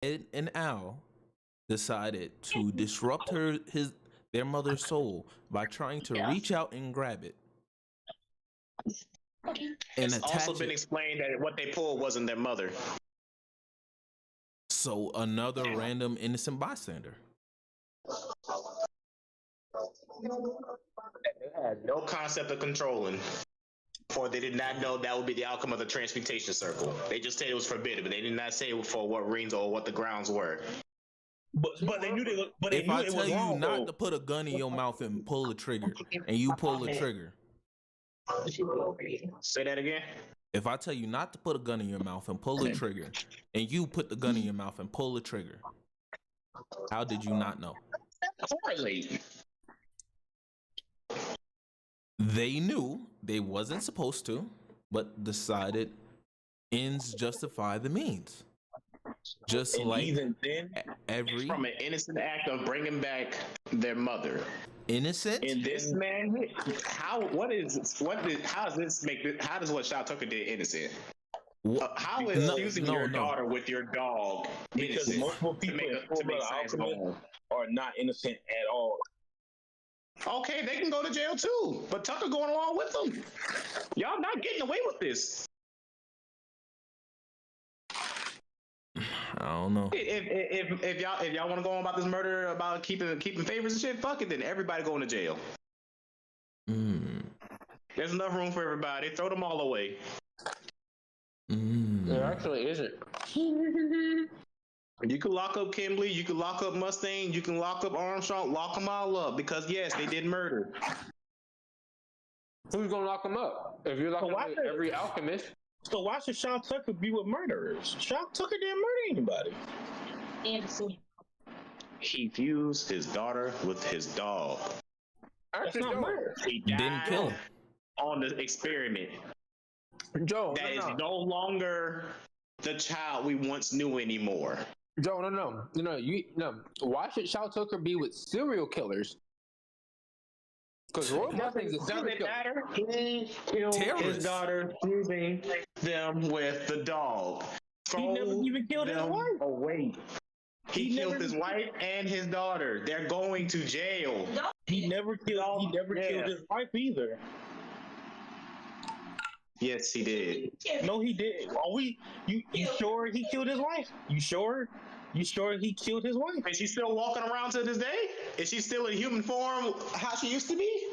Ed and Al decided to disrupt their mother's soul by trying to reach out and grab it and It's also attach been it. explained that what they pulled wasn't their mother. So another random innocent bystander. They had no concept of controlling, for they did not know that would be the outcome of the transmutation circle. They just said it was forbidden, but they did not say for what reasons or what the grounds were. But they knew they. But they If knew I it tell was you wrong. not to put a gun in your mouth and pull the trigger, and you pull the trigger. Say that again. If I tell you not to put a gun in your mouth and pull the trigger, and you put the gun in your mouth and pull the trigger, how did you not know? Correlate. They knew they wasn't supposed to, but decided ends justify the means. Just And like even then, every From an innocent act of bringing back their mother. innocent. and This man, how does this make this, how does what Shaw Tucker did innocent? How is fusing your daughter with your dog because innocent? multiple people in Full Metal Alchemist are not innocent at all. Okay, they can go to jail too, but Tucker going along with them. Y'all not getting away with this. I don't know. If y'all want to go on about this murder, about keeping favors and shit, fuck it. Then everybody going to jail. There's enough room for everybody. Throw them all away. There actually isn't. You can lock up Kimberly, you can lock up Mustang, you can lock up Armstrong, lock them all up because yes, they did murder. Who's gonna lock them up? If you're locking up every alchemist. So why should Shaw Tucker be with murderers? Shaw Tucker didn't murder anybody. He fused his daughter with his dog. That's not murder. He Didn't kill him on the experiment. Joe, that is no longer the child we once knew anymore. Joe, no. Why should Shaw Tucker be with serial killers? Because Roy Mustang's a serial killer. He killed his daughter, fusing them with the dog. He never even killed his wife. Oh wait. He killed his wife and his daughter. They're going to jail. He never killed his wife either. Yes, he did. No, he did. You sure he killed his wife? You sure? You sure he killed his wife? Is she still walking around to this day? Is she still in human form how she used to be?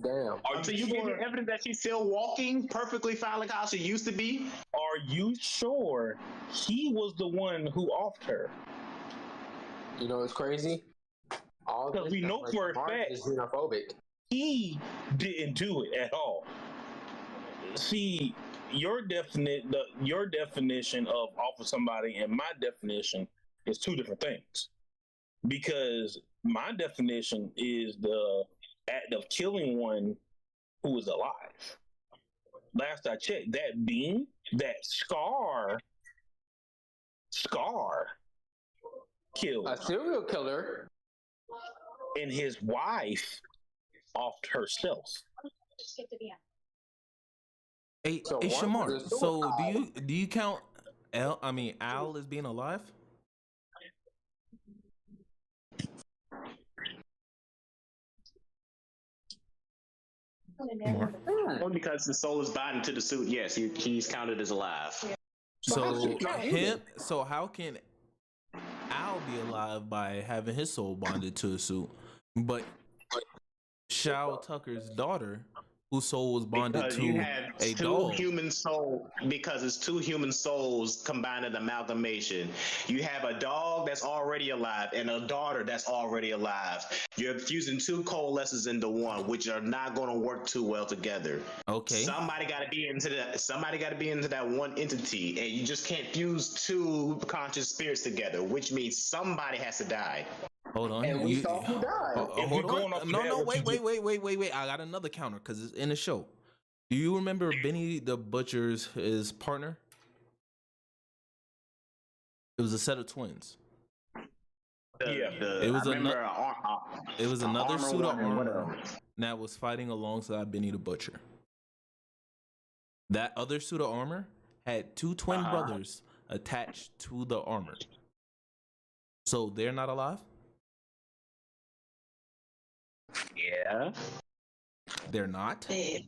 Damn. So you give me evidence that she's still walking perfectly fine like how she used to be? Are you sure he was the one who offed her? You know it's crazy? Because we know for a fact is xenophobic. He didn't do it at all. See, your definition of offer somebody and my definition is two different things. Because my definition is the act of killing one who is alive. Last I checked, that being that Scar killed a serial killer, and his wife offed herself. Hey, Shamar. So do you count Al as being alive? Only because the soul is bonded to the suit. Yes, he's counted as alive. So how can Al be alive by having his soul bonded to a suit, but Shaw Tucker's daughter, whose soul was bonded to a dog. Human soul, because it's two human souls combined in amalgamation. You have a dog that's already alive and a daughter that's already alive. You're fusing two coalesces into one, which are not going to work too well together. Okay. Somebody got to be into that. Somebody got to be into that one entity, and you just can't fuse two conscious spirits together, which means somebody has to die. Hold on. And we saw who died. Hold on. No, wait. I got another counter because it's in the show. Do you remember Benny the Butcher's his partner? It was a set of twins. It was another suit of armor that was fighting alongside Benny the Butcher. That other suit of armor had two twin brothers attached to the armor. So they're not alive? Yeah. They're not? I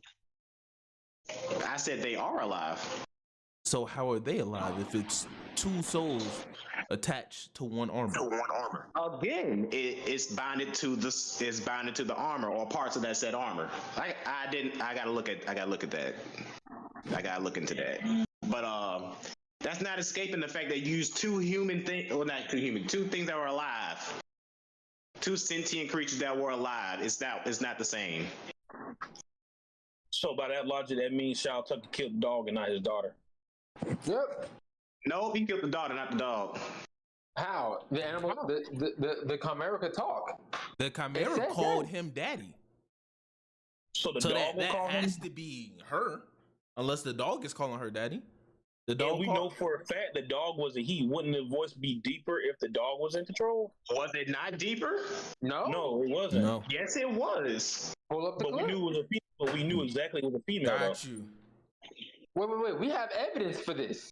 said they are alive. So how are they alive if it's two souls attached to one armor? Again, it's binded to the armor or parts of that said armor. I gotta look at that. I gotta look into that. But that's not escaping the fact that you use two human things, well, not two human, two things that were alive, two sentient creatures that were alive. It's not the same. So by that logic, that means Shao Tucker killed the dog and not his daughter. Yep. No, he killed the daughter, not the dog. How? The animal, the Chimera could talk. The Chimera called him daddy. So the So dog will that call him? has to be her, unless the dog is calling her daddy. The dog. And we know for a fact the dog was a he. Wouldn't the voice be deeper if the dog was in control? Was it not deeper? No, it wasn't. No. Yes, it was. Pull up the But clip. we knew it was a female. But we knew exactly it was a female. Got you. Wait. We have evidence for this.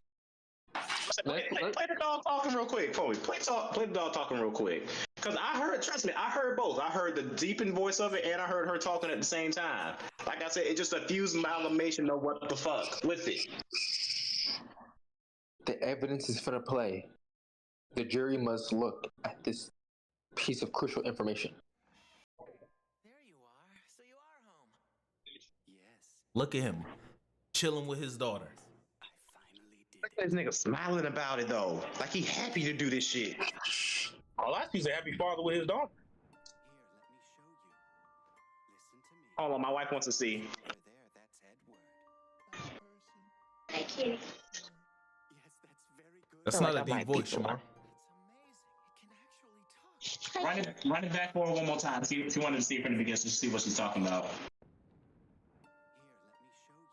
Play the dog talking real quick for me. Play the dog talking real quick. Because trust me, I heard both. I heard the deepened voice of it and I heard her talking at the same time. Like I said, it's just a fused amalgamation of what the fuck with it. The evidence is for the play. The jury must look at this piece of crucial information. There you are. So you are home. Yes, Look at him, chilling with his daughter. I finally did Look at this nigga smiling about it though. Like he happy to do this shit. All I see is a happy father with his daughter. Here, let me show you. Listen to me. Hold on, my wife wants to see. Over there, that's Edward. I can't. Yes, that's very good. That's feel not like a I deep like voice, people. Shamar. It's amazing. It can actually talk. Run it back for her one more time. See if you wanted to see it from the beginning, just see what she's talking about. Here, let me show you.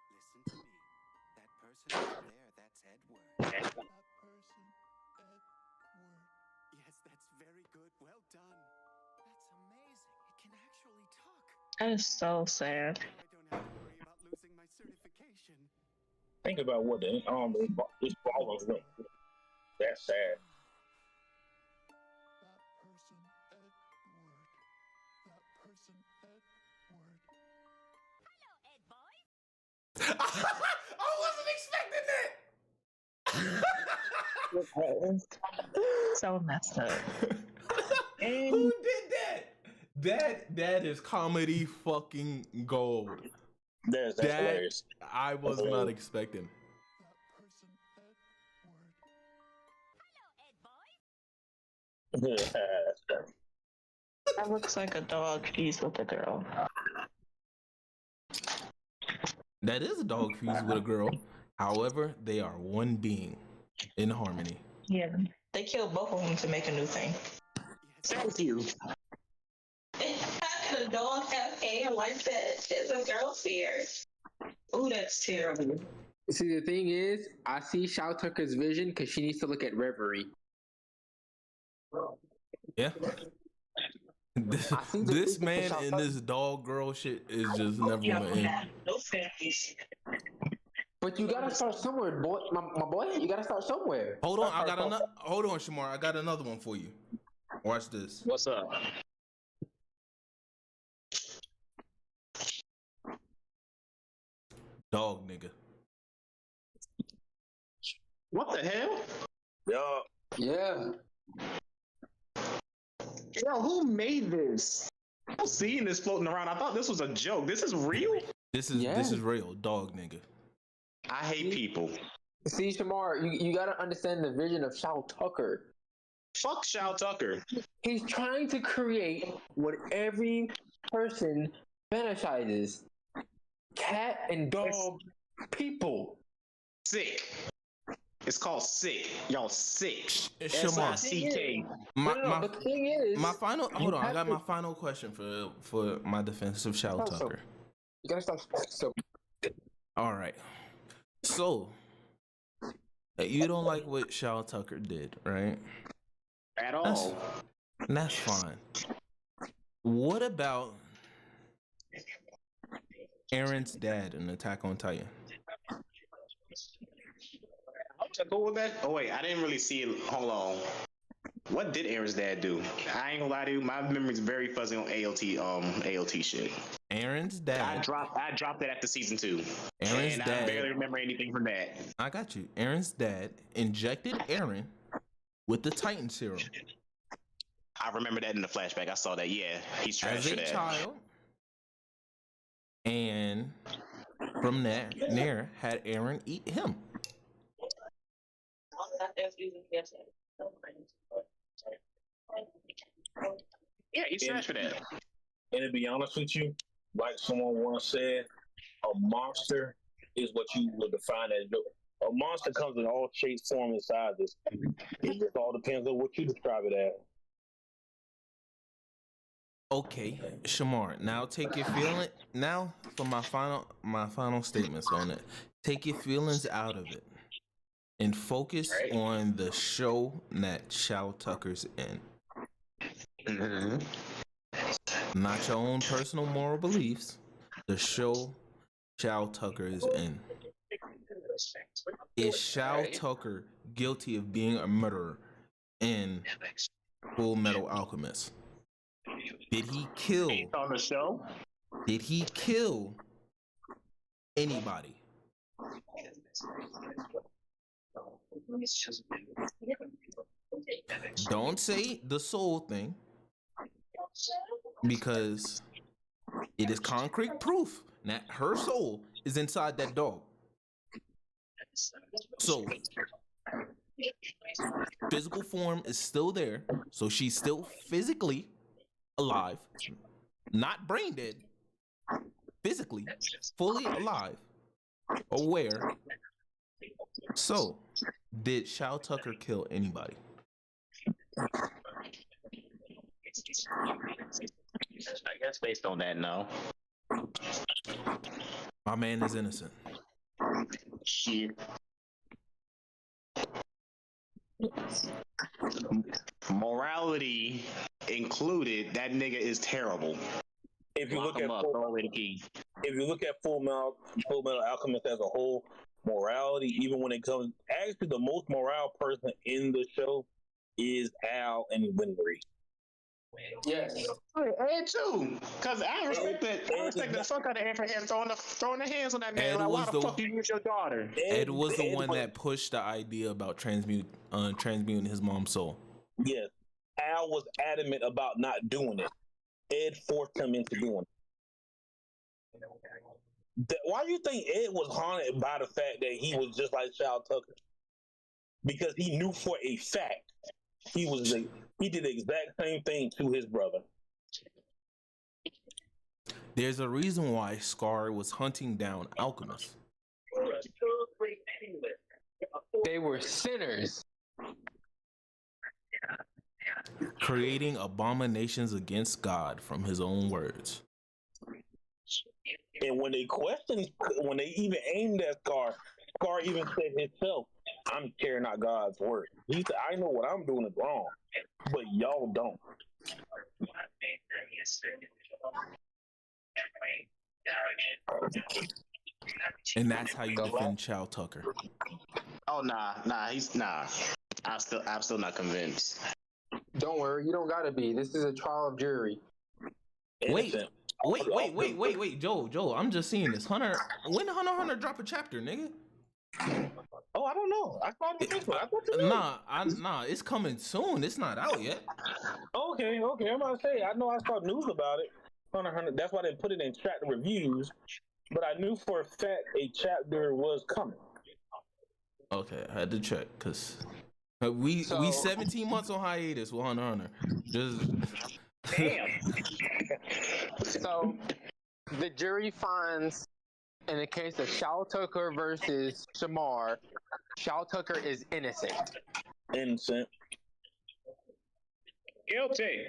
Listen to me. That person over there, that's Edward. That person, Edward. Yes, that's very good. Well done. That's amazing. It can actually talk. That is so sad. Now I don't have to worry about losing my certification. Think about what this ball was doing. That's sad. I wasn't expecting that. So messed up. Who did that? That is comedy fucking gold. That's hilarious. I was not expecting. That looks like a dog fused with a girl. That is a dog fused with a girl. However, they are one being in harmony. Yeah. They killed both of them to make a new thing. Thank you. How can a dog have hair like that? It's a girl's hair. Ooh, that's terrible. See, the thing is, I see Shao Tucker's vision because she needs to look at Reverie. Yeah. This man and this dog girl shit is just never gonna end. No families. But you gotta start somewhere, boy. My boy, you gotta start somewhere. Hold on, hold on, Shamar. I got another one for you. Watch this. What's up? Dog nigga. What the hell? Yeah. Yo, who made this? I'm seeing this floating around. I thought this was a joke. This is real? This is real. Dog nigga. I hate people. See, Shamar, you gotta understand the vision of Shao Tucker. Fuck Shao Tucker. He's trying to create what every person fantasises. Cat and dog people. Sick. It's called sick. Y'all sick. Shamar. SICK. But the thing is, my final hold on, I got my final question for my defense of Shao Tucker. You gotta stop. So, All right. So you don't like what Shao Tucker did, right? At all. That's fine. What about Aaron's dad in Attack on Titan? How to go with that? Oh wait, I didn't really see it. Hold on. What did Aaron's dad do? I ain't gonna lie to you, my memory's very fuzzy on AOT shit. Aaron's dad. I dropped it after season 2. Aaron's and dad. I barely remember anything from that. I got you. Aaron's dad injected Aaron with the Titan serum. I remember that in the flashback. I saw that. Yeah, he's trash as for a that. child, and from there, Nair had Aaron eat him. Yeah, he's trash for that. And to be honest with you, like someone once said, a monster is what you would define as a monster. Comes in all shapes, forms, and sizes. It just all depends on what you describe it as. Okay, Shamar. Now take your feeling. Now for my final statements on it. Take your feelings out of it and focus on the show that Shao Tucker's in. Mm-hmm. Not your own personal moral beliefs. The show Shao Tucker is in. Is Shao Tucker guilty of being a murderer in Full Metal Alchemist? Did he kill on the show? Did he kill anybody? Don't say the soul thing, because it is concrete proof that her soul is inside that dog. So physical form is still there, so she's still physically alive, not brain dead, physically fully alive, aware. So did Shao Tucker kill anybody? I guess based on that, no. My man is innocent. Shit. Morality included, that nigga is terrible. If you Lock look him at up, throw away the key. if you look at Full Metal Alchemist as a whole, morality, even when it comes, actually the most morale person in the show is Al and Winry. Yes. Ed too, cause I respect that. I respect the fuck out of Ed for him throwing the hands on that man. Ed Like, why was the fuck you use your daughter? Ed was the one that pushed the idea about transmuting his mom's soul. Yes. Al was adamant about not doing it. Ed forced him into doing it. Why do you think Ed was haunted by the fact that he was just like Shao Tucker? Because he knew for a fact he did the exact same thing to his brother. There's a reason why Scar was hunting down alchemists. They were sinners. Creating abominations against God from his own words. And when they even aimed at Scar even said himself, I'm carrying out God's word. He said, I know what I'm doing is wrong, but y'all don't. And that's how you defend Shao Tucker. Oh nah. I'm still not convinced. Don't worry, you don't gotta be. This is a trial of jury. Wait, Joe, I'm just seeing this. When Hunter drop a chapter, nigga? Oh, I don't know. I thought it was I thought you knew. Nah, it's coming soon. It's not out yet. Okay. I'm about to say, I know I saw news about it. Hunter, that's why I didn't put it in chapter reviews, but I knew for a fact a chapter was coming. Okay, I had to check, because we 17 months on hiatus with Hunter. Just Damn. So the jury finds, in the case of Shao Tucker versus Shamar, Shao Tucker is innocent. Innocent. Guilty.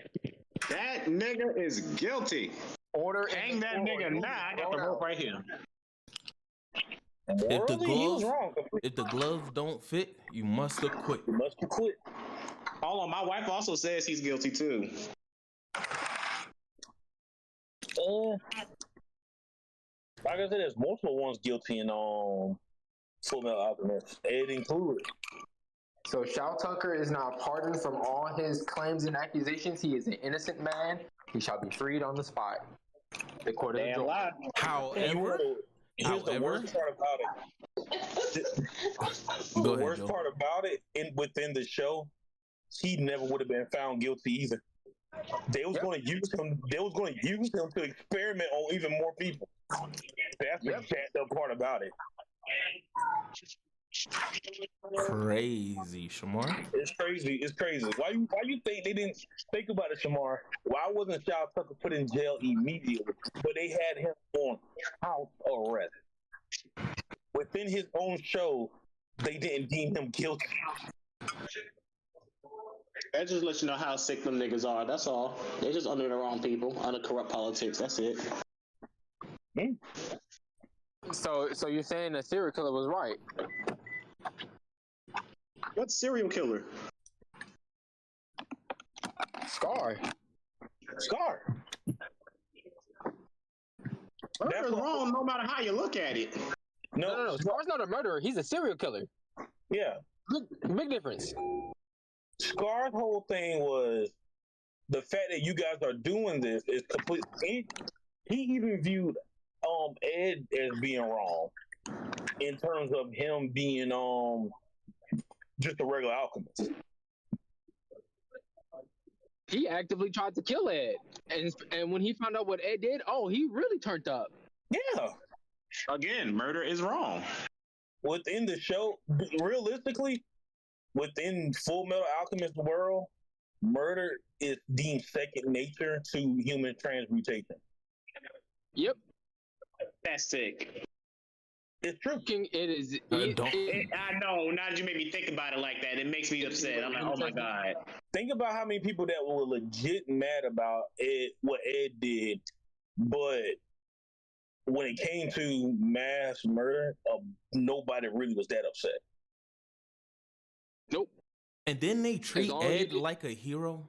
That nigga is guilty. Order. Hang that nigga now. I got the rope right here. If the gloves don't fit, you must acquit. Hold on, my wife also says he's guilty too. Like I said, there's multiple ones guilty in Full Metal Alchemist. Ed included. So Shao Tucker is now pardoned from all his claims and accusations. He is an innocent man. He shall be freed on the spot. The court of Damn the lie. However, Here's the worst part about it. Go The ahead, worst Joe. part about it, within the show, he never would have been found guilty either. They was going to use him. They was going to use him to experiment on even more people. That's the jacked up part about it. Crazy, Shamar. It's crazy. It's crazy. Why you think they didn't think about it, Shamar? Why wasn't Shao Tucker put in jail immediately, but they had him on house arrest? Within his own show, they didn't deem him guilty. That just lets you know how sick them niggas are. That's all. They're just under the wrong people, under corrupt politics. That's it. So you're saying the serial killer was right? What serial killer? Scar. That's wrong no matter how you look at it. No. Scar's not a murderer. He's a serial killer. Yeah. Big difference. Scar's whole thing was the fact that you guys are doing this is complete. He even viewed Ed as being wrong in terms of him being just a regular alchemist. He actively tried to kill Ed, and when he found out what Ed did, he really turned up. Yeah. Again, murder is wrong. Within the show, realistically, within Full Metal Alchemist world, murder is deemed second nature to human transmutation. Yep. That's sick. It's true. It is. I know. Now that you made me think about it like that, it makes me upset. I'm like, oh my god. Think about how many people that were legit mad about what Ed did, but when it came to mass murder, nobody really was that upset. Nope. And then they treat Ed like a hero.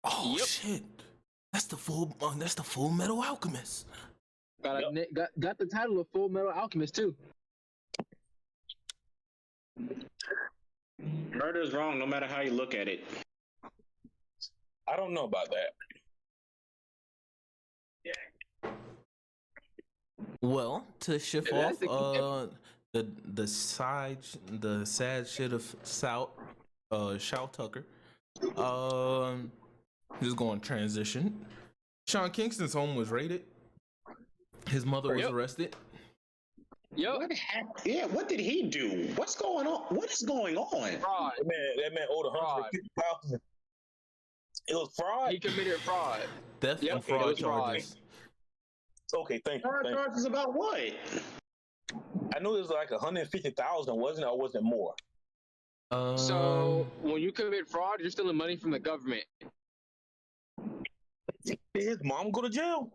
Oh shit! That's the Full Metal Alchemist. Got the title of Full Metal Alchemist too. Murder is wrong no matter how you look at it. I don't know about that. Well, to shift off the sad shit of Shao Tucker, just going to transition. Sean Kingston's home was raided. His mother was arrested. What did he do? What's going on? What is going on? Fraud. That man owed $150,000. It was fraud. He committed fraud. Theft and fraud charges. Okay, thank you. Fraud charges about what? I knew it was like $150,000, wasn't it? Or was it more? So when you commit fraud, you're stealing money from the government. Did his mom go to jail?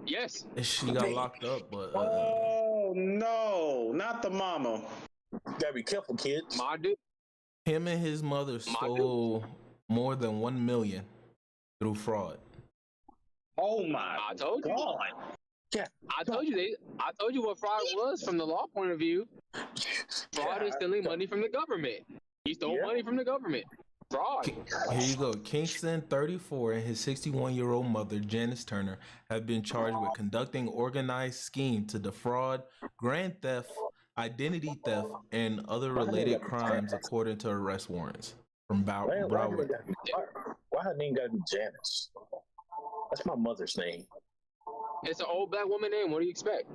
Yes. She got locked up, but oh no, not the mama. Gotta be careful, kids. My dude. Him and his mother stole more than $1 million through fraud. Oh my! I told you. God. Yeah. I told you what fraud was from the law point of view. Fraud is stealing money from the government. He stole money from the government. Fraud. Here you go. Kingston, 34, and his 61-year-old mother, Janice Turner, have been charged with conducting organized scheme to defraud, grand theft, identity theft, and other related crimes, according to arrest warrants from Broward. Why her name gotta be Janice? That's my mother's name. It's an old black woman name. What do you expect?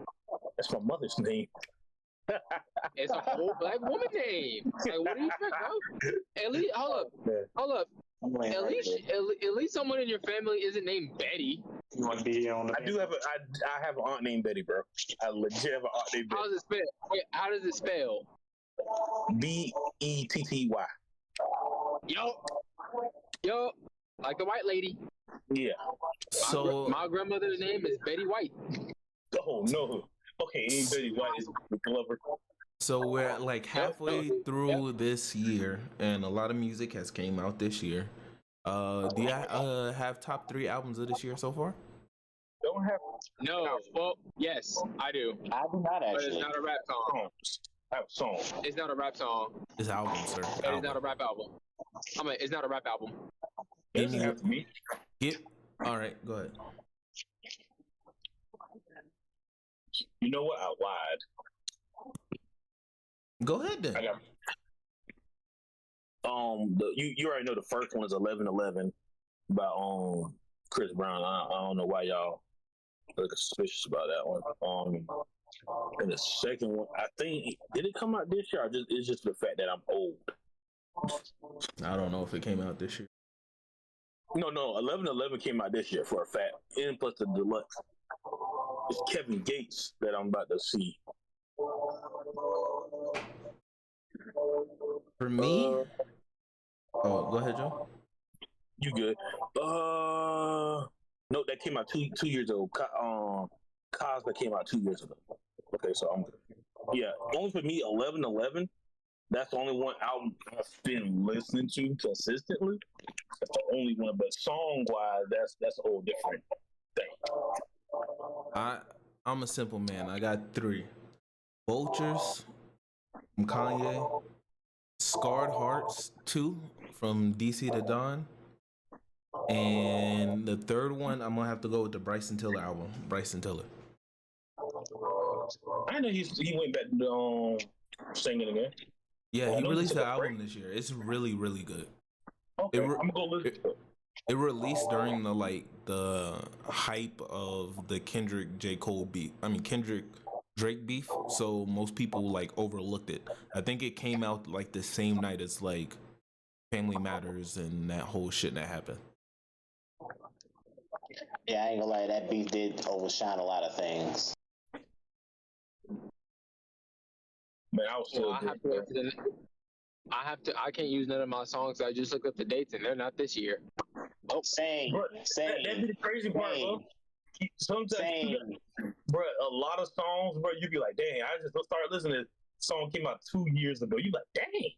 That's my mother's name. It's a whole black woman name. Like, what do you expect, bro? At least, hold up. At least someone in your family isn't named Betty. You want to be on the? I have an aunt named Betty, bro. I legit have an aunt named Betty. How's it spell? Wait, how does it spell? Betty. Yo, like the white lady. Yeah. So my grandmother's name is Betty White. Oh no. Okay, ain't Betty White is Glover. So we're like halfway through this year, and a lot of music has came out this year. Do you have top 3 albums of this year so far? Don't have. No. Well, yes, I do. I do not actually. But it's not a rap song. I have a song. It's not a rap song. It's album, sir. It is not a rap album. It's not a rap album. It doesn't have to be. All right, go ahead. You know what? I lied. Go ahead then. I got you already know the first one is 11:11 by Chris Brown. I don't know why y'all look suspicious about that one. And the second one, I think, did it come out this year? Or it's just the fact that I'm old. I don't know if it came out this year. No, 11:11 came out this year for a fact. And plus the deluxe. It's Kevin Gates that I'm about to see. For me, go ahead, Joe. You good? No, that came out two years ago. Cosmo came out 2 years ago. Okay, so I'm good. Yeah, only for me, 11:11. That's the only one album I've been listening to consistently. That's the only one. But song wise, that's a whole different thing. I'm a simple man. I got 3: Vultures from Kanye, Scarred Hearts 2 from DC to Dawn, and the third one I'm gonna have to go with the Bryson Tiller album. Bryson Tiller. I know he went back to singing again. Yeah, he released the album this year. It's really, really good. Okay, I'm gonna listen to it. It released during the hype of the Kendrick Drake beef, so most people overlooked it. I think it came out the same night as Family Matters and that whole shit that happened. Yeah, I ain't gonna lie, that beef did overshine a lot of things. Man, I was still I can't use none of my songs. I just looked up the dates and they're not this year. Oh, same. That'd be the crazy part, bro. Sometimes, bro, a lot of songs, bro, you be like, dang, I just started listening to the song came out 2 years ago. You be like, dang.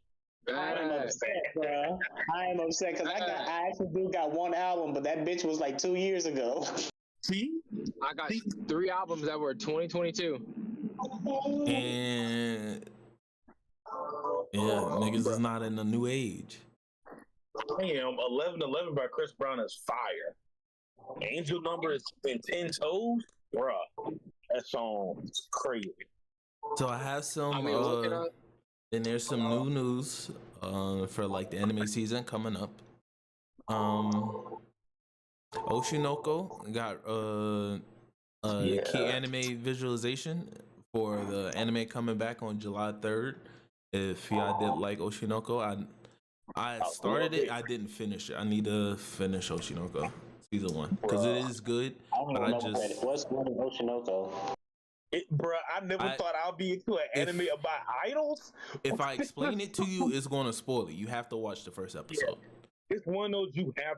I am upset, bro. I am upset because I actually do got one album, but that bitch was 2 years ago. See? I got 3 albums that were 2022. And yeah, niggas is not in the new age. Damn, 11:11 by Chris Brown is fire. Angel Number is in 10 toes, bruh. That song is crazy. So I have some, and there's some new news for the anime season coming up. Oshinoko got key anime visualization for the anime coming back on July 3rd. If y'all did like Oshinoko, I started it. I didn't finish it. I need to finish Oshinoko season 1 because it is good. What's Oshinoko? Bruh, I never thought I'd be into an anime about idols. If I explain it to you, it's going to spoil it. You have to watch the first episode. Yeah. It's one of those you have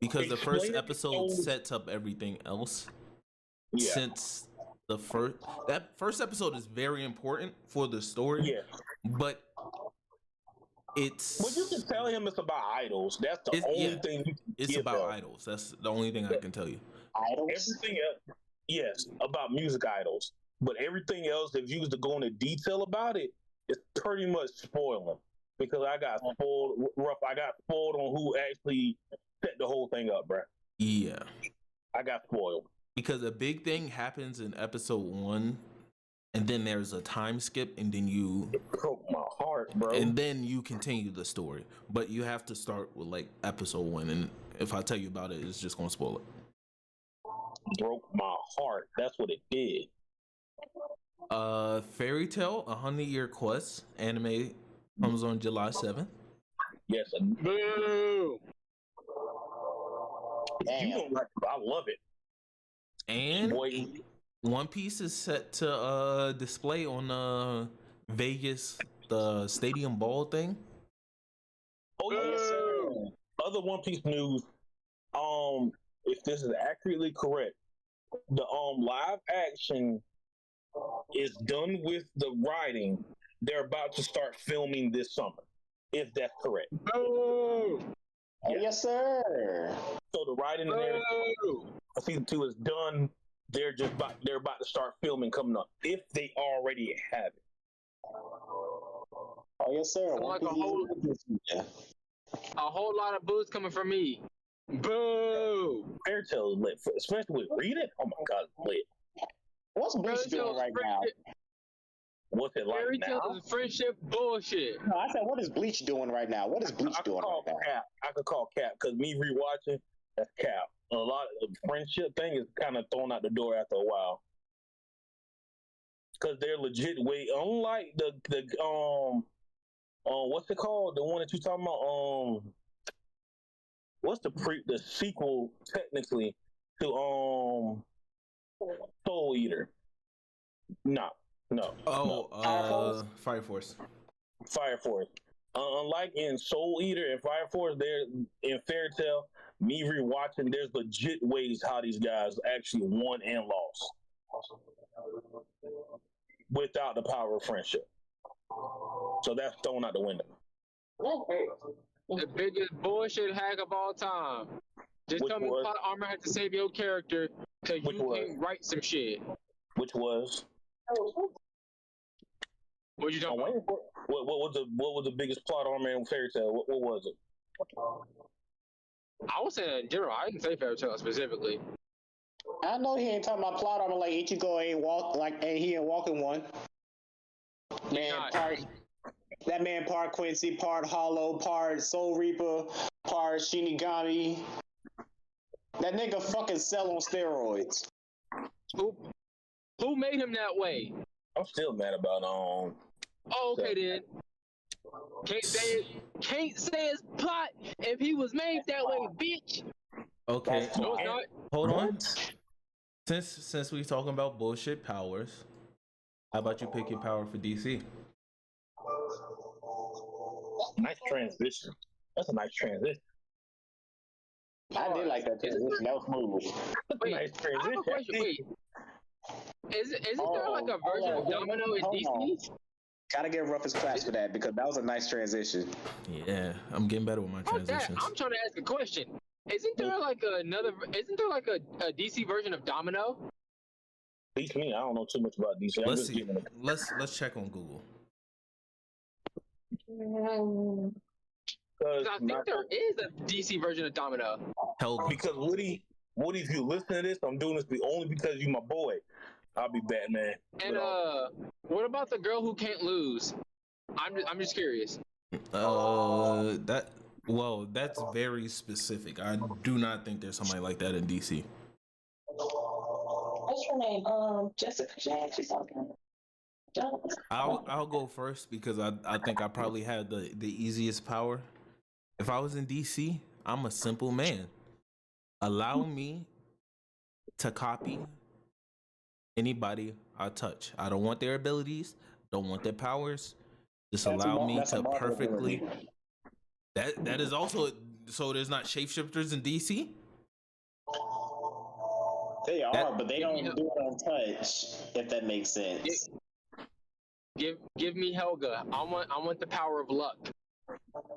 because the first episode sets up everything else. Yeah. Since that first episode is very important for the story. Yeah. But well, you can tell him it's about idols. That's the only thing you can It's about idols. That's the only thing I can tell you. Idols? Everything else, yes, about music idols. But everything else, if you was to go into detail about it, it's pretty much spoiling. Because I got spoiled on who actually set the whole thing up, bruh. Yeah. I got spoiled. Because a big thing happens in episode 1, and then there's a time skip, and then it broke my heart, bro. And then you continue the story. But you have to start with episode 1, and if I tell you about it, it's just gonna spoil it. Broke my heart. That's what it did. Fairy Tail, 100-Year Quest anime comes on July 7th. Yes. Boo! You don't like it, I love it. And One Piece is set to display on Vegas, the Stadium Ball thing. Oh yes, sir. Other One Piece news. If this is accurately correct, the live action is done with the writing. They're about to start filming this summer, if that's correct. Oh, yes, sir. So the writing and everything, season 2 is done. They're about to start filming coming up, if they already have it. Oh yes, sir. Sound like a whole lot of boos coming from me. Boo! Fairy Tail is lit, especially with reading. Oh my god, it's lit. What's Bleach doing right now? What's it like Fairy now? Tail is friendship bullshit. No, I said, what is Bleach doing right now? What is Bleach doing right now? Cap. I could call Cap because me rewatching, that's Cap. A lot of the friendship thing is kind of thrown out the door after a while. Because they're legit way, unlike the what's it called? The one that you talking about? What's the sequel technically to Soul Eater? No. Oh, Fire Force. Fire Force. Unlike in Soul Eater and Fire Force, there in Fairy Tail, me rewatching, there's legit ways how these guys actually won and lost without the power of friendship. So that's thrown out the window. The biggest bullshit hack of all time. Just tell me plot armor had to save your character because you can't write some shit. Which was? What you talking about? What was the biggest plot armor in Fairy Tail? What was it? I was saying in general. I didn't say Fairy Tail specifically. I know he ain't talking about plot armor like Ichigo ain't walking one. Man, that man part Quincy, part Hollow, part Soul Reaper, part Shinigami. That nigga fucking Cell on steroids. Who made him that way? I'm still mad about Oh, okay then. Can't say his plot if he was made that way, bitch. Okay. No, it's not. Hold on. Since we talking about bullshit powers, how about you pick your power for DC? Nice transition. That's a nice transition. I did like that transition. That was smooth. Wait, nice I have a question. Wait, isn't there like a version of Domino in DC? Gotta give Ruffus claps for that because that was a nice transition. Yeah, I'm getting better with my transitions. I'm trying to ask a question. Isn't there like a DC version of Domino? At least me, I don't know too much about DC. Let's see. Let's check on Google. I think there is a DC version of Domino. Because Woody, if you listen to this, I'm doing this only because you my boy. I'll be Batman. And what about the girl who can't lose? I'm just curious. That's very specific. I do not think there's somebody like that in DC. What's her name? Jessica James or something. I'll go first because I think I probably have the easiest power. If I was in DC, I'm a simple man. Allow me to copy anybody I touch. I don't want their abilities, don't want their powers. Just allow me to perfectly. That is also so. There's not shapeshifters in DC. They are, but they don't do it on touch. If that makes sense. Give me Helga. I want the power of luck.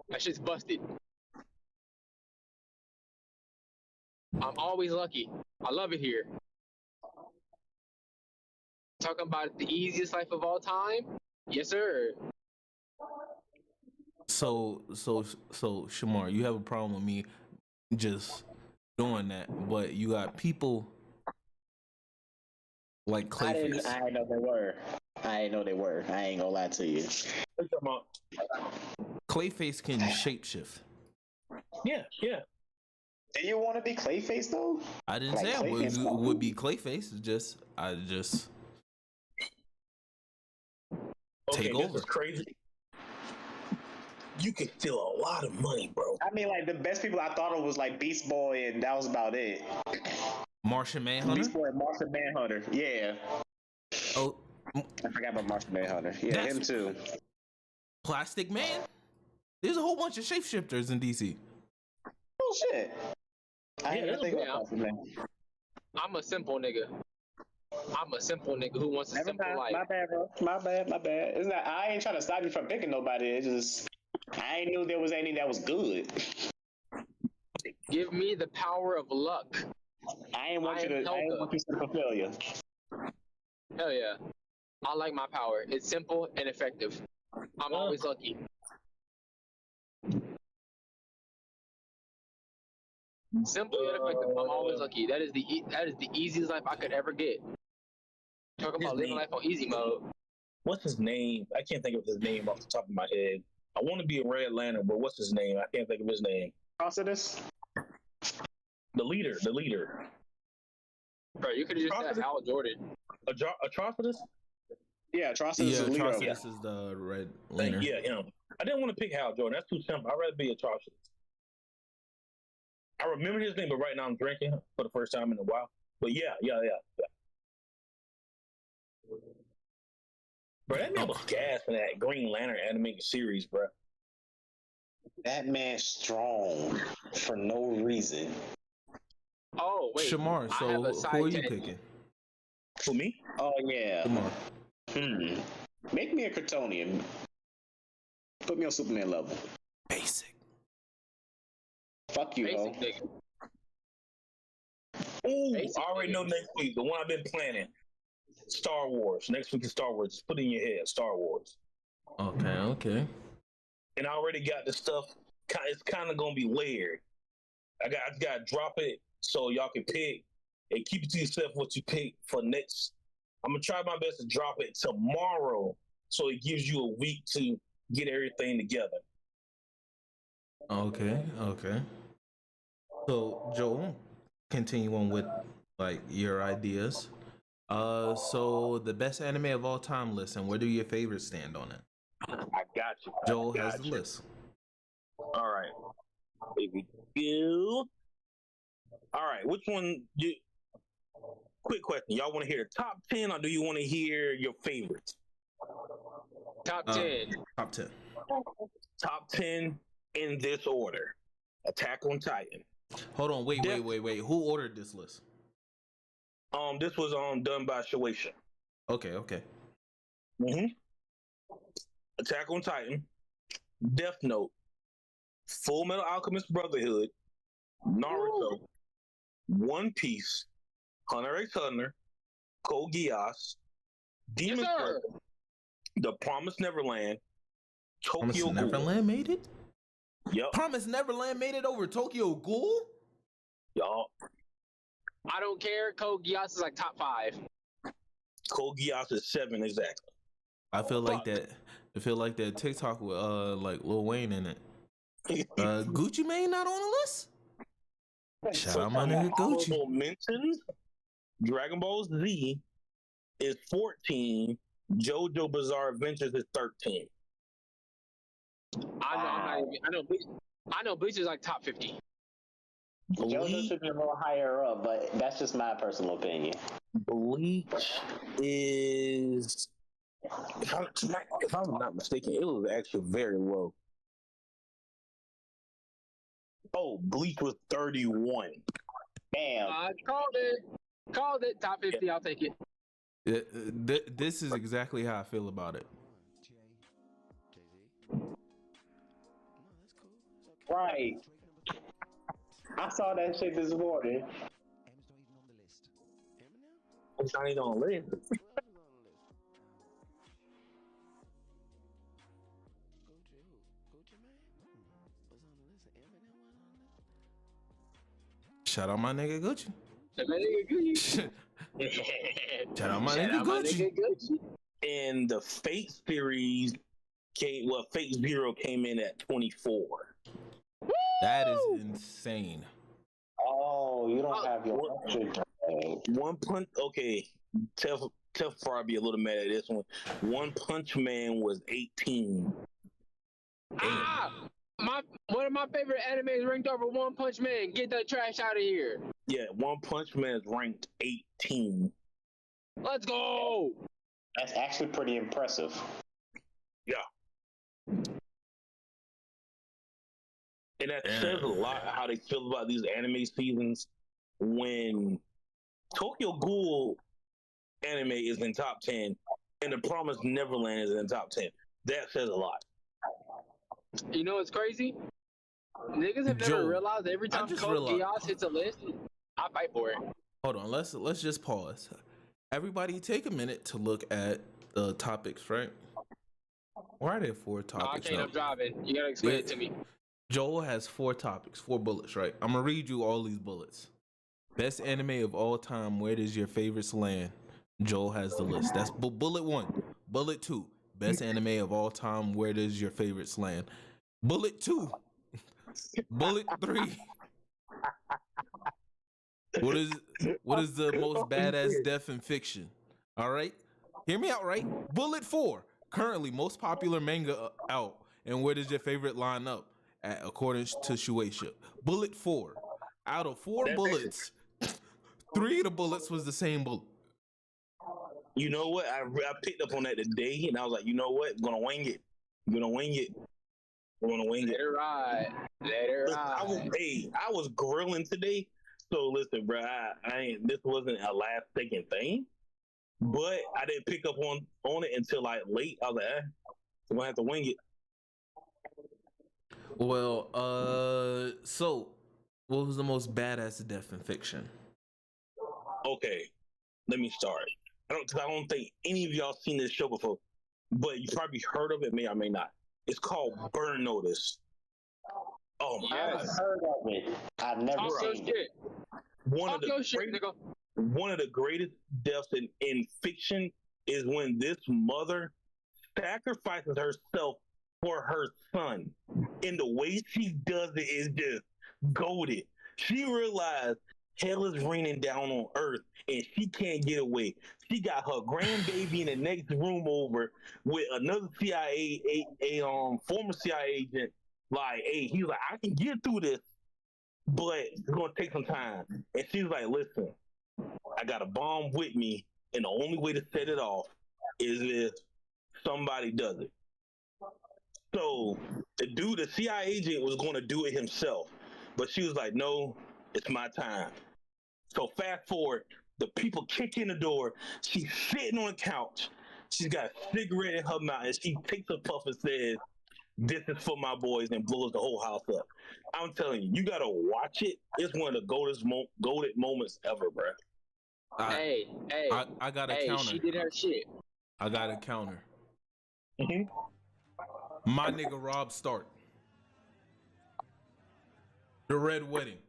That shit's busted. I'm always lucky. I love it here. Talking about the easiest life of all time? Yes, sir. So Shamar, you have a problem with me just doing that, but you got people like Clayface. I didn't know they were. I ain't gonna lie to you. Clayface can shapeshift. Yeah. Do you want to be Clayface though? I didn't say I would be Clayface. I just take over. This is crazy. You can steal a lot of money, bro. I mean, like the best people I thought of was like Beast Boy, and that was about it. Martian Manhunter. Beast Boy, and Martian Manhunter. Yeah. Oh, I forgot about Martian Manhunter. Yeah, him too. Plastic Man. There's a whole bunch of shapeshifters in DC. Oh shit. I ain't think about Plastic Man. I'm a simple nigga. Who wants a simple life. My bad, bro. My bad. It's not. I ain't trying to stop you from picking nobody. It's just I ain't knew there was any that was good. Give me the power of luck. I ain't want you to fulfill you. Hell yeah. I like my power. It's simple and effective. I'm always lucky. Simple and effective. I'm always lucky. That is the easiest life I could ever get. Talking about living life on easy mode. What's his name? I can't think of his name off the top of my head. I want to be a Red Lantern, but what's his name? I can't think of his name. Atrocitus? The leader. Bro, you could have just said Hal Jordan. Atrocitus? Yeah, Atrocitus is the leader. Atrocitus is the Red Lantern. Yeah, him. I didn't want to pick Hal Jordan. That's too simple. I'd rather be Atrocitus. I remember his name, but right now I'm drinking for the first time in a while. But yeah. Bro, that man was gas in that Green Lantern animated series, bro. That man's strong for no reason. Oh, wait. Shamar, so who are you picking? For me? Oh, yeah. Shamar. Make me a Kryptonian. Put me on Superman level. Basic. Fuck you, ho. Basic nigga. Ooh, I already know next week. The one I've been planning. Star Wars. Next week is Star Wars. Just put it in your head. Star Wars. Okay. And I already got the stuff. It's kind of gonna be layered. I got to drop it so y'all can pick and keep it to yourself what you pick for next. I'm gonna try my best to drop it tomorrow so it gives you a week to get everything together. Okay. So Joel, continue on with like your ideas. So the best anime of all time list, and where do your favorites stand on it? I got you. Joel has the list. All right. Here we go. All right. Which one? Quick question. Y'all want to hear the top 10 or do you want to hear your favorites? Top 10. Top 10. Top 10 in this order. Attack on Titan. Hold on. Wait. Who ordered this list? This was done by Shueisha. Okay. Attack on Titan, Death Note, Full Metal Alchemist Brotherhood, Naruto, One Piece, Hunter x Hunter, Code Geass, Demon Slayer, The Promised Neverland, Tokyo Ghoul. Neverland made it? Yep. Promised Neverland made it over Tokyo Ghoul? Y'all. I don't care. Code Geass is like top 5. Code Geass is 7 exactly. I feel like that TikTok with like Lil Wayne in it. Gucci Mane not on the list? Shout out my nigga Gucci. Mentions, Dragon Ball Z is 14. JoJo Bizarre Adventures is 13. I know Bleach is like top 50. JoJo should be a little higher up, but that's just my personal opinion. Bleach is, if I'm not mistaken, it was actually very low. Oh, Bleach was 31. Damn. I called it. Top 50. Yeah. I'll take it. This is exactly how I feel about it. Right. I saw that shit this morning. It's not even on the list. Shout out my nigga Gucci. Shout out my nigga Gucci. And the Fate series Fate Zero came in at 24. That is insane. Oh, you don't have your One Punch. Okay, Tef probably a little mad at this one. One Punch Man was 18. One of my favorite animes ranked over One Punch Man. Get that trash out of here. Yeah, One Punch Man is ranked 18. Let's go. That's actually pretty impressive. Yeah. And that says a lot how they feel about these anime seasons when Tokyo Ghoul anime is in top 10 and The Promised Neverland is in top 10. That says a lot. You know what's crazy? Niggas have never realized every time Code Geass hits a list, I fight for it. Hold on, let's just pause. Everybody take a minute to look at the topics, right? Why are there 4 Oh, I topics can't. now? I'm driving. You gotta explain it to me. Joel has 4 topics, 4 bullets, right? I'm gonna read you all these bullets. Best anime of all time. Where does your favorites land? Joel has the list. That's bullet 1. Bullet 2. Best anime of all time. Where does your favorites land? Bullet 2. Bullet 3. What is the most badass death in fiction? All right, hear me out. Right. Bullet 4. Currently most popular manga out. And where does your favorite line up at according to Shueisha? Bullet 4. Out of 4 bullets, 3 of the bullets was the same bullet. You know what? I picked up on that today, and I was like, you know what? I'm gonna wing it. I'm gonna wing it. I'm gonna wing Let it. it ride. Let it Listen, ride. I was grilling today. So listen, bro, I ain't. This wasn't a last second thing, but I didn't pick up on it until like late. I was like, I'm gonna have to wing it. Well, so what was the most badass death in fiction? Okay, let me start. I don't think any of y'all seen this show before, but you probably heard of it, may or may not. It's called Burn Notice. Oh my Yes. God. I've heard of it. I've never Talk your seen it. shit. One Talk of your the shit, greatest, nigga. one of the greatest deaths in fiction is when this mother sacrifices herself for her son. And the way she does it is just goated. She realized hell is raining down on earth and she can't get away. She got her grandbaby in the next room over with another former CIA agent. Like, hey, he's like, I can get through this, but it's gonna take some time. And she's like, listen, I got a bomb with me, and the only way to set it off is if somebody does it. So the CIA agent was going to do it himself, but she was like, no, it's my time. So fast forward, the people kick in the door. She's sitting on the couch. She's got a cigarette in her mouth, and she takes a puff and says, this is for my boys, and blows the whole house up. I'm telling you, you got to watch it. It's one of the goated moments ever, bro. Hey, I got a counter. She did her shit. I got a counter. Mm-hmm. My nigga Rob Stark. The Red Wedding.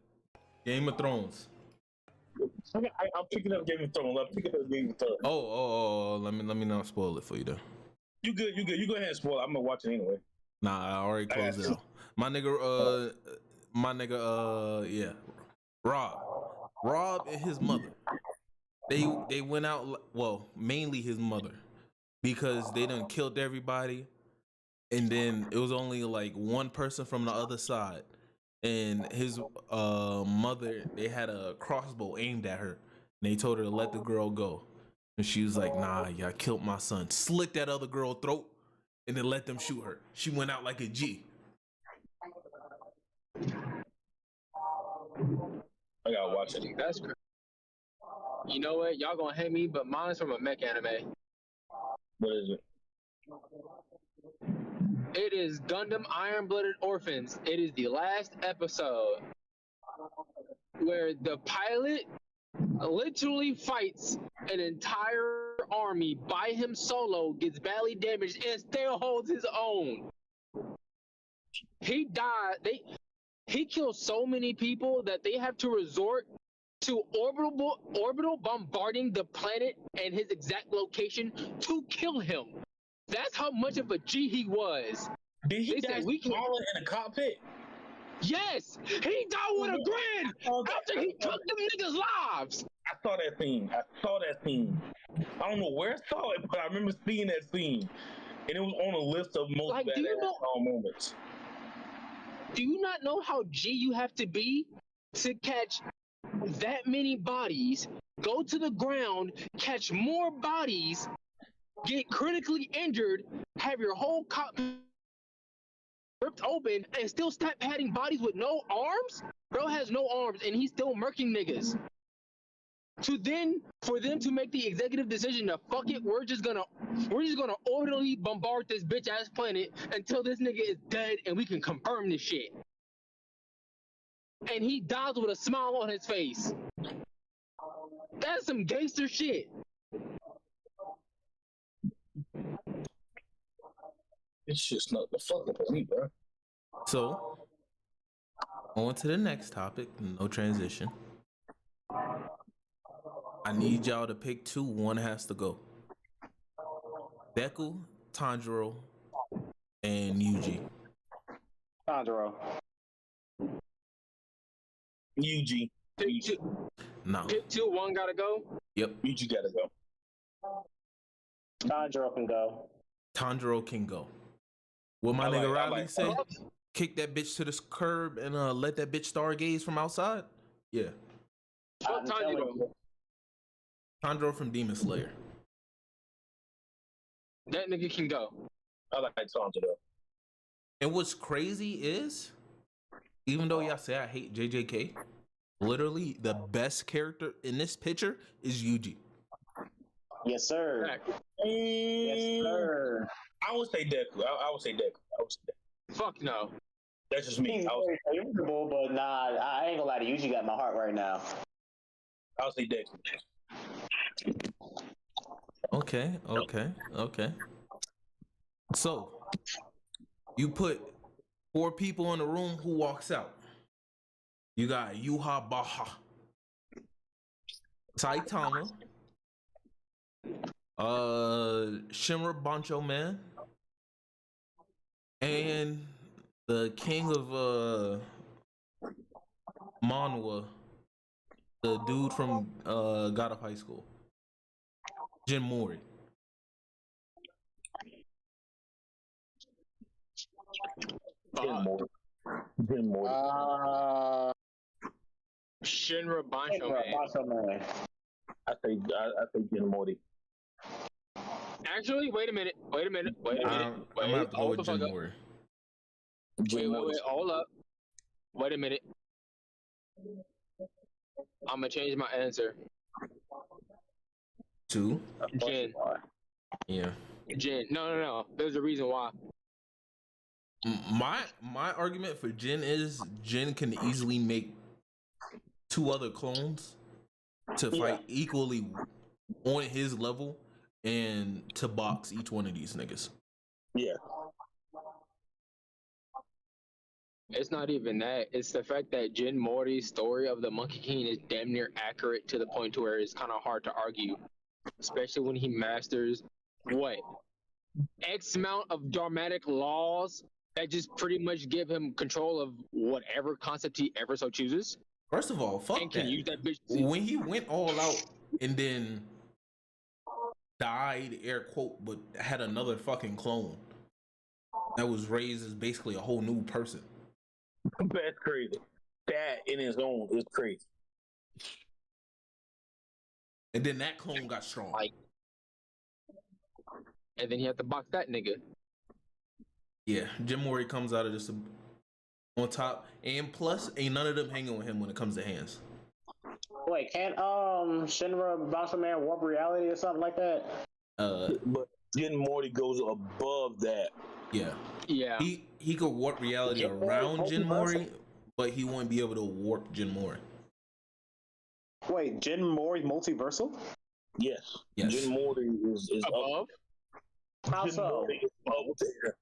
Game of Thrones. I'm picking up Game of Thrones. I'm picking up Game of Thrones. Oh, let me not spoil it for you though. You good. You go ahead and spoil it. I'm gonna watch it anyway. Nah, I already closed it out. My nigga, yeah. Rob and his mother. They went out, well, mainly his mother, because they done killed everybody, and then it was only like one person from the other side, and his mother, they had a crossbow aimed at her, and they told her to let the girl go, and she was like, nah, y'all killed my son. Slit that other girl throat, and then let them shoot her. She went out like a G. I gotta watch it. That's crazy. You know what? Y'all gonna hate me, but mine's from a mech anime. What is it? It is Gundam Iron Blooded Orphans. It is the last episode where the pilot literally fights an entire army by him solo, gets badly damaged, and still holds his own. He died. He kills so many people that they have to resort to orbital bombarding the planet and his exact location to kill him. That's how much of a G he was. Did he die smaller in a cockpit? Yes, he died with a grin after he took them niggas' lives. I saw that scene. I don't know where I saw it, but I remember seeing that scene, and it was on a list of most badass moments. Do you not know how G you have to be to catch that many bodies, go to the ground, catch more bodies, get critically injured, have your whole cockpit ripped open, and still start patting bodies with no arms? Bro has no arms, and he's still murking niggas. For them to make the executive decision to fuck it, we're just gonna orbitally bombard this bitch ass planet until this nigga is dead and we can confirm this shit. And he dies with a smile on his face. That's some gangster shit. This shit snuck the fuck up on me, bro. So, on to the next topic. No transition. I need y'all to pick two. One has to go. Deku, Tanjiro, and Yuji. Tanjiro. UG. Pick two, No. pick two, one gotta go. Yep. UG gotta go. Tanjiro can go. Tanjiro can go. What my I nigga like- I Riley like- say? Kick that bitch to the curb and let that bitch stargaze from outside? Yeah. Fuck Tanjiro. Tanjiro from Demon Slayer. That nigga can go. I like Tanjiro. And what's crazy is, even though y'all say I hate JJK, literally the best character in this picture is Yuji. Yes, sir. Fact. Yes, sir. I would say Deku. I would say Deku. Fuck no. That's just me. He's very favorable, but nah, I ain't gonna lie to you. You got my heart right now. I would say Deku. Okay. So, you put 4 people in the room, who walks out? You got Yuha Baha, Saitama, Shimura Bancho Man, and the king of Manhwa, the dude from God of High School, Jin Mori. Jin Mori. Shinra Bancho Man. I say Jin Mori. Actually, wait a minute. I'm gonna have to go with Jin Mori. Wait, hold up. Wait a minute. I'm gonna change my answer. 2? Jin. Yeah. Jin. No. There's a reason why. My argument for Jin is Jin can easily make 2 other clones to fight equally on his level and to box each one of these niggas. Yeah. It's not even that. It's the fact that Jin Mori's story of the Monkey King is damn near accurate to the point to where it's kind of hard to argue, especially when he masters what X amount of dharmatic laws that just pretty much give him control of whatever concept he ever so chooses. First of all, fuck And can that. use that bitch. When he went all out and then died, air quote, but had another fucking clone that was raised as basically a whole new person. That's crazy. That in its own is crazy. And then that clone got strong. And then he had to box that nigga. Yeah, Jim Mori comes out of this on top, and plus, ain't none of them hanging with him when it comes to hands. Wait, can't Shinra Bancho Man warp reality or something like that? But Jin Mori goes above that. Yeah. Yeah. He could warp reality Jin Mori, around Jin Mori, multiversal? but he wouldn't be able to warp Jin Mori. Wait, Jin Mori multiversal? Yes. Jin Mori is Above? How Jin so? Mori is up there.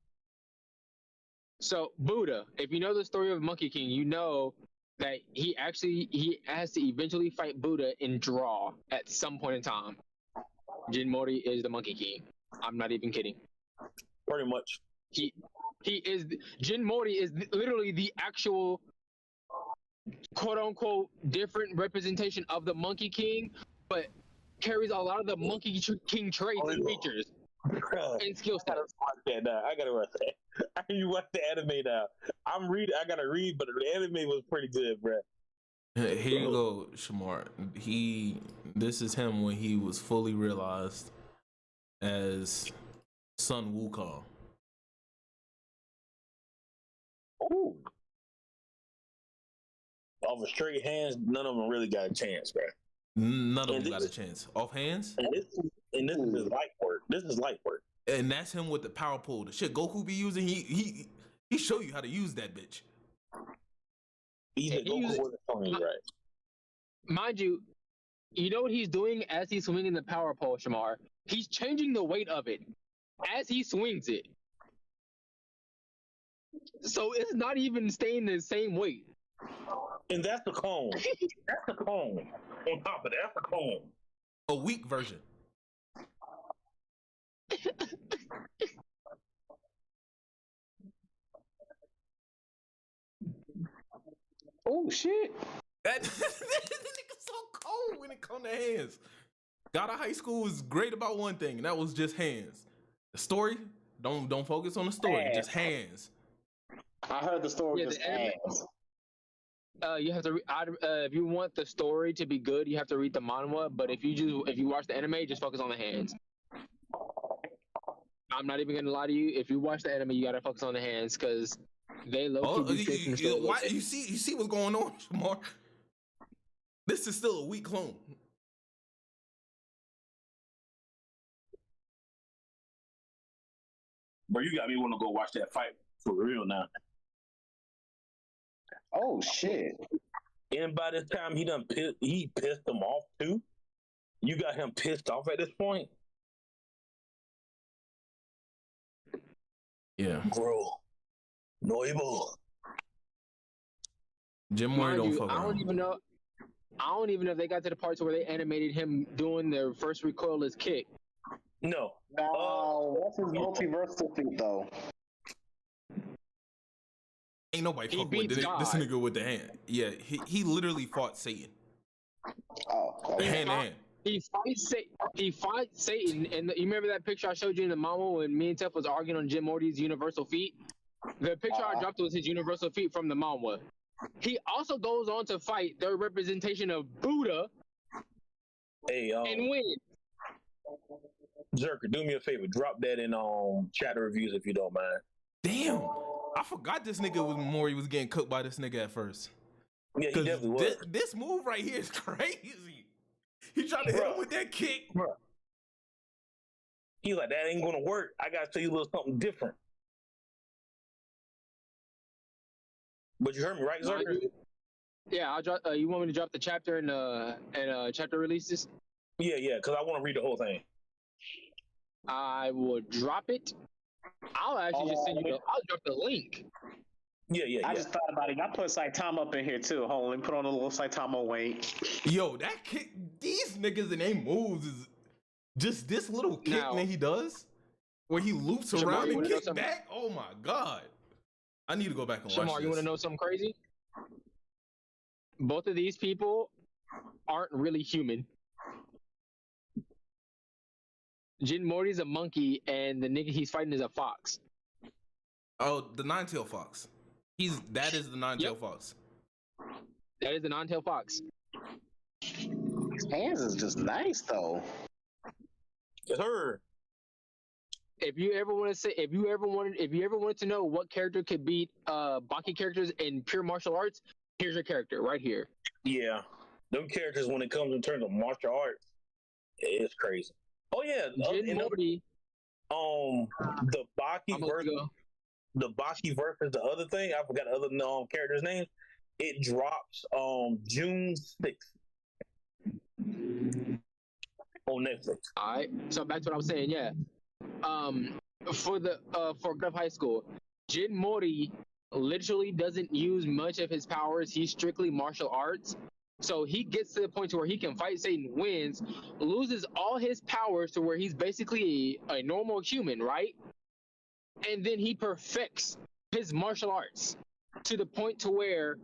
So Buddha, if you know the story of Monkey King, you know that he has to eventually fight Buddha in draw at some point in time. Jin Mori is the Monkey King. I'm not even kidding. Pretty much. Jin Mori is literally the actual quote unquote different representation of the Monkey King, but carries a lot of the Monkey King traits and features and skill sets. I gotta watch that. I need to watch the anime now. I gotta read, but the anime was pretty good, bro. Here you go, Shamar. This is him when he was fully realized as Sun Wukong. Ooh. Off of straight hands, none of them really got a chance, bro. None of them got a chance. Off hands? And this is his light work. This is light work. And that's him with the power pole. The shit Goku be using, he show you how to use that bitch. He's a Goku with a Tony, right? Mind you, you know what he's doing as he's swinging the power pole, Shamar? He's changing the weight of it as he swings it. So it's not even staying the same weight. And that's the cone. That's the cone. On top of that, that's the cone. A weak version. Oh shit! That nigga's so cold when it comes to hands. God of High School was great about one thing, and that was just hands. The story, don't focus on the story, just hands. I heard the story was ass. You have to if you want the story to be good, you have to read the manhwa. But if you watch the anime, just focus on the hands. I'm not even gonna lie to you. If you watch the anime, you gotta focus on the hands because they low key you see what's going on, Shamar? This is still a weak clone. Bro, you got me want to go watch that fight for real now. Oh shit! And by this time, he pissed them off too. You got him pissed off at this point. Yeah, bro. Noible. Jim Murray don't fuck around. I don't even know if they got to the parts where they animated him doing their first recoilless kick. No. What's his multiversal suit though? Ain't nobody fuck with this nigga with the hand. Yeah, he literally fought Satan. Oh, okay. Hand to hand. He fights Satan, and you remember that picture I showed you in the mama when me and Tef was arguing on Jim Morty's universal feet? The picture I dropped was his universal feet from the mama. He also goes on to fight their representation of Buddha and win. Zerker, do me a favor. Drop that in chat reviews if you don't mind. Damn. I forgot this nigga was getting cooked by this nigga at first. Yeah, he definitely was. This move right here is crazy. He tried to hit him with that kick. Bro. He's like, that ain't gonna work. I gotta tell you a little something different. But you heard me, right, Zerker? Yeah, I'll drop. You want me to drop the chapter and chapter releases? Yeah, because I want to read the whole thing. I will drop it. I'll actually just send you. I'll drop the link. Yeah. I just thought about it. I put Saitama up in here too. Hold on, let me put on a little Saitama weight. Yo, that kick, these niggas and they moves is just this little kick that he does, where he loops around and kicks back. Oh my god. I need to go back and watch this. Shamar, you want to know something crazy? Both of these people aren't really human. Jin Morty's a monkey, and the nigga he's fighting is a fox. Oh, the nine-tailed fox. That is the nine-tailed fox. That is the nine-tailed fox. His hands is just nice though. It's her. If you ever wanted to know what character could beat Baki characters in pure martial arts, here's your character right here. Yeah, them characters when it comes in terms of martial arts, it's crazy. Oh yeah, Jin Morty. The Baki versus the other thing. I forgot the other character's name. It drops June 6th on Netflix. All right, so back to what I was saying. Yeah, for Gov High School, Jin Mori literally doesn't use much of his powers. He's strictly martial arts. So he gets to the point to where he can fight Satan, wins, loses all his powers to where he's basically a normal human, right? And then he perfects his martial arts to the point to where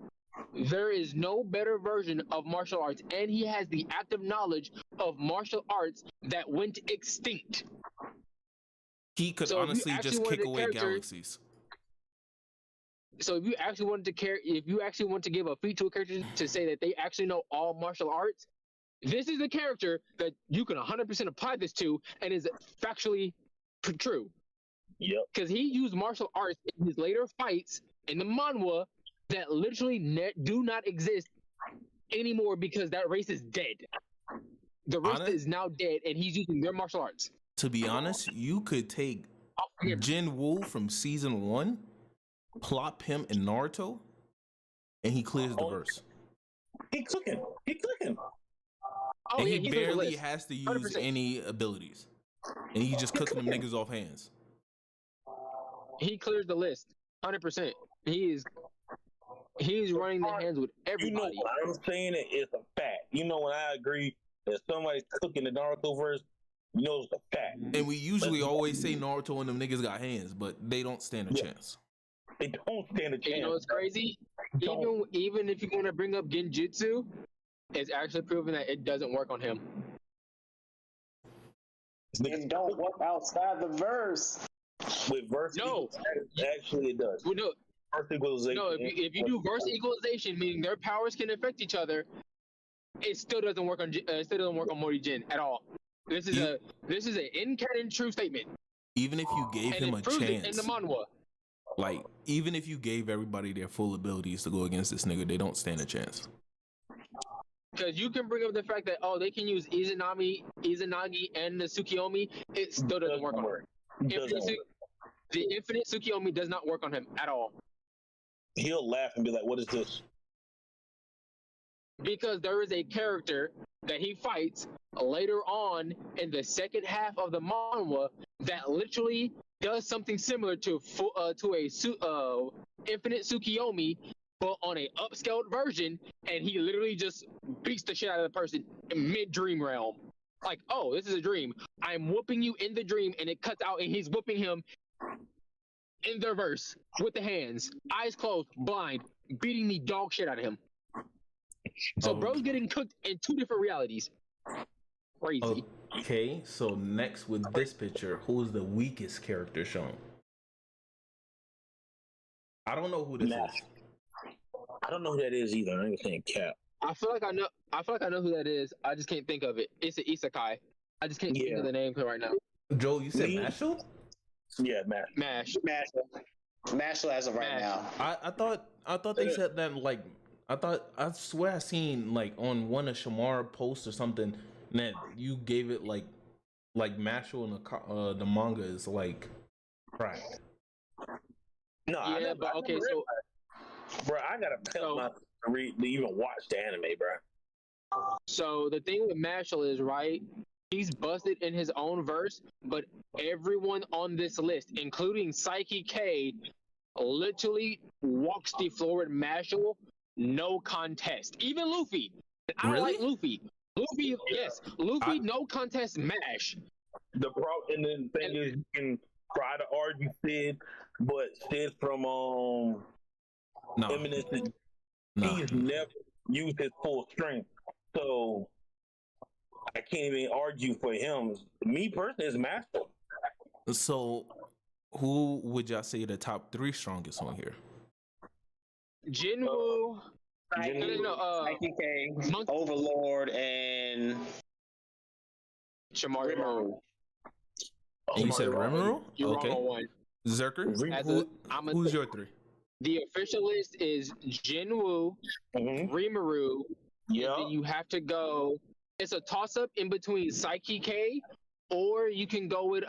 there is no better version of martial arts, and he has the active knowledge of martial arts that went extinct. He could honestly just kick away galaxies. So if you actually want to give a feat to a character to say that they actually know all martial arts, this is the character that you can 100% apply this to and is factually true. Yep. Because he used martial arts in his later fights in the manhwa that literally do not exist anymore because that race is dead. The race is now dead, and he's using their martial arts. To be honest, you could take Jin Woo from season 1, plop him in Naruto, and he clears the verse. He clicking. And he barely has to use 100%. Any abilities. And he just cooking them niggas off hands. He clears the list. 100%. He's running the hands with everybody. You know what I'm saying? It's a fact. You know when I agree that somebody's cooking the Naruto verse, you know it's a fact. And we usually always say Naruto and them niggas got hands, but they don't stand a chance. They don't stand a chance. You know what's crazy? Even if you're going to bring up Genjutsu, it's actually proven that it doesn't work on him. It don't work outside the verse. With verse, no, actually it does. Well, no, verse equalization. No, if you do verse equalization, meaning their powers can affect each other, it still doesn't work on Mori Jin at all. This is an in-canon true statement. Even if you gave him a chance in the manhwa. Like, even if you gave everybody their full abilities to go against this nigga, they don't stand a chance. Because you can bring up the fact that, they can use Izanagi, and the Tsukiyomi. It still doesn't work on her. The infinite Tsukiyomi does not work on him at all. He'll laugh and be like, what is this? Because there is a character that he fights later on in the second half of the manhwa that literally does something similar to a infinite Tsukiyomi, but on a upscaled version, and he literally just beats the shit out of the person in mid-dream realm. Like, oh, this is a dream. I'm whooping you in the dream, and it cuts out, and he's whooping him in the verse with the hands, eyes closed, blind, beating the dog shit out of him. So bro's getting cooked in two different realities. Crazy. Okay, so next with this picture, who's the weakest character shown? I don't know who this is. I don't know who that is either. I ain't saying cap. I feel like I know who that is. I just can't think of it. It's an isekai. I just can't think of the name right now. Joel, you said Mashal? Yeah, Mashal as of right now. I thought they said that, like, I swear I seen, like, on one of Shamar posts or something that you gave it like Mashal in the manga is like cracked. No, yeah, but okay, so bro, I gotta tell my to even watch the anime, bro. So the thing with Mashal is, right, he's busted in his own verse, but everyone on this list, including Psyche K, literally walks the floor with Mashal, no contest. Even Luffy. I don't like Luffy. Luffy, yes. Luffy, no contest, mash. The problem, and then the thing is, you can try to argue Sid, but Sid from Eminence, he's never used his full strength, so I can't even argue for him. Me personally, is Master. So, who would y'all say the top 3 strongest on here? Jinwoo. Psyche K, Overlord, and Shimari. And you said Rimuru? Okay. Wrong on one. Zerker? Who's your 3? The official list is Jinwoo, Rimuru, and then you have to go. It's a toss-up in between Psyche K, or you can go with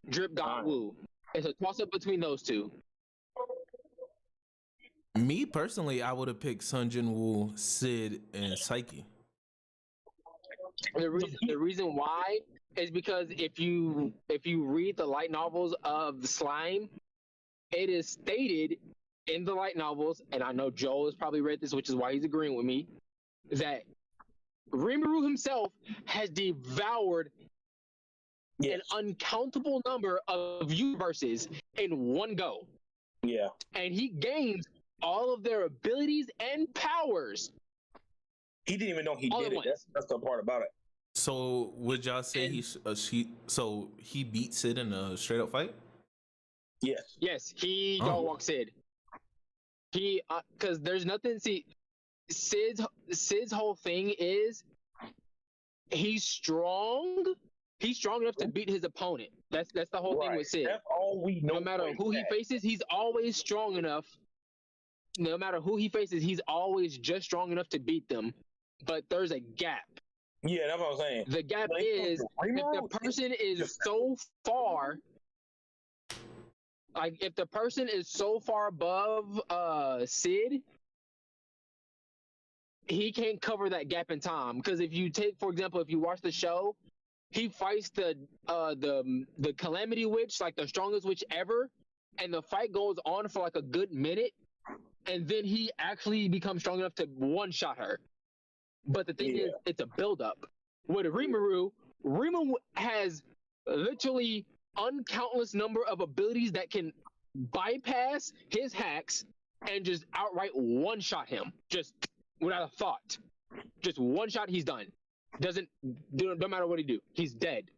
Drip God Woo. It's a toss-up between those two. Me personally, I would have picked Sun Jinwoo, Sid, and Psyche. The reason why is because if you read the light novels of the Slime, it is stated in the light novels, and I know Joel has probably read this, which is why he's agreeing with me, that Rimuru himself has devoured an uncountable number of universes in one go. Yeah. And he gains all of their abilities and powers. He didn't even know he did it. That's the part about it. So would y'all say he beat Sid in a straight up fight? Yes. Yes, he dog walked Sid. He because there's nothing. See, Sid's whole thing is he's strong. He's strong enough to beat his opponent. That's the whole thing with Sid. That's all we know. No matter who he faces, he's always strong enough. No matter who he faces, he's always just strong enough to beat them. But there's a gap. Yeah, that's what I'm saying. The gap is if the person is so far, like if the person is so far above Sid, he can't cover that gap in time. Because if you take, for example, if you watch the show, he fights the Calamity Witch, like the strongest witch ever, and the fight goes on for like a good minute, and then he actually becomes strong enough to one-shot her. But the thing is, it's a build-up. With Rimuru has literally uncountless number of abilities that can bypass his hacks and just outright one-shot him, just without a thought. Just one shot, he's done. Don't matter what he do, he's dead.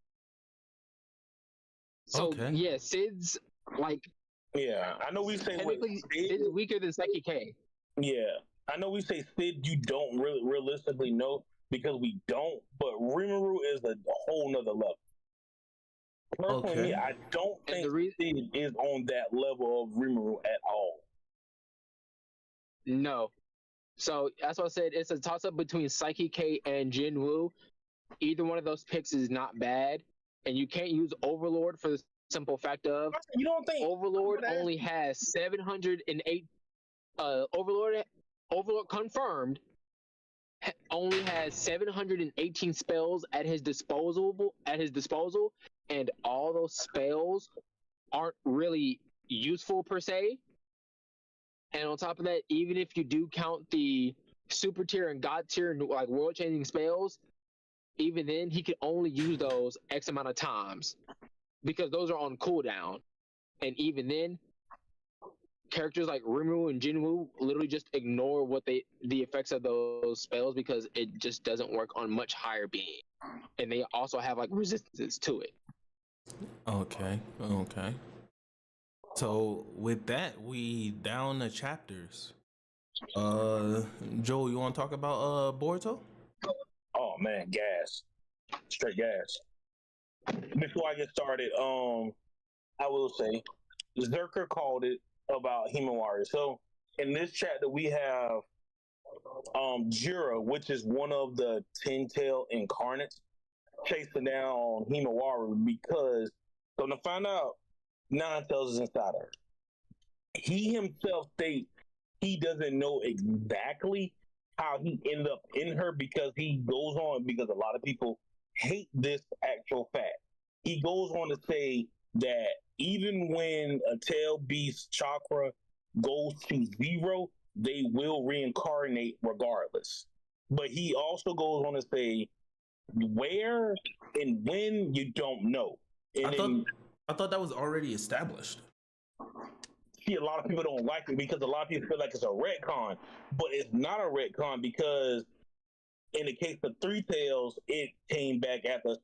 So yeah, Sid's like. Yeah, I know we say Sid's weaker than Psyche K. Yeah, I know we say Sid you don't really realistically know because we don't, but Rimuru is a whole nother level. Personally, I don't think Sid is on that level of Rimuru at all. No. So that's what I said. It's a toss-up between Psyche K and Jinwoo. Either one of those picks is not bad, and you can't use Overlord for the simple fact of you don't think Overlord only has 708. Overlord confirmed only has 718 spells at his disposal, and all those spells aren't really useful per se. And on top of that, even if you do count the super tier and god tier like world changing spells, even then he can only use those X amount of times because those are on cooldown. And even then, characters like Rimuru and Jinwoo literally just ignore the effects of those spells because it just doesn't work on much higher being. And they also have like resistance to it. Okay. So with that, we down the chapters. Joe, you want to talk about Boruto? Oh man, gas, straight gas. Before I get started, I will say, Zerker called it about Himawari. So in this chapter, we have Jira, which is one of the 10-tail incarnates, chasing down Himawari because so to find out Nine Tails is inside her. He himself states he doesn't know exactly how he ended up in her because he goes on, because a lot of people hate this actual fact. He goes on to say that even when a tail beast chakra goes to 0, they will reincarnate regardless. But he also goes on to say where and when you don't know. And I thought that was already established. See, a lot of people don't like it because a lot of people feel like it's a retcon, but it's not a retcon because in the case of Three Tails, it came back after a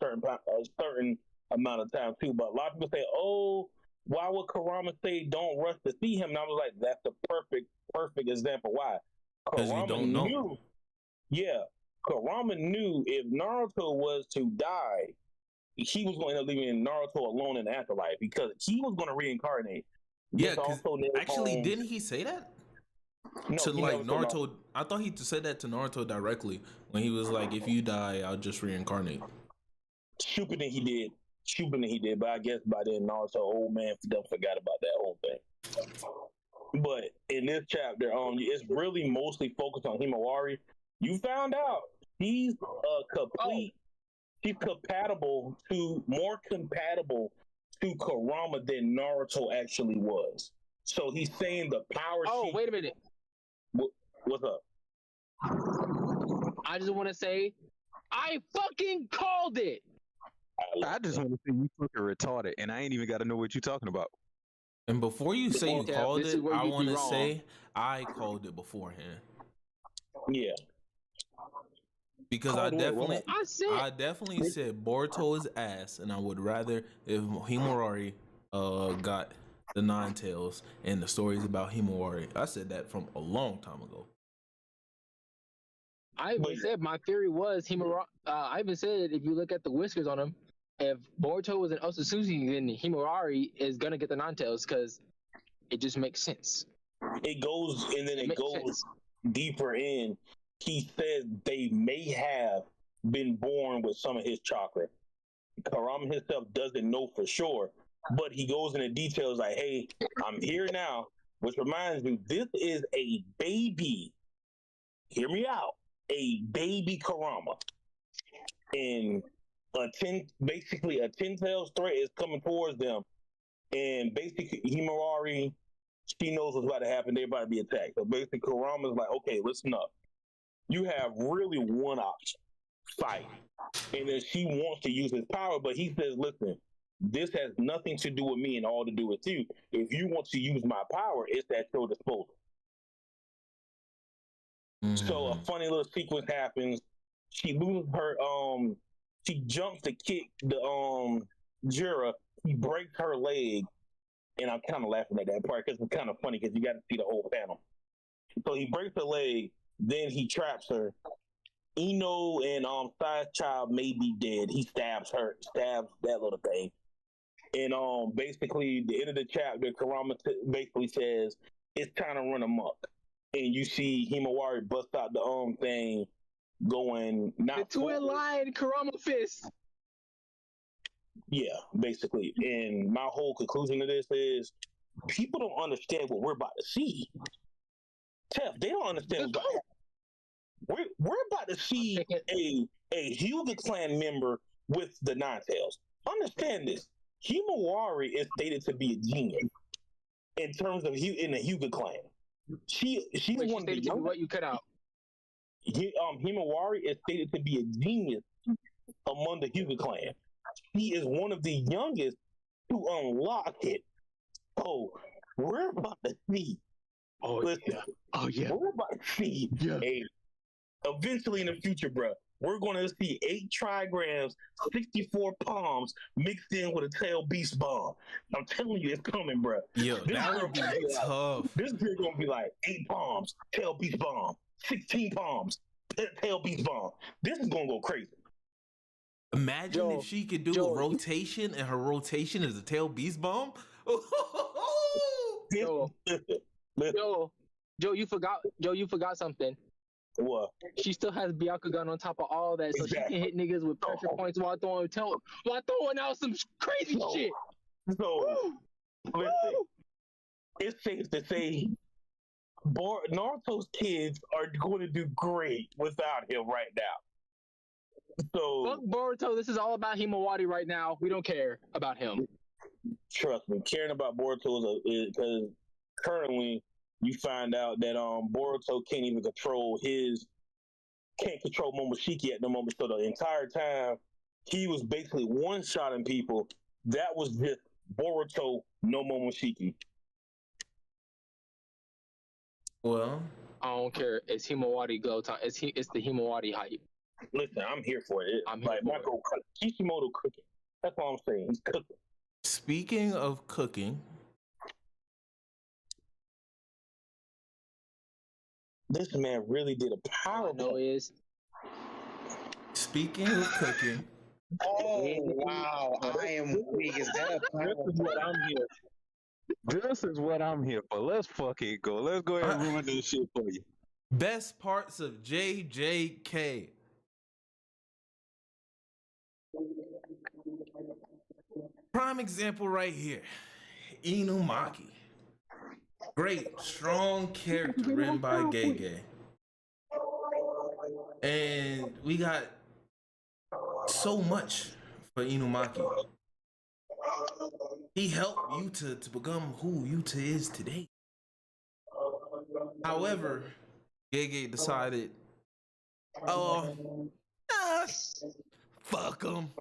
certain amount of time too. But a lot of people say, "Oh, why would Kurama say don't rush to see him?" And I was like, "That's the perfect example why." Because you don't know. Knew, yeah, Kurama knew if Naruto was to die, he was going to end up leaving Naruto alone in the afterlife because he was going to reincarnate. Yeah, actually, didn't he say that? No, to like Naruto, I thought he said that to Naruto directly when he was like, "If you die, I'll just reincarnate." Stupid that he did, but I guess by then Naruto, old man, forgot about that whole thing. But in this chapter, it's really mostly focused on Himawari. You found out he's he's more compatible to Kurama than Naruto actually was. So he's saying the power. Oh, wait a minute. What's up? I just want to say, I fucking called it. I just want to say you fucking retarded, and I ain't even got to know what you're talking about. And before you say you called it, I want to say I called it beforehand. Yeah. Because I definitely said Boruto is ass, and I would rather if Himawari got the Nine Tails and the stories about Himawari. I said that from a long time ago. I even said my theory was Himawari. I even said if you look at the whiskers on him, if Boruto was an Otsutsuki, then Himawari is gonna get the Nine Tails because it just makes sense. It goes and then it goes deeper in. He says they may have been born with some of his chakra. Kurama himself doesn't know for sure, but he goes into details like, "Hey, I'm here now," which reminds me, this is a baby. Hear me out. A baby Kurama. And basically a 10-tails threat is coming towards them. And basically, Himawari, she knows what's about to happen. They're about to be attacked. So basically, Kurama's like, okay, listen up. You have really one option, fight. And then she wants to use his power, but he says, listen, this has nothing to do with me and all to do with you. If you want to use my power, it's at your disposal. So a funny little sequence happens. She loses her she jumps to kick the Jira. He breaks her leg, and I'm kind of laughing at that part because it's kind of funny because you got to see the whole panel. So he breaks her leg, then he traps her. Ino and Sai's child may be dead. He stabs that little thing. And basically the end of the chapter, Kurama basically says it's time to run amok. And you see Himawari bust out the thing going not the twin lion Kurama fist. Yeah, basically. And my whole conclusion to this is people don't understand what we're about to see. Tef, they don't understand what's about to happen. We're about to see a Hyuga clan member with the Nine Tails. Understand this. Himawari is stated to be a genius in terms of in the Hyuga clan. She's one of the young. What you cut out? Himawari is stated to be a genius among the Hyuga clan. He is one of the youngest to unlock it. So we're about to see. We're about to see eventually in the future, bro. We're going to see 8 trigrams, 64 palms mixed in with a tail beast bomb. I'm telling you, it's coming, bro. Yo, that would be tough. This girl going to be like 8 palms, tail beast bomb, 16 palms, tail beast bomb. This is going to go crazy. Imagine if she could do a rotation and her rotation is a tail beast bomb. Joe, you forgot something. What? She still has Byakugan on top of all that, so she can hit niggas with pressure points while throwing out some crazy shit. So, listen, it's safe to say Naruto's kids are going to do great without him right now. So, fuck Boruto. This is all about Himawari right now. We don't care about him. Trust me, caring about Boruto is because currently you find out that Boruto can't even control Momoshiki at the moment. So the entire time he was basically one-shotting people. That was just Boruto, no Momoshiki. Well, I don't care. It's Himawari glow time. It's the Himawari hype. Listen, I'm here for it. I'm like Michael Kishimoto cooking. That's all I'm saying. He's cooking. Speaking of cooking, this man really did a power play. Speaking of cooking. Oh wow! I am weak. Is that a This is what I'm here. This is what I'm here for. Let's fucking go. Let's go ahead and ruin this shit for you. Best parts of JJK. Prime example right here. Inumaki. Great, strong character written by Gege. And we got so much for Inumaki. He helped Yuta to become who Yuta is today. However, Gege decided, fuck him.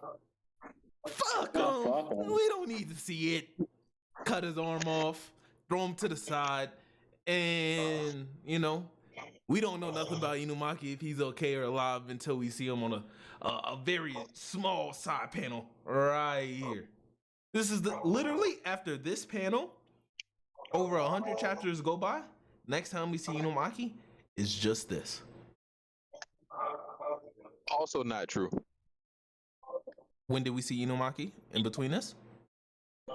Fuck him. We don't need to see it. Cut his arm off, throw him to the side, and, we don't know nothing about Inumaki if he's okay or alive until we see him on a very small side panel right here. This is literally after this panel, over 100 chapters go by. Next time we see Inumaki, it's just this. Also not true. When did we see Inumaki in between this?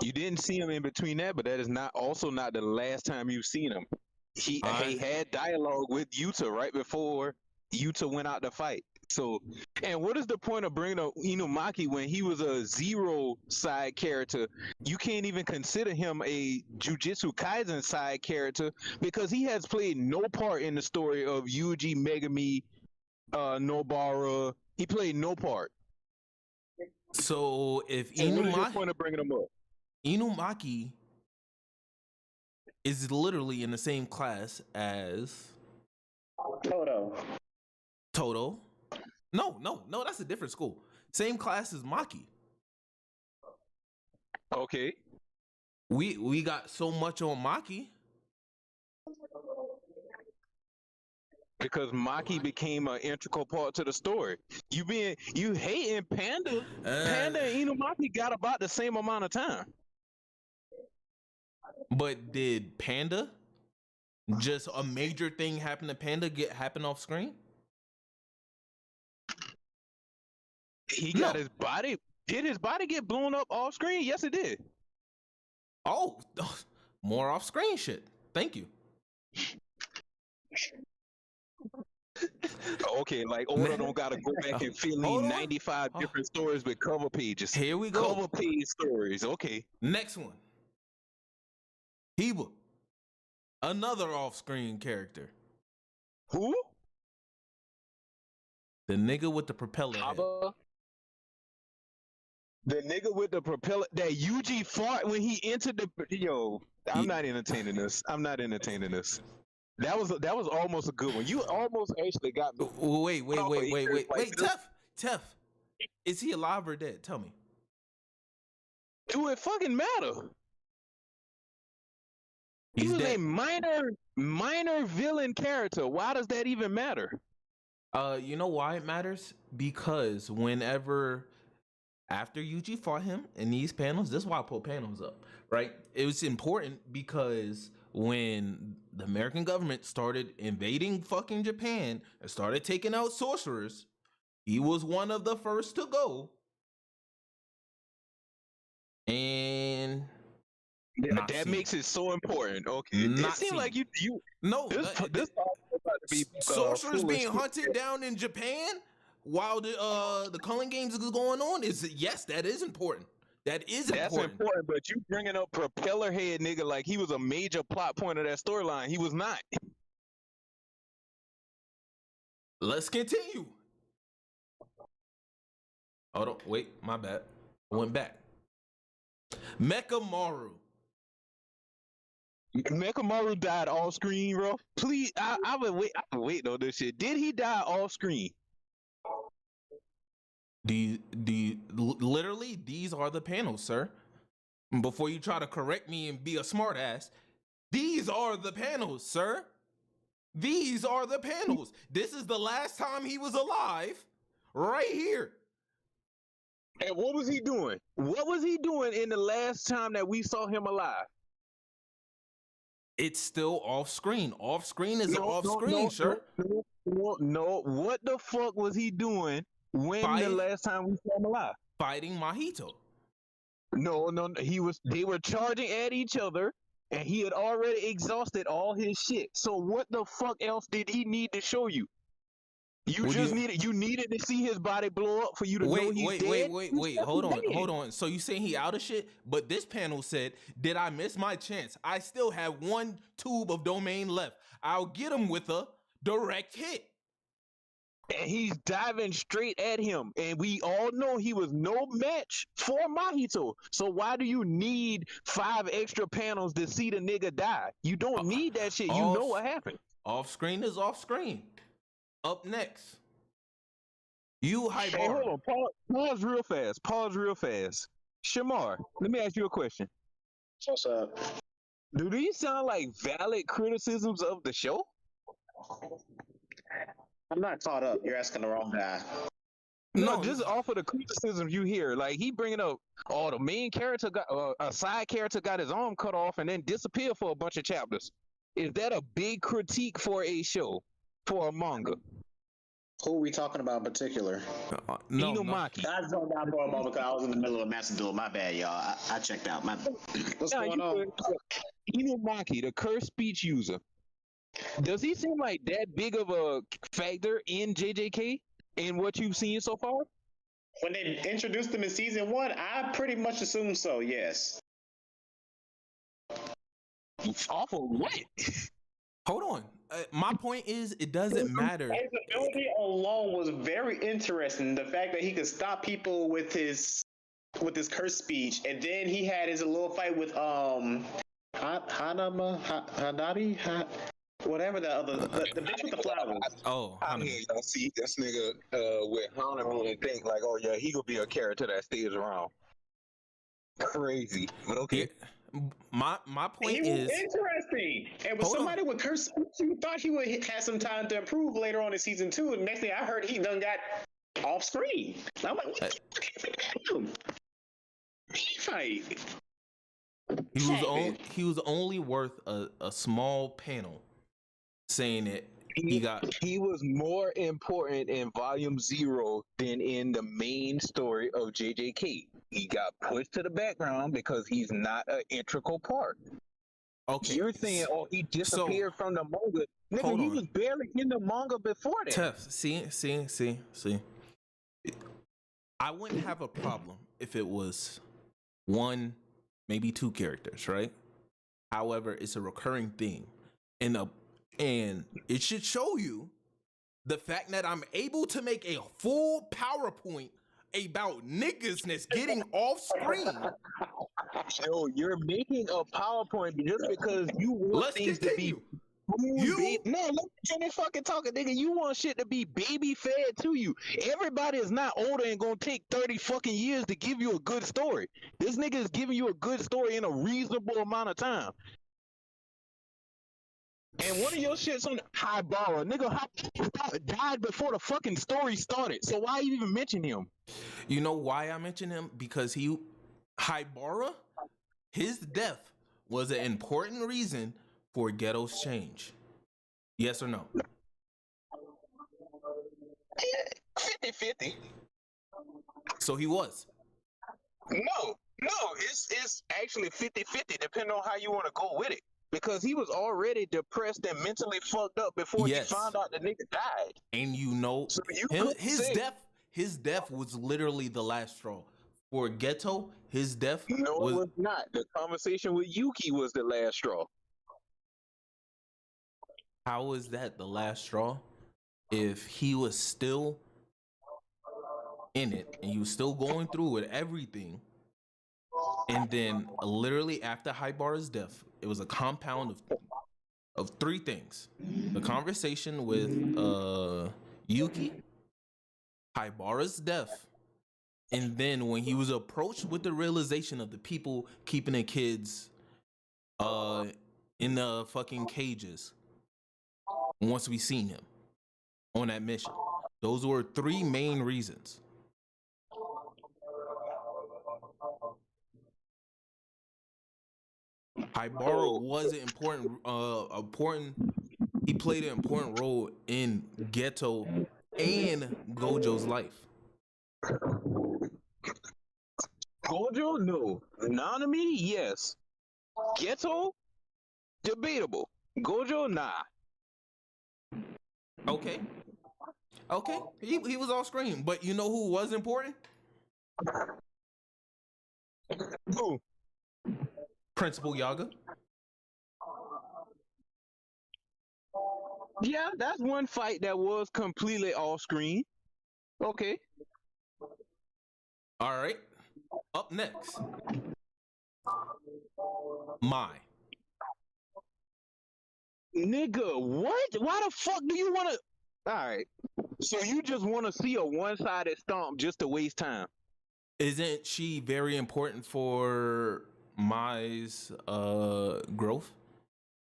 You didn't see him in between that, but that is not the last time you've seen him. He had dialogue with Yuta right before Yuta went out to fight. So, and what is the point of bringing up Inumaki when he was a zero side character? You can't even consider him a Jujutsu Kaisen side character because he has played no part in the story of Yuji, Megami, Nobara. He played no part. So if What is your Inumaki, point of bringing him up? Inumaki is literally in the same class as Toto. No, that's a different school. Same class as Maki. Okay. We got so much on Maki. Because Maki became an integral part to the story. You hating Panda. Panda and Inumaki got about the same amount of time. But did Panda, just a major thing happen to Panda, happen off screen? He got his body. Did his body get blown up off screen? Yes, it did. Oh, more off screen shit. Thank you. Okay, like Oda don't gotta go back and fill me 95 different stories with cover pages. Here we go. Cover page stories. Okay. Next one. Hiba. Another off-screen character. Who? The nigga with the propeller head. The nigga with the propeller that Yuji fought when he entered the I'm not entertaining this. That was almost a good one. You almost actually got me. Wait, Tef. Is he alive or dead? Tell me. Do it fucking matter? He was a minor villain character. Why does that even matter? You know why it matters? Because whenever after Yuji fought him in these panels, this is why I put panels up, right? It was important because when the American government started invading fucking Japan and started taking out sorcerers, he was one of the first to go. And that makes it so important. Okay, it seems like you this sorcerers being hunted down in Japan while the Culling Games is going on that is important. That's important, but you bringing up propeller head nigga like he was a major plot point of that storyline. He was not. Let's continue. Hold on, wait, my bad. I went back. Mechamaru. Mechamaru died off screen, bro. Please, I would wait on this shit. Did he die off screen? Literally, these are the panels, sir. Before you try to correct me and be a smartass, these are the panels, sir. These are the panels. This is the last time he was alive, right here. And what was he doing? What was he doing in the last time that we saw him alive? It's still off screen. Off screen is off screen, sir. No. What the fuck was he doing the last time we saw him alive? Fighting Mahito. No. They were charging at each other, and he had already exhausted all his shit. So what the fuck else did he need to show you? You needed to see his body blow up for you to know he's dead? Wait, hold on. So you saying he out of shit? But this panel said, did I miss my chance? I still have one tube of domain left. I'll get him with a direct hit. And he's diving straight at him. And we all know he was no match for Mahito. So why do you need 5 extra panels to see the nigga die? You don't need that shit. You know what happened. Off screen is off screen. Up next, hold on. Pause real fast. Shamar, let me ask you a question. What's up? Do these sound like valid criticisms of the show? I'm not caught up. You're asking the wrong guy. No, just off of the criticisms you hear. Like, he bringing up, the main character got, a side character got his arm cut off and then disappeared for a bunch of chapters. Is that a big critique for a show? For a manga? Who are we talking about in particular? Inumaki. I zoned out for a moment because I was in the middle of a massive duel. My bad, y'all. I checked out. What's going on? Inumaki, the cursed speech user. Does he seem like that big of a factor in JJK in what you've seen so far? When they introduced him in season 1, I pretty much assumed so, yes. Off of what? Hold on. My point is, it doesn't matter. His ability alone was very interesting. The fact that he could stop people with his with his curse speech, and then he had his little fight with Hanami, whatever the bitch with the flowers. Oh, I mean, y'all see this nigga with Hanami and think like, oh yeah, he could be a character that stays around. Crazy, but okay. Yeah, my point He was is interesting, and with somebody with curse speech, you thought he would have some time to improve later on in season 2. And the next thing I heard, he done got off screen. I'm like, what the fuck? He fight. He was only worth a small panel saying that he was more important in Volume 0 than in the main story of JJK. He got pushed to the background because he's not an integral part. Okay. You're saying, oh, he disappeared from the manga. Nigga, he was barely in the manga before that. Tef, see. I wouldn't have a problem if it was 1, maybe 2 characters, right? However, it's a recurring theme. And it should show you the fact that I'm able to make a full PowerPoint about niggas that's getting off screen. Yo, you're making a PowerPoint just because you want things to be. No, let me finish fucking talking, nigga. You want shit to be baby fed to you. Everybody is not older and gonna take 30 fucking years to give you a good story. This nigga is giving you a good story in a reasonable amount of time. And one of your shits on Haibara, nigga, died before the fucking story started. So why you even mention him? You know why I mention him? Because Haibara, his death was an important reason for Ghetto's change. Yes or no? 50-50. So he was. No, it's actually 50-50, depending on how you want to go with it. Because he was already depressed and mentally fucked up before he found out the nigga died. And you know, so his death was literally the last straw. For Ghetto, his death it was not. The conversation with Yuki was the last straw. How is that the last straw? If he was still in it and you was still going through with everything, and then literally after Haibara's death, it was a compound of 3 things: the conversation with Yuki, Haibara's death, and then when he was approached with the realization of the people keeping the kids in the fucking cages. Once we seen him on that mission, those were 3 main reasons. Haibara was an important. He played an important role in Ghetto and Gojo's life. Gojo, no. Nanami, yes. Ghetto, debatable. Gojo, nah. Okay. He was off screen, but you know who was important? Who? Principal Yaga. Yeah, that's one fight that was completely off screen. Okay. All right. Up next. Mai. Nigga, what? Why the fuck do you want to? All right. So you just want to see a one-sided stomp just to waste time? Isn't she very important for Mai's growth?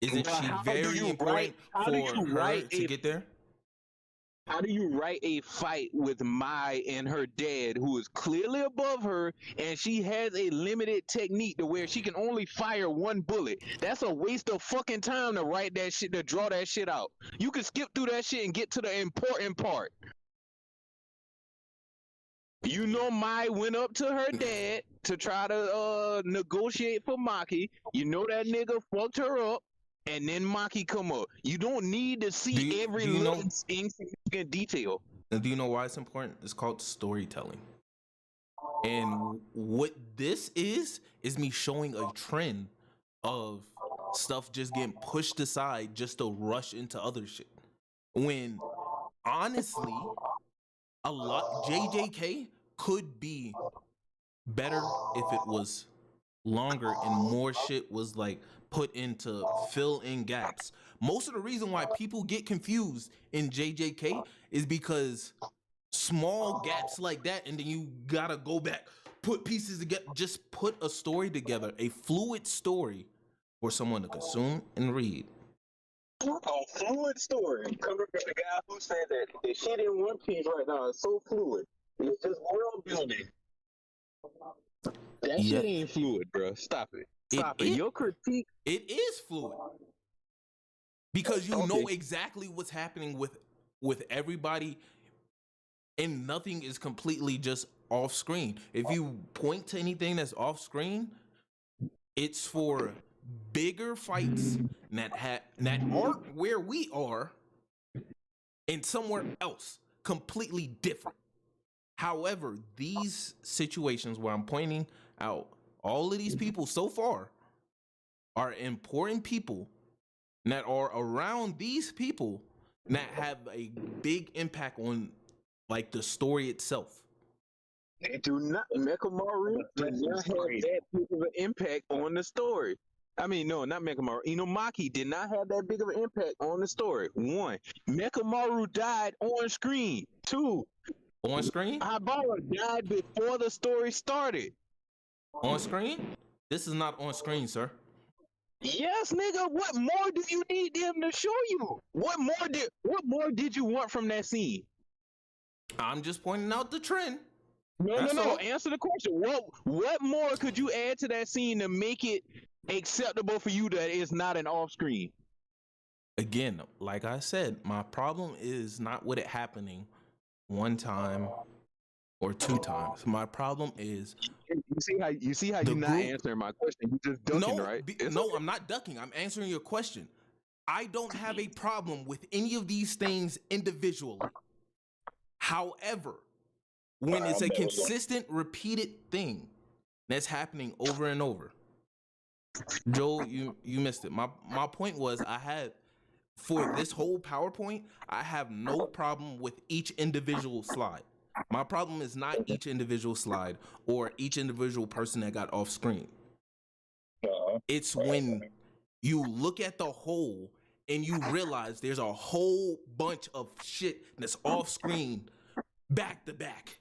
Isn't she very important for her to get there? How do you write a fight with Mai and her dad, who is clearly above her, and she has a limited technique to where she can only fire 1 bullet? That's a waste of fucking time to write that shit, to draw that shit out. You can skip through that shit and get to the important part. You know, Mai went up to her dad to try to negotiate for Maki. You know that nigga fucked her up. And then Maki come up. You don't need to see every little insignificant detail. And do you know why it's important? It's called storytelling. And what this is me showing a trend of stuff just getting pushed aside just to rush into other shit. When honestly, a lot JJK could be better if it was longer and more shit was like put into fill in gaps. Most of the reason why people get confused in JJK is because small gaps like that, and then you gotta go back, put pieces together. Just put a story together, a fluid story for someone to consume and read. A fluid story coming from the guy who said that the shit in One Piece right now is so fluid. It's just world building. That shit ain't fluid, bro. Stop it. Stop it. Your critique. It is fluid because you know exactly what's happening with everybody, and nothing is completely just off screen. If you point to anything that's off screen, it's for bigger fights that aren't where we are and somewhere else completely different. However, these situations where I'm pointing out all of these people so far are important people that are around these people that have a big impact on like the story itself. They do not. Mekamaru does not have that big of an impact on the story. I mean, no, not Mekamaru. Inumaki did not have that big of an impact on the story. 1, Mekamaru died on screen. 2, on screen? Habara died before the story started. On screen? This is not on screen, sir. Yes, nigga. What more do you need them to show you? What more did you want from that scene? I'm just pointing out the trend. No. Answer the question. What more could you add to that scene to make it acceptable for you that it's not an off screen? Again, like I said, my problem is not with it happening one time or 2 times. My problem is you see how you're not answering my question. You just ducking, right? No, I'm not ducking. I'm answering your question. I don't have a problem with any of these things individually. However, when it's a consistent, repeated thing that's happening over and over. Joe, you missed it. My point was for this whole PowerPoint, I have no problem with each individual slide. My problem is not each individual slide or each individual person that got off screen. It's when you look at the whole and you realize there's a whole bunch of shit that's off screen back to back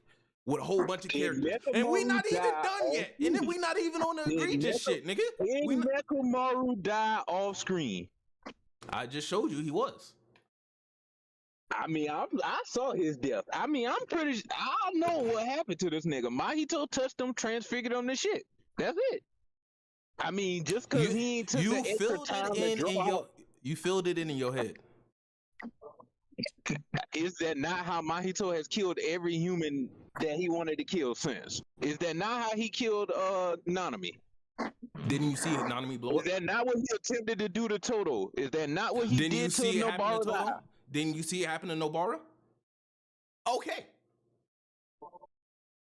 with a whole bunch of characters. And we not even done yet. And then we not even on the egregious shit, nigga. Mekamaru died off screen. I just showed you he was. I mean, I saw his death. I mean, I'm pretty sure I know what happened to this nigga. Mahito touched him, transfigured him to shit. That's it. I mean, just because he ain't took the extra time to draw. You filled it in your head. Is that not how Mahito has killed every human that he wanted to kill since? Is that not how he killed Nanami? Didn't you see Nanami blow up? Is that not what he attempted to do to Toto? Is that not what he did to Nobara? Didn't you see it happen to Nobara? Okay.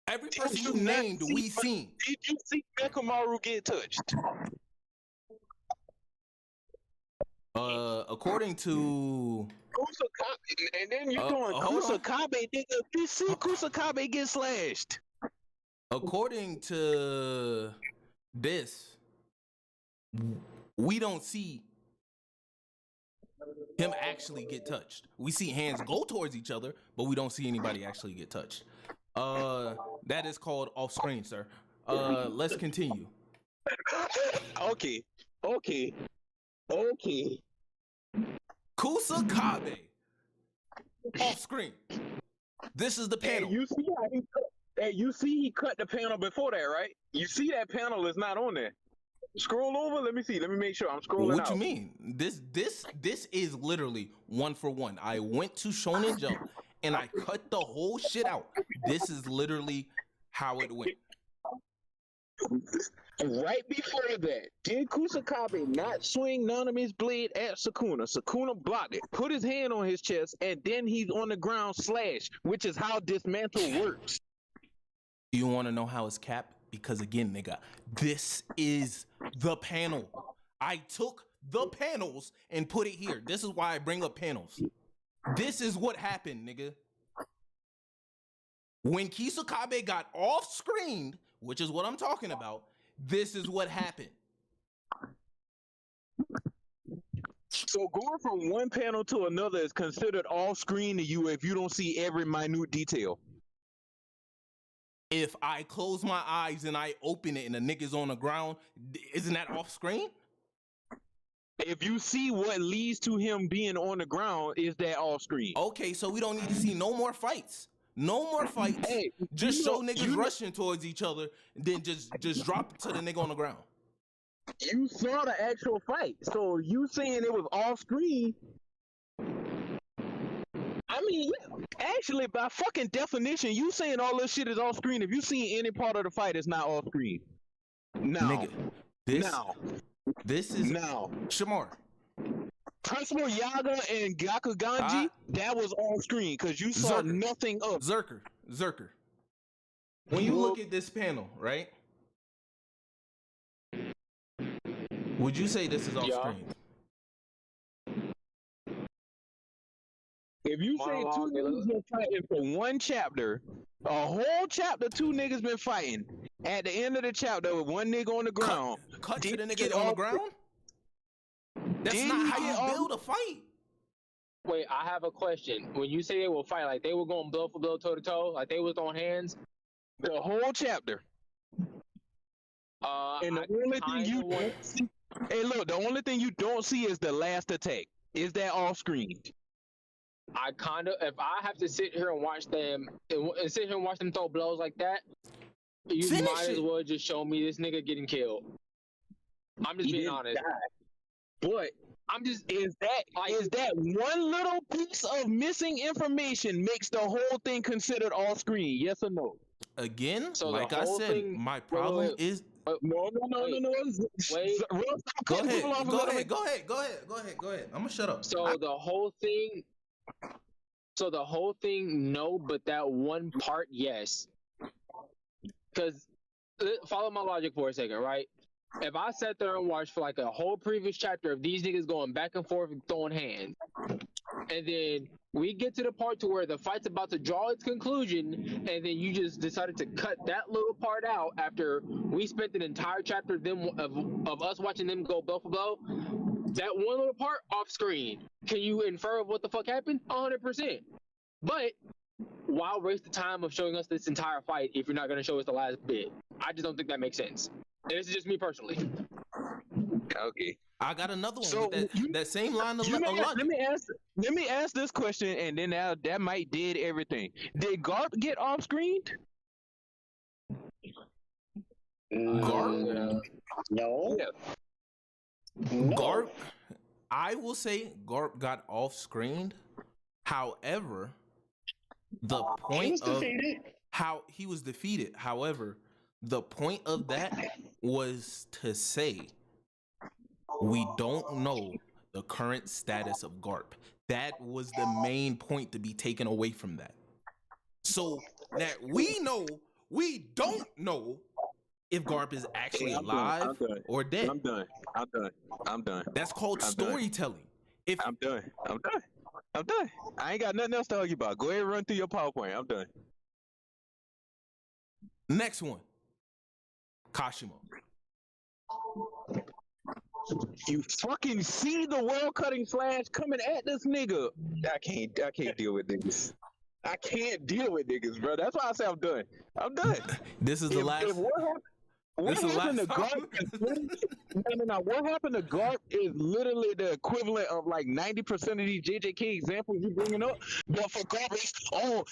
Every person you named, we seen. Did you see Mekamaru get touched? According to Kusakabe, and then you're doing Kusakabe, nigga. You see Kusakabe get slashed. According to this, we don't see him actually get touched. We see hands go towards each other, but we don't see anybody actually get touched. That is called off screen, sir. Let's continue. Okay. Kusakabe off screen. This is the panel. Hey, you see how he cut? Hey, you see he cut the panel before that, right? You see that panel is not on there. Scroll over. Let me see. Let me make sure I'm scrolling. What you mean? This is literally 1 for 1. I went to Shonen Jump and I cut the whole shit out. This is literally how it went. Right before that, did Kusakabe not swing Nanami's blade at Sukuna? Sukuna blocked it, put his hand on his chest, and then he's on the ground slash, which is how dismantle works. You want to know how it's capped? Because again, nigga, this is the panel. I took the panels and put it here. This is why I bring up panels. This is what happened, nigga. When Kusakabe got off screen, which is what I'm talking about, this is what happened. So going from one panel to another is considered off screen to you if you don't see every minute detail. If I close my eyes and I open it and the nigga's on the ground, isn't that off screen? If you see what leads to him being on the ground, is that off screen? Okay, so we don't need to see no more fights. No more fights. Hey, just show niggas rushing towards each other, then just drop to the nigga on the ground. You saw the actual fight, so you saying it was off screen? I mean, actually, by fucking definition, you saying all this shit is off screen. If you see any part of the fight, it's not off screen. Now, this is Shamar. Principal Yaga and Gakuganji, that was on screen because you saw nothing of Zerker. When you look at this panel, right? Would you say this is off screen? If you say two niggas been fighting for one chapter, a whole chapter, two niggas been fighting. At the end of the chapter, with one nigga on the ground, cut to the nigga on the ground. That's not how you build a fight. Wait, I have a question. When you say they will fight, like they were going blow for blow, toe to toe, like they was throwing hands, the whole chapter. And the only thing you don't see, hey, look, the only thing you don't see is the last attack. Is that off screen? I kind of, if I have to sit here and watch them and sit here and watch them throw blows like that, you might as well just show me this nigga getting killed. I'm just being honest. But I'm just is that one little piece of missing information makes the whole thing considered off screen? Yes or no? Again, so like I said, my problem is no. Wait. Go ahead. I'm gonna shut up. So the whole thing, no, but that one part, yes. Because follow my logic for a second, right? If I sat there and watched for like a whole previous chapter of these niggas going back and forth and throwing hands, and then we get to the part to where the fight's about to draw its conclusion, and then you just decided to cut that little part out after we spent an entire chapter of us watching them go blow for blow, that one little part off screen, can you infer what the fuck happened? 100%. But why waste the time of showing us this entire fight if you're not going to show us the last bit? I just don't think that makes sense. And this is just me personally. Okay. I got another one. So with that same line of logic. Let me ask this question, and then that might did everything. Did Garp get off screened? Garp? No. Garp, I will say Garp got off screened. However, the point of how he was defeated. However, the point of that was to say we don't know the current status of Garp. That was the main point to be taken away from that. So that we don't know if Garp is actually alive or dead. I'm done. That's called storytelling. I'm done. I ain't got nothing else to argue about. Go ahead and run through your PowerPoint. I'm done. Next one. Kashimo. You fucking see the world cutting slash coming at this nigga. I can't deal with niggas. I can't deal with niggas, bro. That's why I say I'm done. This is the last. What happened to Garp? What happened to Garp is literally the equivalent of like 90% of these JJK examples you bringing up. But for Garp,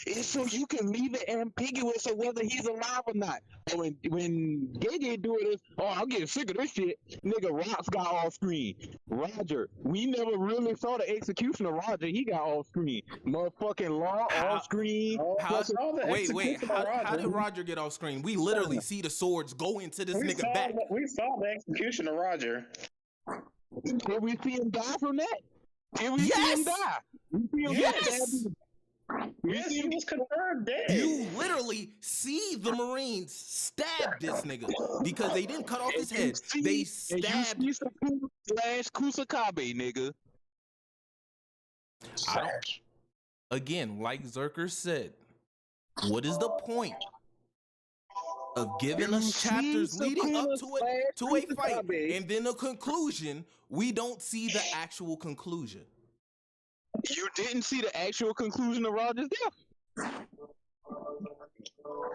it's so you can leave it ambiguous of whether he's alive or not. And when JJ do it, I'm getting sick of this shit. Nigga, Rox got off screen. Roger, we never really saw the execution of Roger. He got off screen. Motherfucking Law off screen. Wait. How did Roger get off screen? We literally see the swords go into this nigga back. We saw the execution of Roger. Did we see him die from that? Did we see him die? Yes, he was confirmed dead. You literally see the Marines stab this nigga because they didn't cut off his head. They stabbed slash Kusakabe, nigga. Again, like Zerker said, what is the point of giving us chapters leading up to a fight, and then a conclusion. We don't see the actual conclusion. You didn't see the actual conclusion of Roger's death.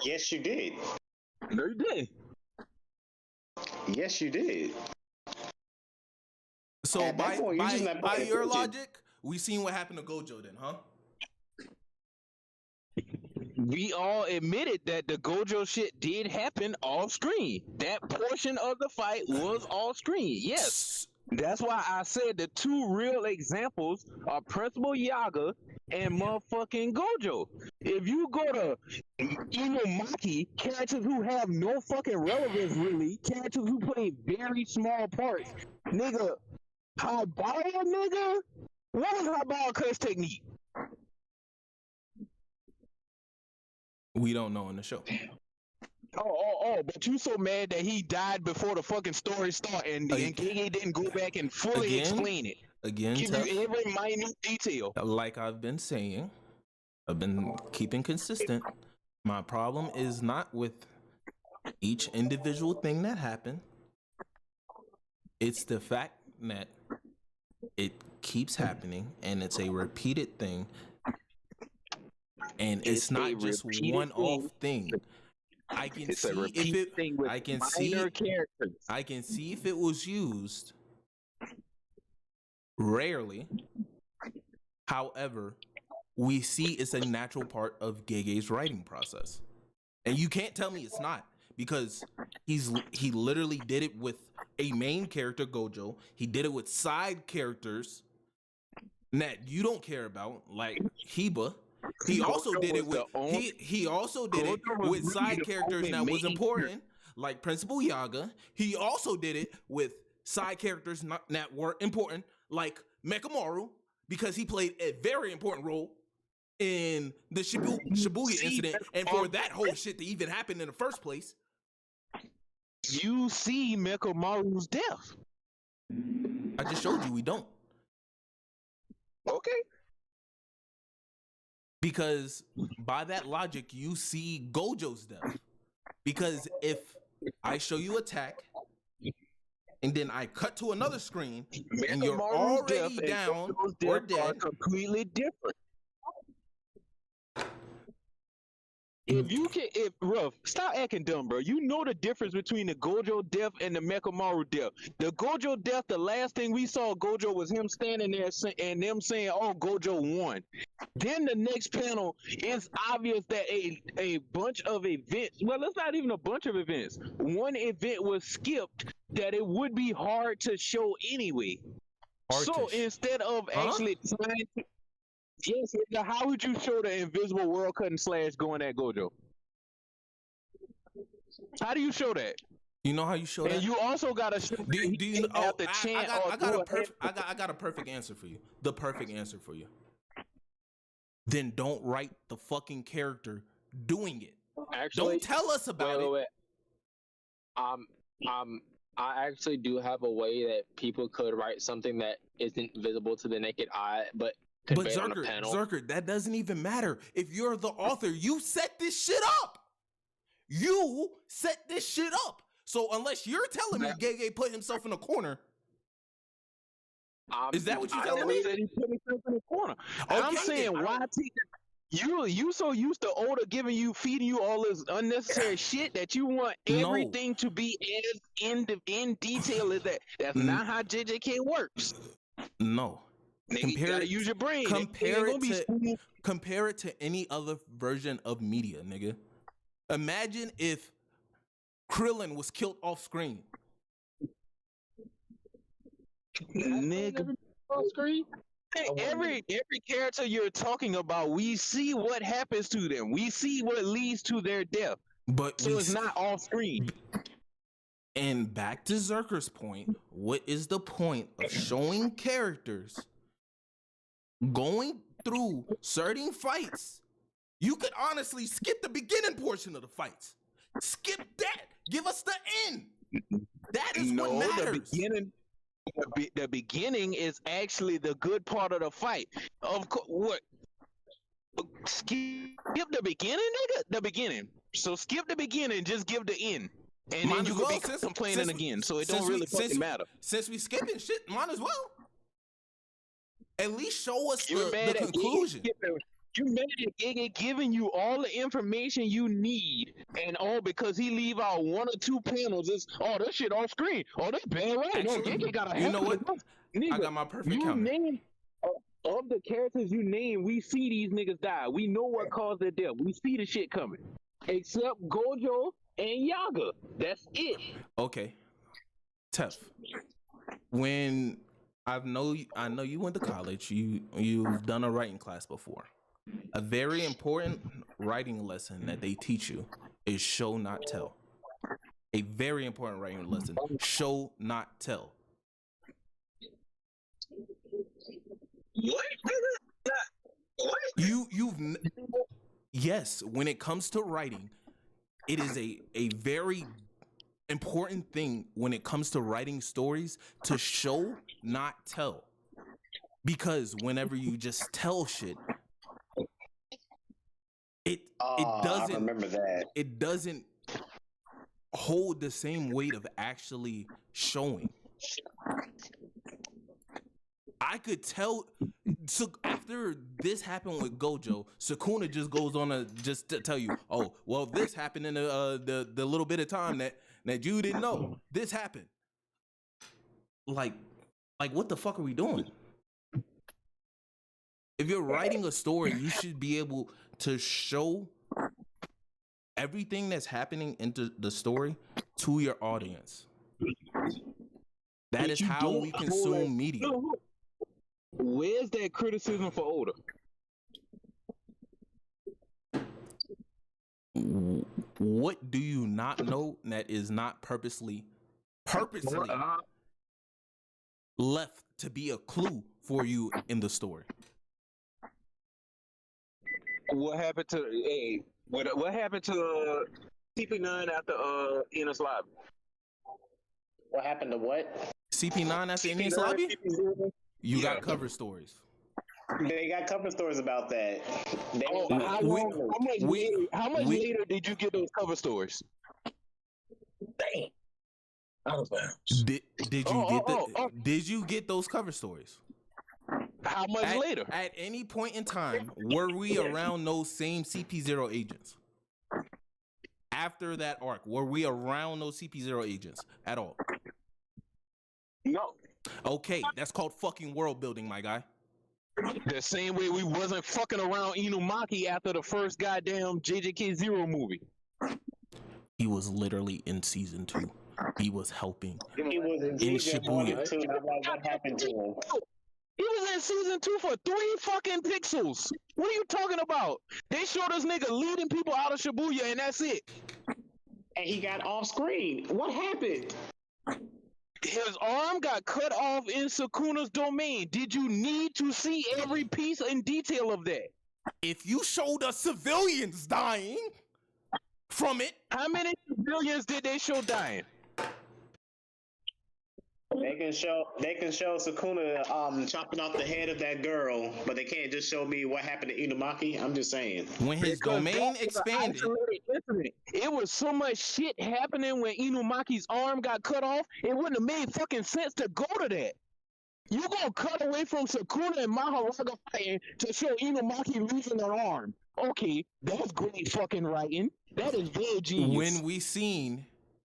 Yes, you did. No, you didn't. Yes, you did. So At that point, you're just not by paying your attention. logic, we seen what happened to Gojo then, huh? We all admitted that the Gojo shit did happen off screen. That portion of the fight was off screen. Yes. That's why I said the two real examples are Principal Yaga and motherfucking Gojo. If you go to Inomaki, characters who have no fucking relevance really, characters who play very small parts, nigga, Haibara, nigga? What is Haibara curse technique? We don't know in the show. But you so mad that he died before the fucking story started and Gege didn't go back and fully explain it. Again, Give you every minute detail. Like I've been saying, I've been keeping consistent. My problem is not with each individual thing that happened. It's the fact that it keeps happening and it's a repeated thing. And it's not just one-off thing. I can see if it. I can see. I can see if it was used. Rarely. However, we see it's a natural part of Gege's writing process, and you can't tell me it's not because he literally did it with a main character Gojo. He did it with side characters that you don't care about, like Hiba. He also did it with he also did it with side characters that was important, like Principal Yaga. He also did it with side characters that were important, like Mekamaru, because he played a very important role in the Shibuya incident, and for that whole shit to even happen in the first place. You see Mekamaru's death. I just showed you we don't. Okay. Because by that logic, you see Gojo's death. Because if I show you attack, and then I cut to another screen, and you're already down or dead, completely different. Ruff, stop acting dumb, bro. You know the difference between the Gojo death and the Mekamaru death. The Gojo death, the last thing we saw Gojo was him standing there and them saying, "Oh, Gojo won." Then the next panel, it's obvious that a bunch of events, well, it's not even a bunch of events. One event was skipped that it would be hard to show anyway. So instead of actually trying to, yes, how would you show the invisible world cutting slash going at Gojo? How do you show that? You know how you show that? And you also gotta show I got a perfect answer for you. The perfect answer for you. Then don't write the fucking character doing it. Actually, don't tell us about it. Wait. I actually do have a way that people could write something that isn't visible to the naked eye, but Zerker, that doesn't even matter. If you're the author, you set this shit up. You set this shit up. So unless you're telling me Gege put himself in a corner, is that what you're telling me? He put himself in a corner. Okay, I'm saying, why take you so used to Oda feeding you all this unnecessary shit that you want everything to be as in detail as that. That's not how JJK works. No. Use your brain. Compare it to any other version of media, nigga. Imagine if Krillin was killed off screen. Nigga. Off screen? Every character you're talking about, we see what happens to them. We see what leads to their death. But so it's not off screen. And back to Zerker's point, what is the point of showing characters going through certain fights? You could honestly skip the beginning portion of the fights. Skip that. Give us the end. That is what matters. The beginning is actually the good part of the fight. Of course, what? Skip the beginning, nigga. The beginning. So skip the beginning, just give the end. And Might then you as could well, be complaining again. So it don't really fucking matter. Since we skipping shit, might as well. At least show us You're the mad at conclusion. You mad at Giga giving you all the information you need, and all because he leave out one or two panels. It's that shit off screen. Oh, that's bad, right? Actually, Giga got a you know what? Nigga, I got my perfect you counter. name of the characters you name, we see these niggas die. We know what caused their death. We see the shit coming. Except Gojo and Yaga. That's it. Okay. Tef. When I know you went to college, you've done a writing class before. A very important writing lesson that they teach you is show not tell. A very important writing lesson. Show not tell. What? Yes, when it comes to writing, it is a very important thing when it comes to writing stories to show not tell. Because whenever you just tell shit, it doesn't, I remember that. It doesn't hold the same weight of actually showing. I could tell. So after this happened with Gojo, Sukuna just goes on to tell you, oh, well, this happened in the little bit of time that you didn't know. This happened. Like what the fuck are we doing? If you're writing a story, you should be able to show everything that's happening into the story to your audience. That is how we consume media. Where's that criticism for Oda? What do you not know that is not purposely left to be a clue for you in the story? What happened to what happened to CP9 after Enos Lobby? What happened to what? CP9 after Enos Lobby? You got cover stories. They got cover stories about that. How much later did you get those cover stories? Damn. Did you get those cover stories? How much later? At any point in time, were we around those same CP0 agents? After that arc, were we around those CP0 agents at all? No. Okay, that's called fucking world building, my guy. The same way we wasn't fucking around Inumaki after the first goddamn JJK Zero movie. He was literally in season 2. He was helping. He was in Shibuya. 2. What happened to him? He was in season 2 for 3 fucking pixels. What are you talking about? They showed this nigga leading people out of Shibuya and that's it. And he got off screen. What happened? His arm got cut off in Sukuna's domain. Did you need to see every piece in detail of that? If you showed us civilians dying from it, how many civilians did they show dying? They can show Sukuna chopping off the head of that girl, but they can't just show me what happened to Inumaki. I'm just saying. When his domain expanded, it was so much shit happening when Inumaki's arm got cut off. It wouldn't have made fucking sense to go to that. You gonna cut away from Sukuna and Maharaga fighting to show Inumaki losing her arm? Okay, that's great fucking writing. That is very genius. When we seen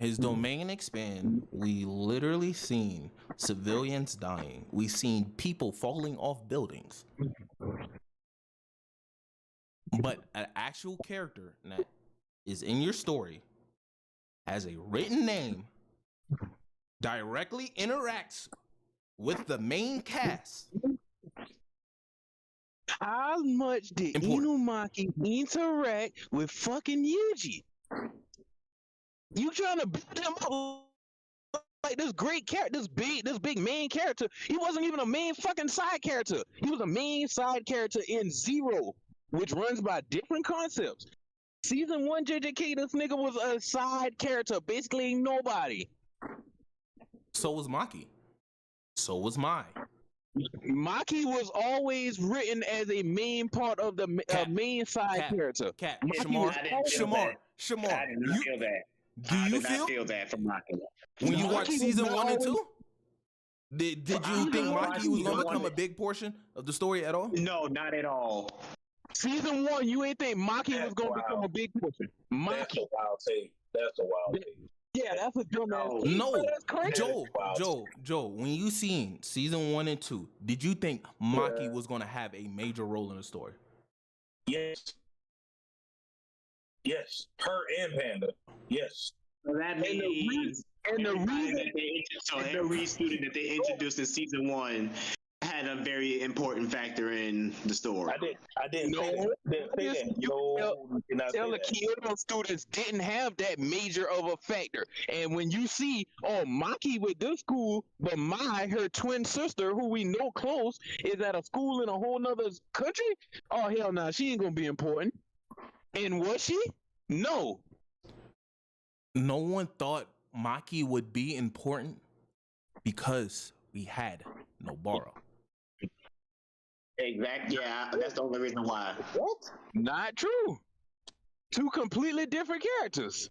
his domain expand, we literally seen civilians dying. We seen people falling off buildings. But an actual character that is in your story, has a written name, directly interacts with the main cast. How much did Inumaki interact with fucking Yuji? You trying to build him up like this great character, this big main character. He wasn't even a main fucking side character. He was a main side character in Zero, which runs by different concepts. Season 1 JJK, this nigga was a side character, basically nobody. So was Maki. So was Mai. Maki was always written as a main part of the main side character. Shamar, Shamar, I did not feel that. Do I you did not feel that from Maki. when you No. watch season 1 and 2? Did you think Maki was gonna become one- a big portion of the story at all? No, not at all. Season 1, you ain't think Maki was That's gonna wild. become a big portion. That's Maki. a wild take. That's a wild take. Yeah, that's a dumbass. take, No, but that's crazy. Joe. When you seen season 1 and 2, did you think Maki was gonna have a major role in the story? Yes. Yes. Her and Panda. Yes. So that means every student that they introduced in season 1 had a very important factor in the story. I didn't No, say that. you tell the Kyoto students didn't have that major of a factor. And when you see, Maki with this school, but her twin sister, who we know close, is at a school in a whole nother country, oh, hell no, she ain't gonna be important. And was she? No. No one thought Maki would be important because we had Nobara. Exactly. Yeah, that's the only reason why. What? Not true. Two completely different characters.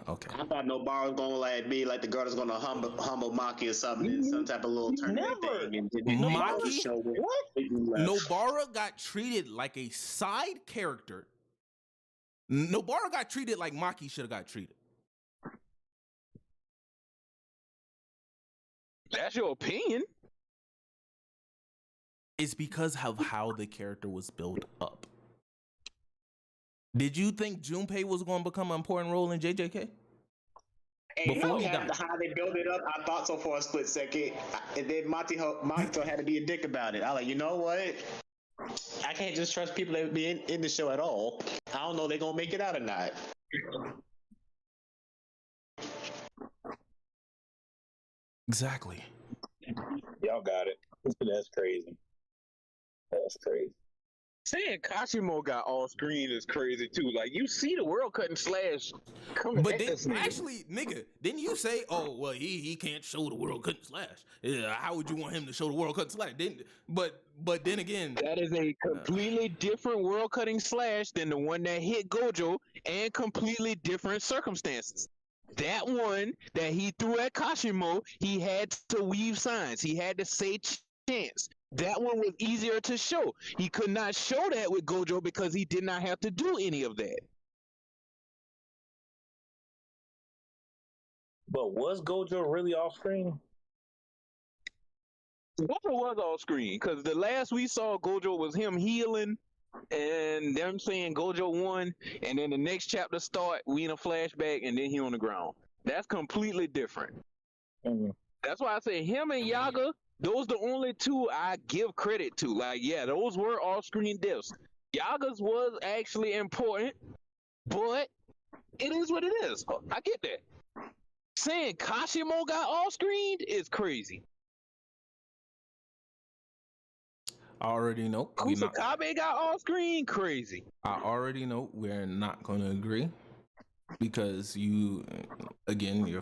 Okay. I thought Nobara was gonna be like the girl that's gonna humble Maki or something, some type of little tournament thing. And Maki? What? Nobara got treated like a side character. Nobara got treated like Maki should have got treated. That's your opinion. It's because of how the character was built up. Did you think Junpei was going to become an important role in JJK? Before he died. How they built it up, I thought so for a split second. And then Mahito had to be a dick about it. I like, you know what? I can't just trust people that be in the show at all. I don't know if they're going to make it out or not. Exactly. Y'all got it. That's crazy. That's crazy. Saying Kashimo got all screen is crazy too. Like, you see the world cutting slash coming But at this nigga. actually, nigga, didn't you say, oh, well, he can't show the world cutting slash? Yeah, how would you want him to show the world cutting slash? But then again, that is a completely different world cutting slash than the one that hit Gojo, and completely different circumstances. That one that he threw at Kashimo, he had to weave signs. He had to say chance. That one was easier to show. He could not show that with Gojo because he did not have to do any of that. But was Gojo really off screen? Gojo was off screen because the last we saw Gojo was him healing and them saying Gojo won, and then the next chapter start, we in a flashback, and then he on the ground. That's completely different. Mm-hmm. That's why I say him and Yaga, those the only two I give credit to. Like, yeah, those were off-screen deaths. Yaga's was actually important, but it is what it is. I get that. Saying Kashimo got off-screen is crazy. I already know. Kusakabe got off-screen, crazy. I already know we're not going to agree because you're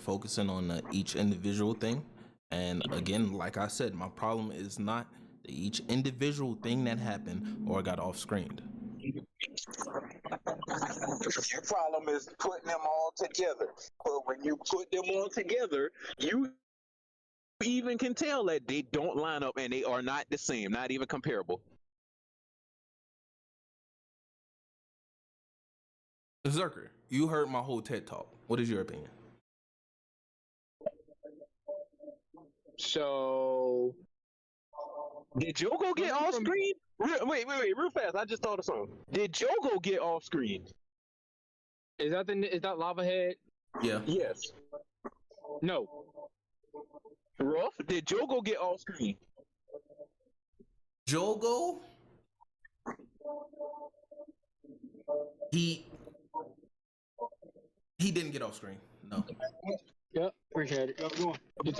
focusing on each individual thing. And again, like I said, my problem is not each individual thing that happened or got off-screened. Your problem is putting them all together. But when you put them all together, you even can tell that they don't line up and they are not the same, not even comparable. Zerker, you heard my whole TED talk. What is your opinion? So, did Jogo get off screen? Wait, real fast. I just thought of something. Did Jogo get off screen? Is that Lava Head? Yeah. Yes. No. Ruff, did Jogo get off screen? Jogo? He didn't get off screen. No. Yep, appreciate it. No. But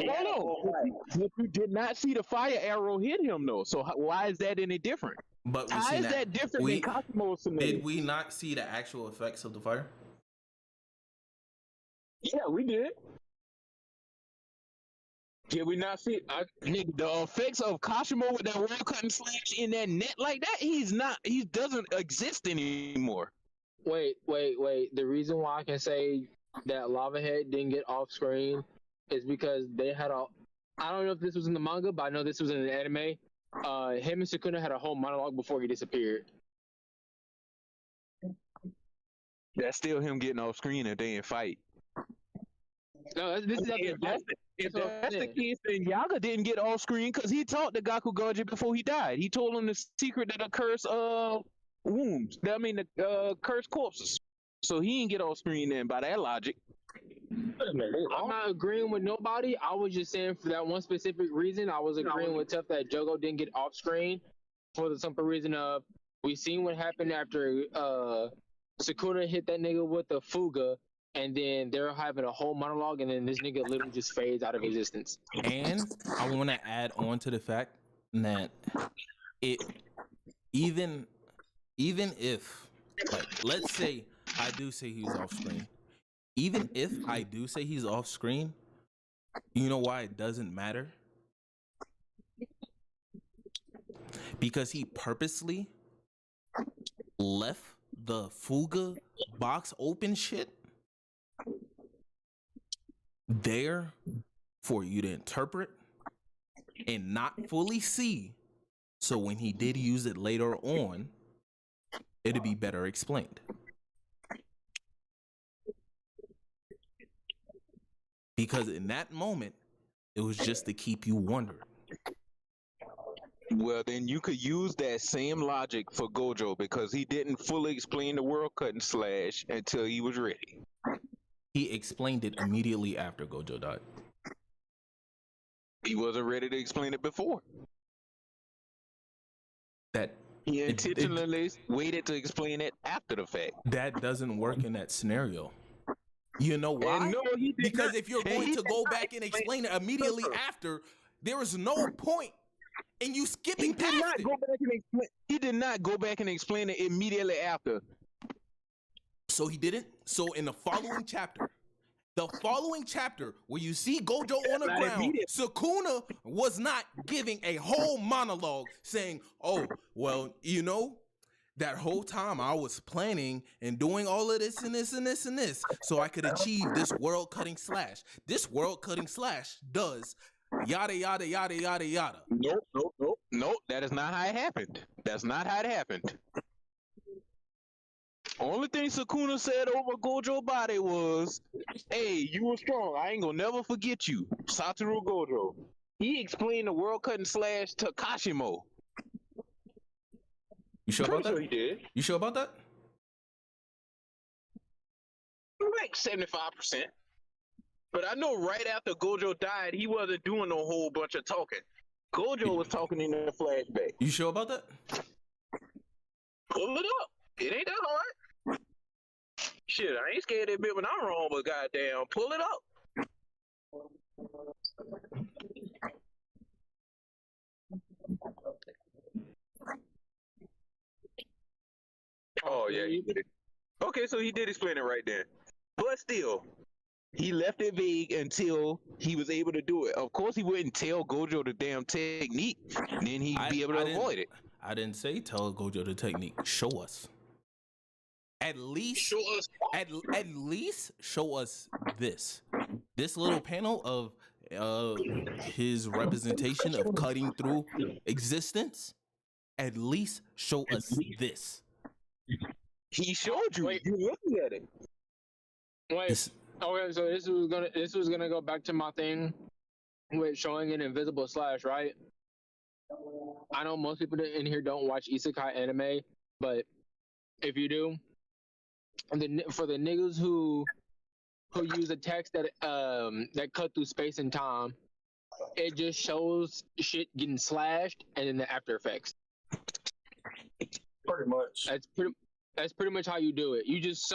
you did not see the fire arrow hit him though. So why is that any different? But how is that different than Cosmo's scenario? Did we not see the actual effects of the fire? Yeah, we did. Did we not see nigga, the effects of Kashimo with that world cutting slash in that net like that? He doesn't exist anymore. Wait. The reason why I can say that Lava Head didn't get off screen is because they had I don't know if this was in the manga, but I know this was in an anime. Him and Sukuna had a whole monologue before he disappeared. That's still him getting off screen if they didn't fight. No, this is If that's the case, then Yaga didn't get off screen because he talked to Gakugaji before he died. He told him the secret of the curse wombs. The cursed corpses. So he didn't get off screen then by that logic. I'm not agreeing with nobody. I was just saying for that one specific reason, I was agreeing with Tough that Jogo didn't get off screen for the simple reason of we seen what happened after Sukuna hit that nigga with the Fuga, and then they're having a whole monologue, and then this nigga literally just fades out of existence. And I want to add on to the fact that even if, like, let's say I do say he's off screen. Even if I do say he's off screen, you know why it doesn't matter? Because he purposely left the Fuga box open shit there for you to interpret and not fully see. So when he did use it later on, it'd be better explained. Because in that moment, it was just to keep you wondering. Well, then you could use that same logic for Gojo because he didn't fully explain the world cutting slash until he was ready. He explained it immediately after Gojo died. He wasn't ready to explain it before. That he intentionally waited to explain it after the fact. That doesn't work in that scenario. You know why? No, because if you're going to go back and explain it immediately after, there is no point in you skipping past it. He did not go back and explain it immediately after. So he didn't? So in the following chapter where you see Gojo on the ground, Sukuna was not giving a whole monologue saying, oh, well, you know, that whole time I was planning and doing all of this and this and this and this so I could achieve this world cutting slash. This world cutting slash does yada, yada, yada, yada, yada. Nope. That is not how it happened. That's not how it happened. Only thing Sukuna said over Gojo body was, hey, you were strong. I ain't gonna never forget you. Satoru Gojo. He explained the world cutting slash to Kashimo. You sure about that? He did. You sure about that? Like 75%. But I know right after Gojo died, he wasn't doing a whole bunch of talking. Gojo was talking in the flashback. You sure about that? Pull it up. It ain't that hard. Shit, I ain't scared to admit when I'm wrong, but goddamn, pull it up. Oh yeah, he did. Okay, so he did explain it right there. But still, he left it vague until he was able to do it. Of course, he wouldn't tell Gojo the damn technique. Then he'd be able to avoid it. I didn't say tell Gojo the technique. Show us. At least show us. At least show us this little panel of his representation of cutting through existence. At least show us this. He showed you. You looking at it. Wait. Okay, so this was gonna go back to my thing with showing an invisible slash, right? I know most people in here don't watch isekai anime, but if you do, and for the niggas who use a text that cut through space and time, it just shows shit getting slashed and then the after effects. Pretty much. That's pretty much how you do it. You just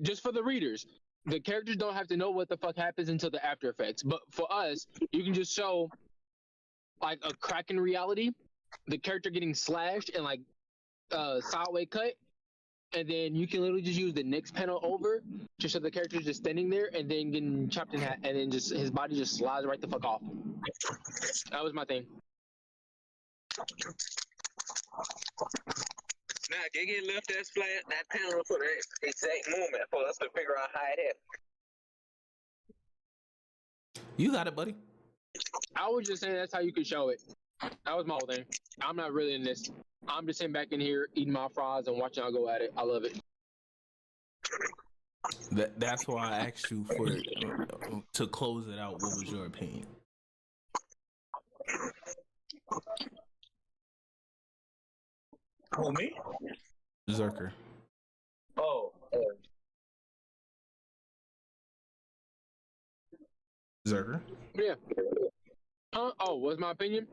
just for the readers, the characters don't have to know what the fuck happens until the after effects. But for us, you can just show like a crack in reality, the character getting slashed and like sideways cut, and then you can literally just use the next panel over to show the character's just standing there, and then getting chopped in half, and then just his body just slides right the fuck off. That was my thing. Nah, they get left that panel for that exact moment for us to figure out how it happened. You got it, buddy. I was just saying that's how you could show it. That was my whole thing. I'm not really in this. I'm just sitting back in here eating my fries and watching y'all go at it. I love it. That's why I asked you for to close it out. What was your opinion? Who, me? Zerker. Oh. Zerker. Yeah. Oh, what's my opinion?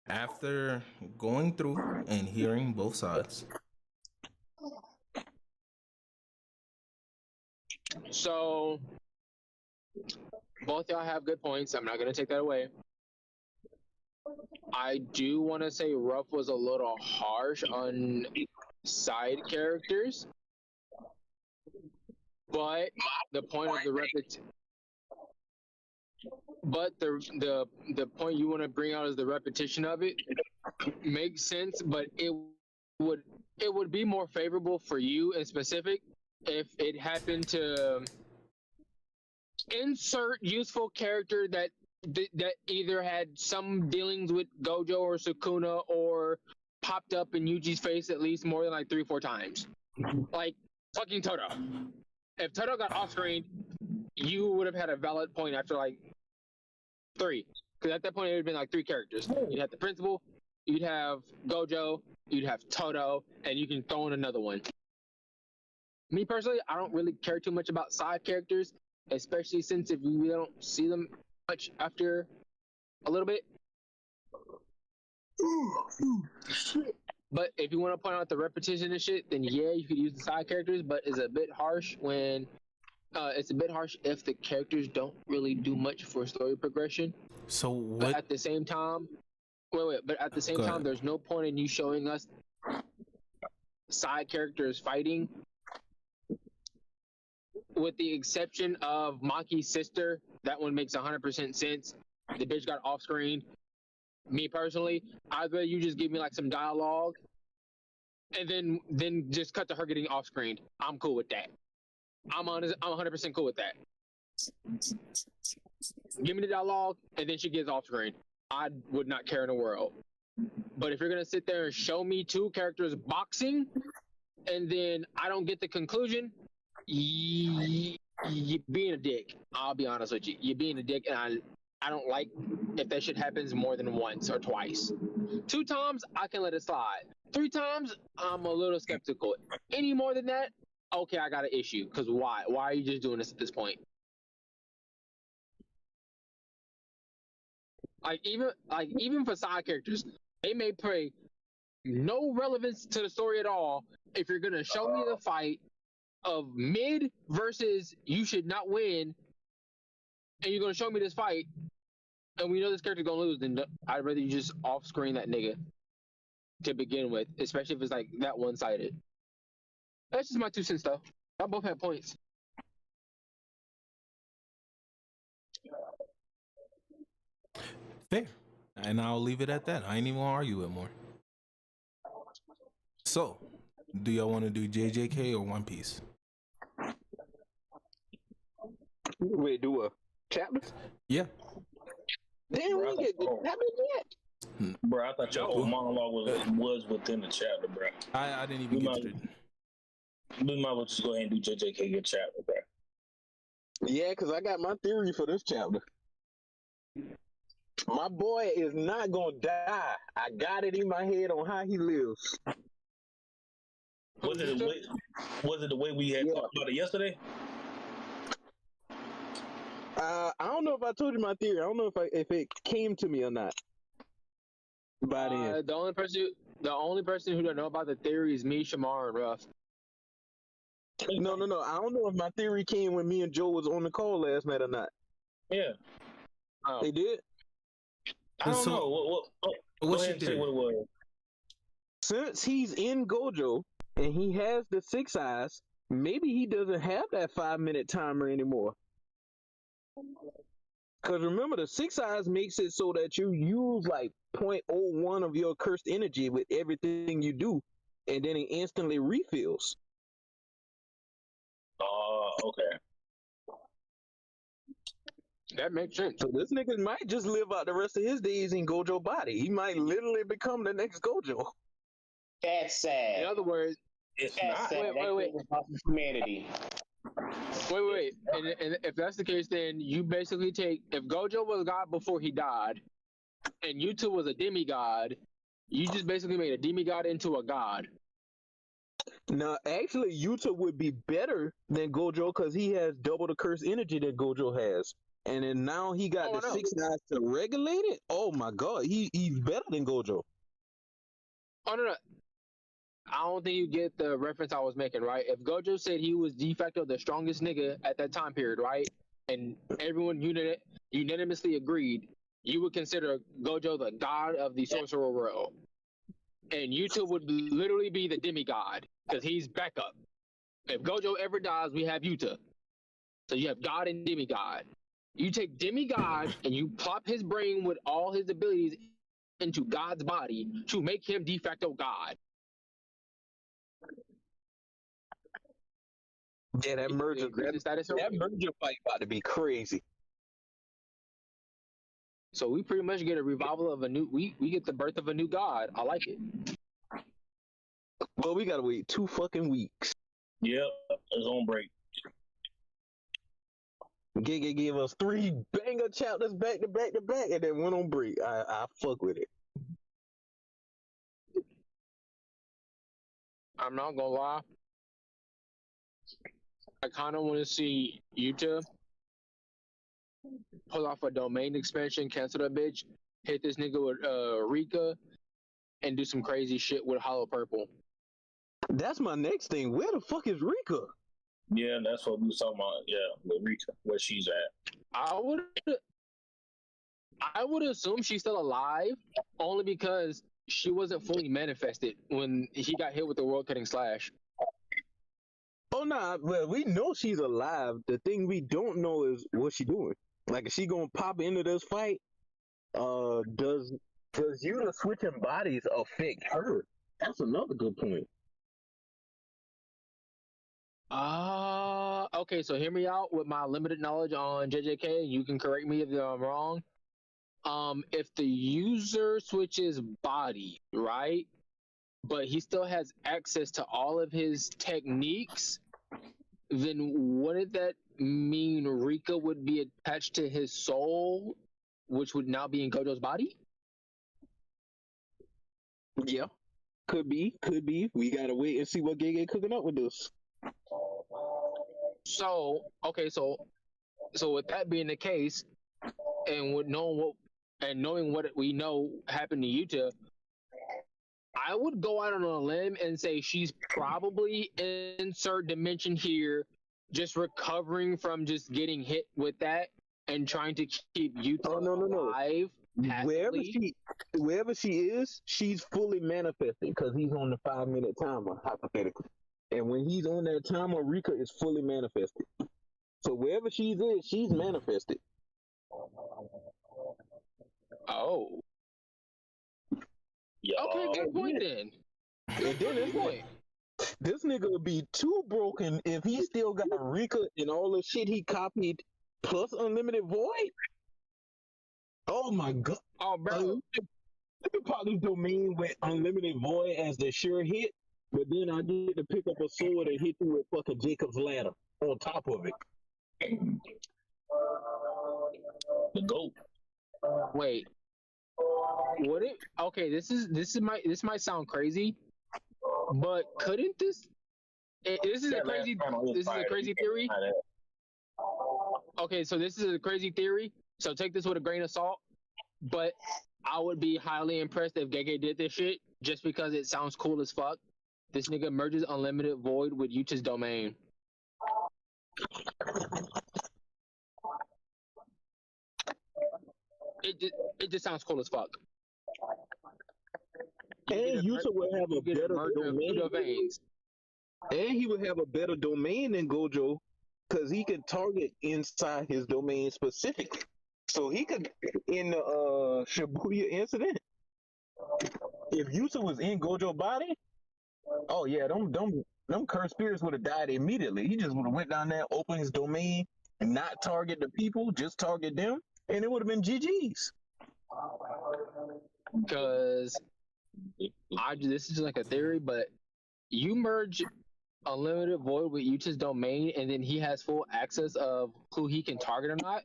After going through and hearing both sides. So, both y'all have good points. I'm not going to take that away. I do want to say Ruff was a little harsh on side characters, but the point of the the point you want to bring out is the repetition of it makes sense, but it would be more favorable for you in specific if it happened to insert useful character that either had some dealings with Gojo or Sukuna or popped up in Yuji's face at least more than like 3-4 times. Like fucking Toto. If Toto got off screen, you would have had a valid point after like 3. Because at that point it would have been like 3 characters. You'd have the principal, you'd have Gojo, you'd have Toto, and you can throw in another one. Me personally, I don't really care too much about side characters, especially since if we don't see them much after a little bit. But if you want to point out the repetition and shit, then yeah, you could use the side characters, but it's a bit harsh when it's a bit harsh if the characters don't really do much for story progression. So what? But at the same time, but at the same time, there's no point in you showing us side characters fighting, with the exception of Maki's sister. That one makes 100% sense. The bitch got off screen. Me personally, I'd rather you just give me like some dialogue and then just cut to her getting off screen. I'm cool with that. I'm 100% cool with that. Give me the dialogue and then she gets off screen. I would not care in the world. But if you're gonna sit there and show me 2 characters boxing and then I don't get the conclusion, you're being a dick. I'll be honest with you. You're being a dick, and I don't like if that shit happens more than once or twice. 2 times, I can let it slide. 3 times, I'm a little skeptical. Any more than that, okay, I got an issue. Because why? Why are you just doing this at this point? Even for side characters, they may play no relevance to the story at all. If you're gonna show me the fight of mid versus you should not win, and you're gonna show me this fight, and we know this character's gonna lose, then I'd rather you just off screen that nigga to begin with, especially if it's like that one-sided. That's just my 2 cents though. I both have points. Fair. And I'll leave it at that. I ain't even gonna argue it more. So, do y'all want to do JJK or One Piece? Wait, do a chapter? Yeah. Damn, we get the chapter yet. Bro, I thought your whole monologue was within the chapter, bro. I didn't even get to it. We might as well just go ahead and do JJK your chapter, bro. Yeah, because I got my theory for this chapter. My boy is not gonna die. I got it in my head on how he lives. Was it the way we had talked about it yesterday? I don't know if I told you my theory. I don't know if it came to me or not. By then. The only person who don't know about the theory is me, Shamar, and Ruff. No. I don't know if my theory came when me and Joe was on the call last night or not. Yeah. Oh. They did? I don't know. What's your theory? What it was. Since he's in Gojo, and he has the 6 eyes, maybe he doesn't have that 5-minute timer anymore. Because remember, the 6 eyes makes it so that you use like 0.01 of your cursed energy with everything you do, and then it instantly refills. Okay. That makes sense. So this nigga might just live out the rest of his days in Gojo body. He might literally become the next Gojo. That's sad. In other words, It's That's not. sad. Wait. Humanity. Wait. And if that's the case, then you basically take, if Gojo was God before he died, and Yuta was a demigod, you just basically made a demigod into a god. Now, actually, Yuta would be better than Gojo because he has double the cursed energy that Gojo has. And then now he got the 6 eyes to regulate it. Oh my god, he's better than Gojo. Oh, no. I don't think you get the reference I was making, right? If Gojo said he was de facto the strongest nigga at that time period, right? And everyone unanimously agreed, you would consider Gojo the god of the sorcerer world. And Yuta would literally be the demigod, because he's backup. If Gojo ever dies, we have Yuta. So you have God and demigod. You take demigod and you plop his brain with all his abilities into God's body to make him de facto God. Yeah, that merger fight about to be crazy. So we pretty much get a revival of a new. We get the birth of a new god. I like it. Well, we gotta wait 2 fucking weeks. Yep, it's on break. Giga gave us 3 banger chapters back to back to back, and then went on break. I fuck with it. I'm not gonna lie. I kind of want to see Yuta pull off a domain expansion, cancel that bitch, hit this nigga with Rika, and do some crazy shit with Hollow Purple. That's my next thing. Where the fuck is Rika? Yeah, that's what we was talking about. Yeah, with Rika, where she's at. I would assume she's still alive, only because she wasn't fully manifested when he got hit with the world cutting slash. Oh nah, well we know she's alive. The thing we don't know is what she doing. Like, is she gonna pop into this fight? Does Yuta switching bodies affect her? That's another good point. Okay, so hear me out with my limited knowledge on JJK. You can correct me if I'm wrong. If the user switches body, right, but he still has access to all of his techniques, then wouldn't that mean Rika would be attached to his soul, which would now be in Gojo's body? Yeah, could be. We gotta wait and see what Gege cooking up with this. So with that being the case, and with knowing what we know happened to Yuta, I would go out on a limb and say she's probably insert dimension here, just recovering from just getting hit with that and trying to keep Yuta alive. Wherever she is, she's fully manifested because he's on the 5-minute timer, hypothetically. And when he's on that timer, Rika is fully manifested. So wherever she is, she's manifested. Oh. Yeah. Okay, good point then. And then it's like, this nigga would be too broken if he still got Rika and all the shit he copied plus unlimited void. Oh my god. Oh, bro. Let me pop this domain with unlimited void as the sure hit, but then I get to pick up a sword and hit you with fucking Jacob's ladder on top of it. The GOAT. Wait. Would it? Okay, this might sound crazy, but couldn't this? This is a crazy theory. Okay, so this is a crazy theory. So take this with a grain of salt. But I would be highly impressed if Gege did this shit just because it sounds cool as fuck. This nigga merges unlimited void with Yuta's domain. It just sounds cool as fuck. And Yuta will have a better domain. And he would have a better domain than Gojo because he could target inside his domain specifically. So he could, in the Shibuya incident, if Yuta was in Gojo body, oh yeah, them cursed spirits would have died immediately. He just would have went down there, opened his domain, and not target the people, just target them, and it would have been GG's. Because this is like a theory, but you merge Unlimited Void with Yuta's domain, and then he has full access of who he can target or not.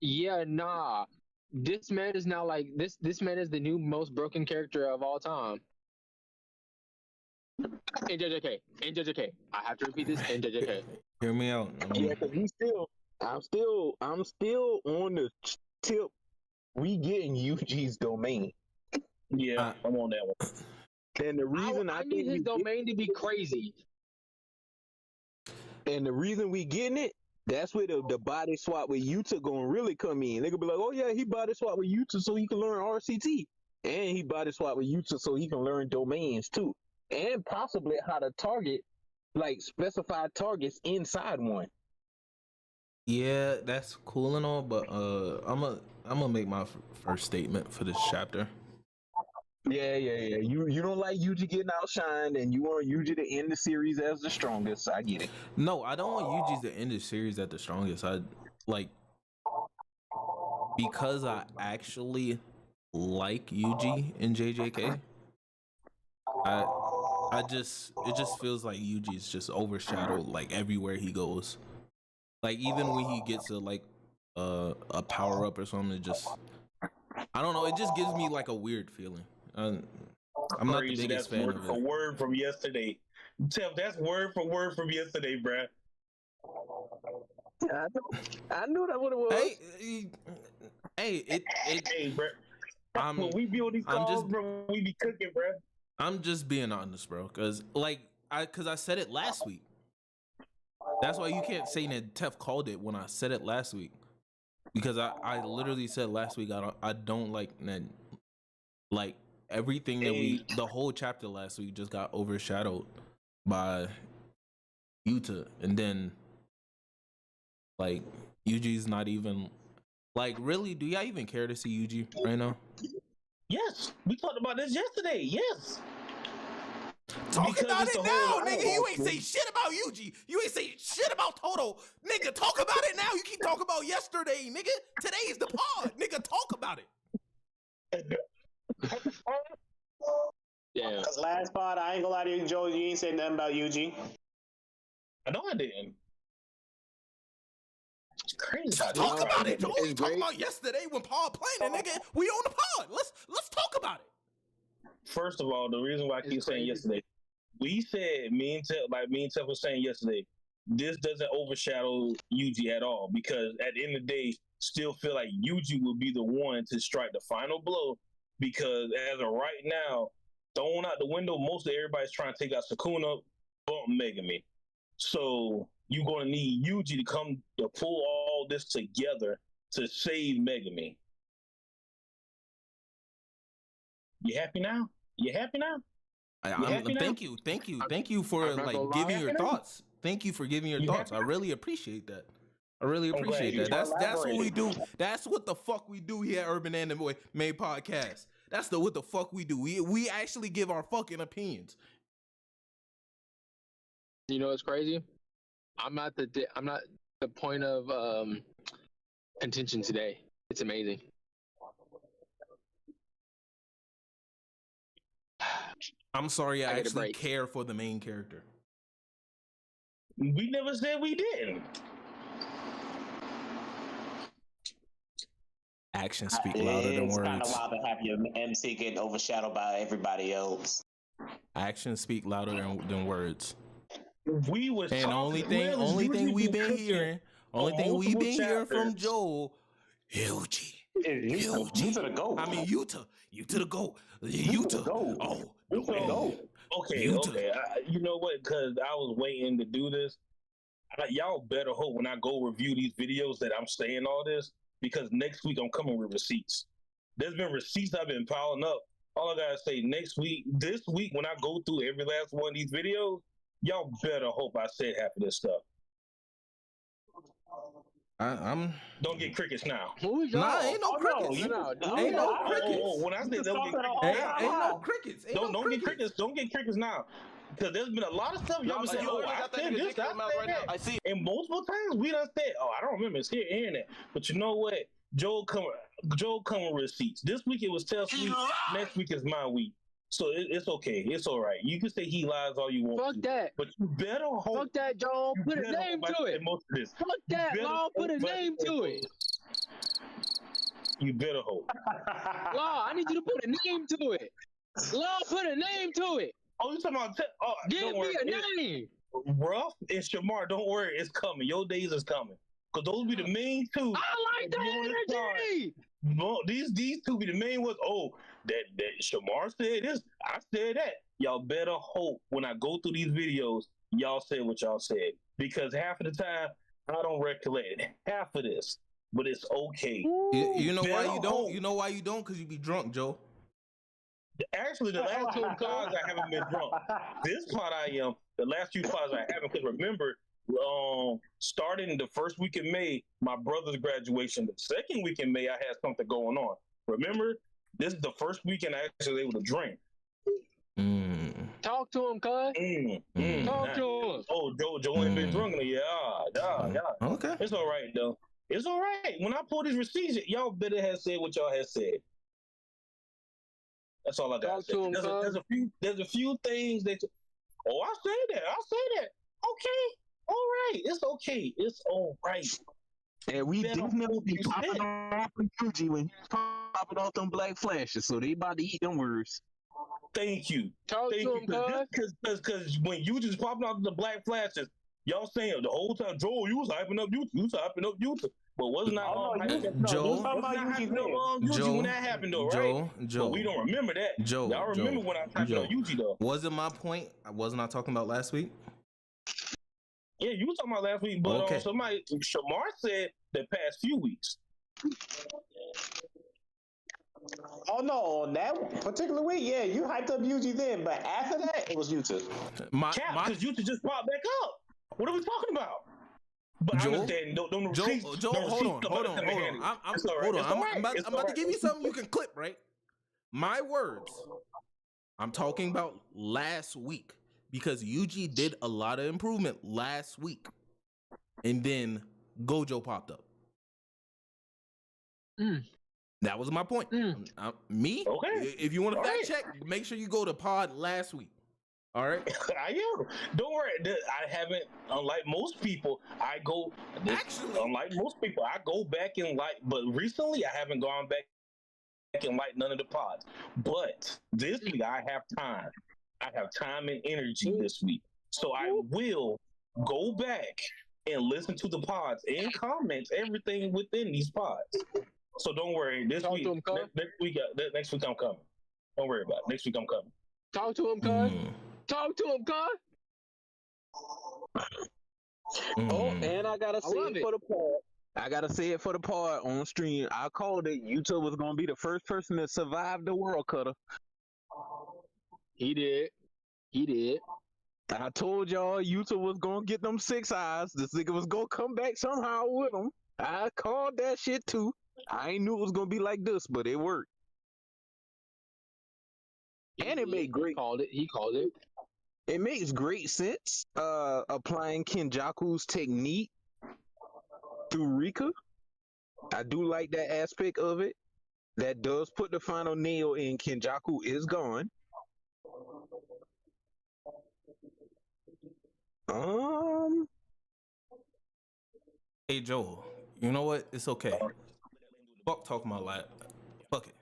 Yeah, nah. This man is now like this. This man is the new most broken character of all time. In JJK. I have to repeat this. In JJK. Hear me out. Yeah, because I'm still on the tip. We getting Yuji's domain. Yeah, I'm on that one. And the reason I need his domain to be crazy. And the reason we getting it, that's where the body swap with Yuta gonna really come in. They gonna be like, oh yeah, he body swap with Yuta so he can learn RCT. And he body swap with Yuta so he can learn domains too. And possibly how to target, like specified targets inside one. Yeah, that's cool and all, but I'm gonna make my first statement for this chapter. Yeah. You don't like Yuji getting outshined, and you want Yuji to end the series as the strongest. I get it. No, I don't want Yuji to end the series at the strongest. I like because I actually like Yuji in JJK. It just feels like Yuji is just overshadowed like everywhere he goes. Like even when he gets a power up or something, it just I don't know. It just gives me like a weird feeling. I'm not the biggest fan of it. That's word for word from yesterday. Tell that's word for word from yesterday, bruh. I knew that what it was. Hey, bruh. When we be on these calls, bro, we be cooking, bruh. I'm just being honest, bro, because I said it last week. That's why you can't say that Tef called it when I said it last week, because I literally said last week I don't like that, like everything that the whole chapter last week just got overshadowed by Yuta, and then like Yuji's not even like really. Do y'all even care to see Yuji right now? Yes, we talked about this yesterday. Yes. Talk about it now, nigga. You ain't say shit about Yuji. You ain't say shit about Toto. Nigga, talk about it now. You keep talking about yesterday, nigga. Today's the pod. Nigga, talk about it. Yeah. Cause last pod, I ain't gonna lie to you, Joe, you ain't said nothing about Yuji. I know I didn't. It's crazy. Just talk about it, Joe. You talking about yesterday when Paul playing it, nigga. We on the pod. Let's talk about it. First of all, the reason why I keep saying yesterday, we said me and Tef was saying yesterday, this doesn't overshadow Yuji at all, because at the end of the day, still feel like Yuji will be the one to strike the final blow, because as of right now, thrown out the window, most of everybody's trying to take out Sukuna, bump Megami. So you're going to need Yuji to come to pull all this together to save Megami. You happy now? Thank you for like giving your thoughts. Thank you for giving your thoughts. I really appreciate that. That's what we do. That's what the fuck we do here at Urban Anime Made Podcast. That's what the fuck we do. We actually give our fucking opinions. You know what's crazy? I'm not the point of contention today. It's amazing. I'm sorry, I actually care for the main character. We never said we didn't. Actions speak louder than words. It's kind of wild to have your MC getting overshadowed by everybody else. Actions speak louder than words. We was and only thing we've been hearing from Joel, Yuji to the goat. I mean Yuta the goat. Yuta. Oh, no. Okay. You know what? Because I was waiting to do this. Y'all better hope when I go review these videos that I'm saying all this, because next week I'm coming with receipts. There's been receipts I've been piling up. All I gotta say, this week when I go through every last one of these videos, Y'all better hope I said half of this stuff. I'm. Don't get crickets now. Who is y'all? Nah, ain't no crickets. Ain't no crickets. When I say don't get crickets Ain't now, no crickets. don't get crickets. Don't get crickets now. Because there's been a lot of stuff y'all been saying. Oh, I said this, I said that. I see. And multiple times we done said, oh, I don't remember. It's here, internet. But you know what? Joe come with receipts. This week it was Test week. Next week is my week. So it's okay. It's all right. You can say he lies all you want. Fuck that. But you better hope. Fuck that, Joel. Put a name to it. Fuck that, Law. Put a name to it. You better hope. Law, I need you to put a name to it. Law, put a name to it. Oh, you talking about? Give me a name. Ruff and Shamar, don't worry, it's coming. Your days is coming. Cause those be the main two. I like that energy. No, these two be the main ones. Oh, that Shamar said this, I said that. Y'all better hope when I go through these videos, y'all say what y'all said. Because half of the time, I don't recollect half of this. But it's okay. You know why you don't? You know why you don't? Because you be drunk, Joe. Actually, the last two pods I haven't been drunk. This pod I am. The last few pods I haven't. Because remember, starting the first week in May, my brother's graduation. The second week in May, I had something going on. Remember, this is the first weekend I actually was able to drink. Talk to him, cuz. Talk to him. Oh, Joe ain't been drunk. Yeah. Okay. It's all right, though. It's all right. When I pull these receipts, y'all better have said what y'all have said. That's all I got to say. There's a few things that. I said that. Okay. All right. It's okay. It's all right. And we definitely be popping off with Fuji when he's popping off them black flashes, so they about to eat them words. Thank you. Talk to him, because when you just popping off the black flashes, y'all saying the whole time, Joel, you was hyping up YouTube. But wasn't that Joe when that happened though, right? Joe, but we don't remember that. Joe, y'all remember when I typed up YouTube though? Wasn't my point? I was not talking about last week. Yeah, you were talking about last week, but okay. Shamar said the past few weeks. Oh no, on that particular week, yeah, you hyped up UG then, but after that, it was YouTube. Because YouTube just popped back up. What are we talking about? But Joe, I understand. Joe, hold on. I'm about to give you something you can clip, right? My words. I'm talking about last week because UG did a lot of improvement last week, and then Gojo popped up. That was my point. Me? Okay. If you want to fact check, make sure you go to pod last week. All right. I am. Don't worry. I haven't. Unlike most people, unlike most people, I go back and like. But recently, I haven't gone back and like none of the pods. But this week, I have time. I have time and energy this week, so I will go back and listen to the pods and comment everything within these pods. So don't worry. Next week I'm coming. Don't worry about it. Next week I'm coming. Talk to him, cuz. Talk to him, cuz. Oh, and I gotta say it for the pod. I gotta say it for the pod on stream. I called it. YouTube was gonna be the first person to survive the World Cutter. He did. I told y'all YouTube was gonna get them 6 eyes. This nigga was gonna come back somehow with them. I called that shit too. I ain't knew it was gonna be like this, but it worked. And it made great. He called it. It makes great sense. Applying Kenjaku's technique through Rika. I do like that aspect of it. That does put the final nail in. Kenjaku is gone. Hey Joel, you know what? It's okay. Fuck talking about that. Fuck it.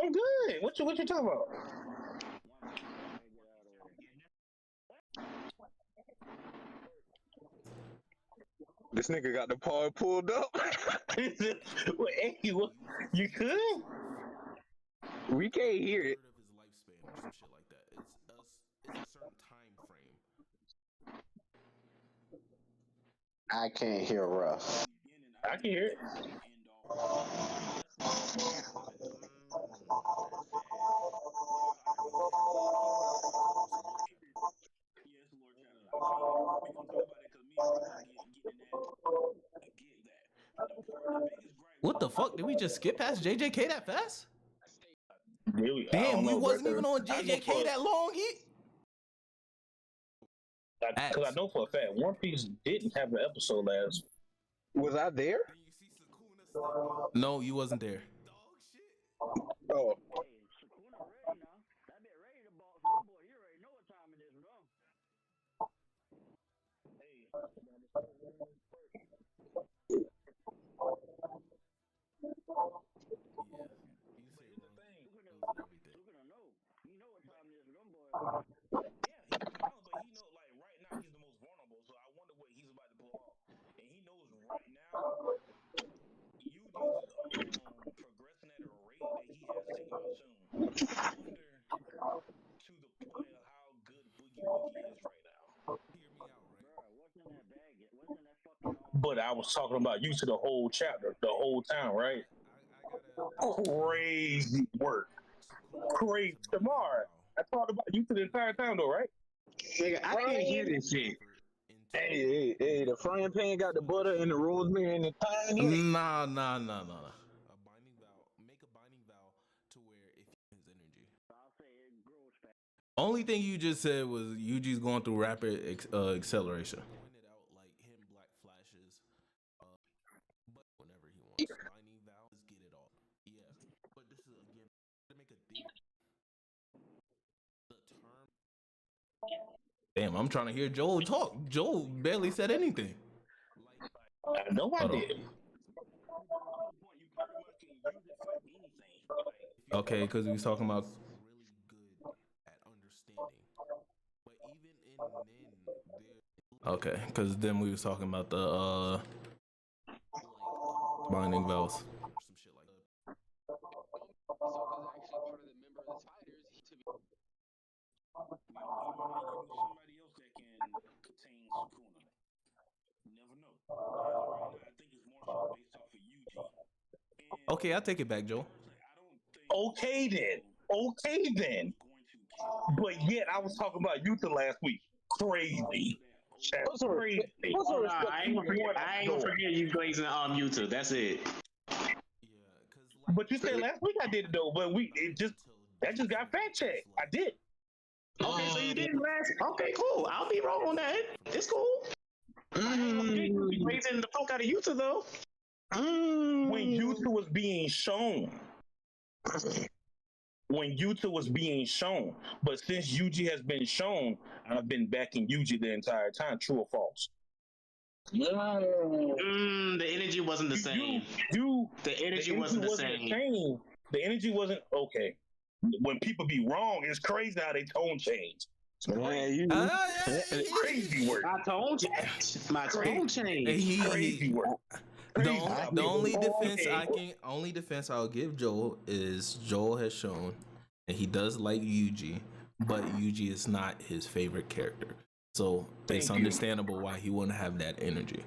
I'm good. What you talking about? This nigga got the pod pulled up. Well, hey, you could? We can't hear it. Of his lifespan or some shit like that. It's a certain time frame. I can't hear Ruff. I can hear it. What the fuck? Did we just skip past JJK that fast? Damn, We wasn't even on JJK that long. Because I know for a fact One Piece didn't have an episode last. Was I there? No, you wasn't there. Oh. But I was talking about you to the whole chapter, the whole time, right? Crazy work. Crazy. Tomorrow, I talked about you to the entire time, though, right? Nigga, I can't hear this shit. Hey, the frying pan got the butter and the rosemary and the thyme in it. Nah. A binding vow. Make a binding vow to where if his energy. Only thing you just said was Yuji's going through rapid acceleration. Pointed out like him black flashes, but whenever he wants. Binding vow is get it all. Yeah, but this is again to make a deal. The term. Damn, I'm trying to hear Joel talk. Joel barely said anything. I know I did. Okay, because we was talking about really good at understanding. But even in okay, because then we was talking about the binding vows or some shit like that. Okay, I'll take it back, Joel. Okay then. But yet I was talking about Yuta last week. Crazy. That's crazy. I ain't gonna forget you glazing Yuta. That's it. But you said last week I did it though. But that just got fact checked. I did. Okay, so you did last. Okay, cool. I'll be wrong on that. It's cool. You glazing the fuck out of Yuta though. When Yuta was being shown. But since Yuji has been shown, I've been backing Yuji the entire time. True or false? The energy wasn't the same. The energy wasn't the same. The energy wasn't okay. When people be wrong, it's crazy how they tone change. Crazy work. My tone change. Crazy work. The only defense I'll give Joel is Joel has shown that he does like Yuji, but Yuji is not his favorite character. So it's understandable why he wouldn't have that energy.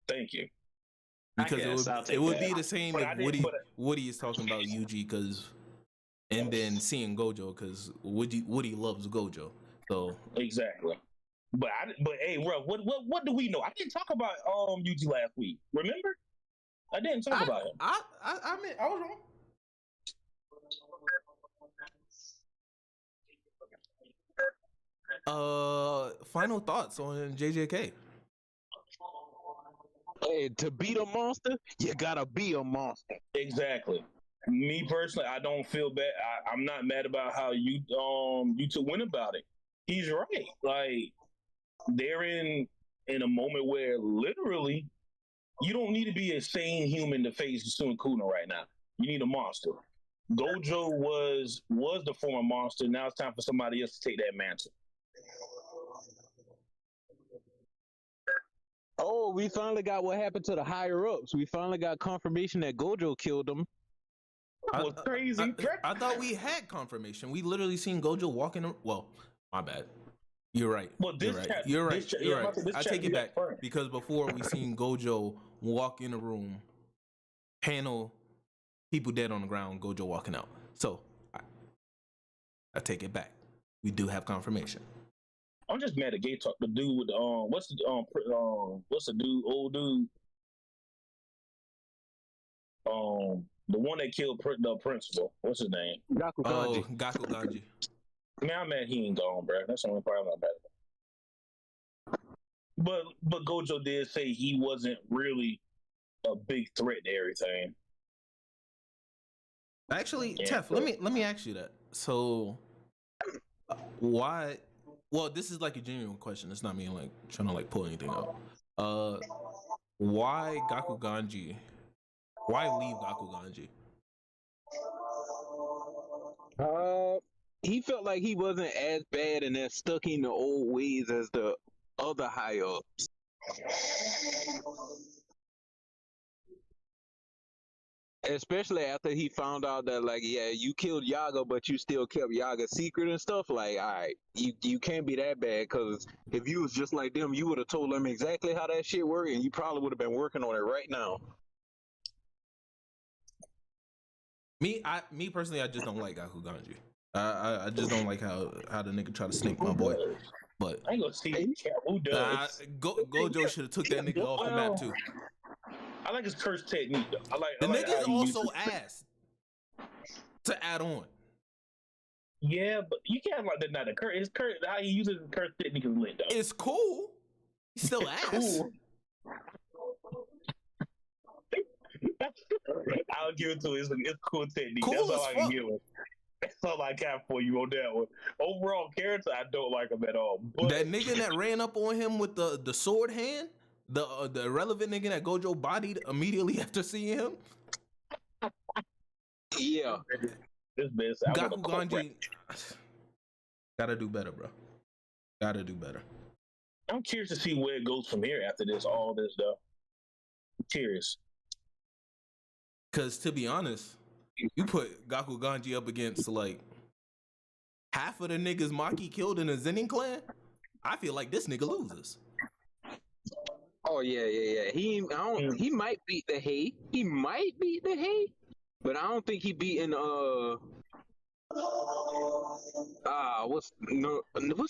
Thank you. Because it would be the same if Woody is talking about Yuji and then seeing Gojo because Woody loves Gojo. So exactly. But hey, bro, what do we know? I didn't talk about Yuji last week. Remember? I didn't talk about him. I mean, I was wrong. Final thoughts on JJK. Hey, to beat a monster, you gotta be a monster. Exactly. Me personally, I don't feel bad. I'm not mad about how you two went about it. He's right. Like they're in a moment where literally you don't need to be a sane human to face Sukuna right now. You need a monster. Gojo was the former monster. Now it's time for somebody else to take that mantle. Oh, we finally got what happened to the higher ups. We finally got confirmation that Gojo killed them. That was crazy. I thought we had confirmation. We literally seen Gojo walking. Well, my bad. You're right. Well, You're right. I take it back because before we seen Gojo walk in the room, panel people dead on the ground, Gojo walking out. So I take it back. We do have confirmation. I'm just mad at Gay Talk. The dude with the what's the dude? Old dude. The one that killed the principal. What's his name? Gaku Oh, Kanji. Gaku Ganji. Man, I'm mad he ain't gone, bro. That's the only part I'm not mad about. But Gojo did say he wasn't really a big threat to everything. Actually, Yeah. Tef, let me ask you that. So, why? Well, this is like a genuine question. It's not me like trying to like pull anything up. Why Gaku Ganji? Why leave Gaku Ganji? He felt like he wasn't as bad and as stuck in the old ways as the other high ups. Especially after he found out that, like, yeah, you killed Yaga, but you still kept Yaga's secret and stuff. Like, all right, you can't be that bad, because if you was just like them, you would have told them exactly how that shit worked, and you probably would have been working on it right now. Me personally, I just don't like Gaku Ganji. I just don't like how the nigga try to snake my boy. But I ain't gonna see who does. Gojo should have took that nigga off the map too. I like his curse technique though. I like The how nigga's he also uses- ass to add on. Yeah, but you can't like that. Not the curse. His curse. How he uses his curse technique is lit though. It's cool. He's still ass. Cool. I'll give it to him. It's cool technique. Cool That's as all I can fuck. give him. That's all I got for you on that one. Overall character, I don't like him at all. But That nigga that ran up on him with the sword hand, the irrelevant nigga that Gojo bodied immediately after seeing him. Yeah. this bitch, Gaku Ganji gotta do better, bro. Gotta do better. I'm curious to see where it goes from here after this. All this though. I'm curious. Cause to be honest, you put Gaku Ganji up against like half of the niggas Maki killed in the Zenin clan, I feel like this nigga loses. Oh yeah. He might beat the Hay. But I don't think he beaten what's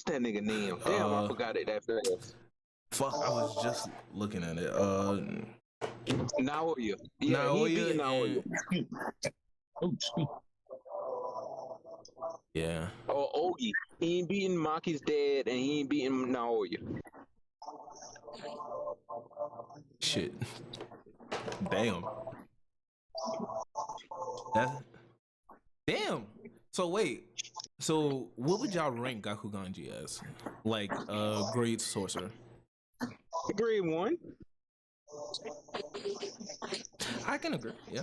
that nigga name? Damn, I forgot it that fast. Fuck, I was just looking at it. Naoya. Yeah, Naoya he beat Naoya. Yeah. Or Ogi. He ain't beating Maki's dad, and he ain't beating Naoya. Shit. Damn. Damn. So wait. So what would y'all rank Gaku Ganji as? Like grade sorcerer? Grade 1. I can agree, yeah.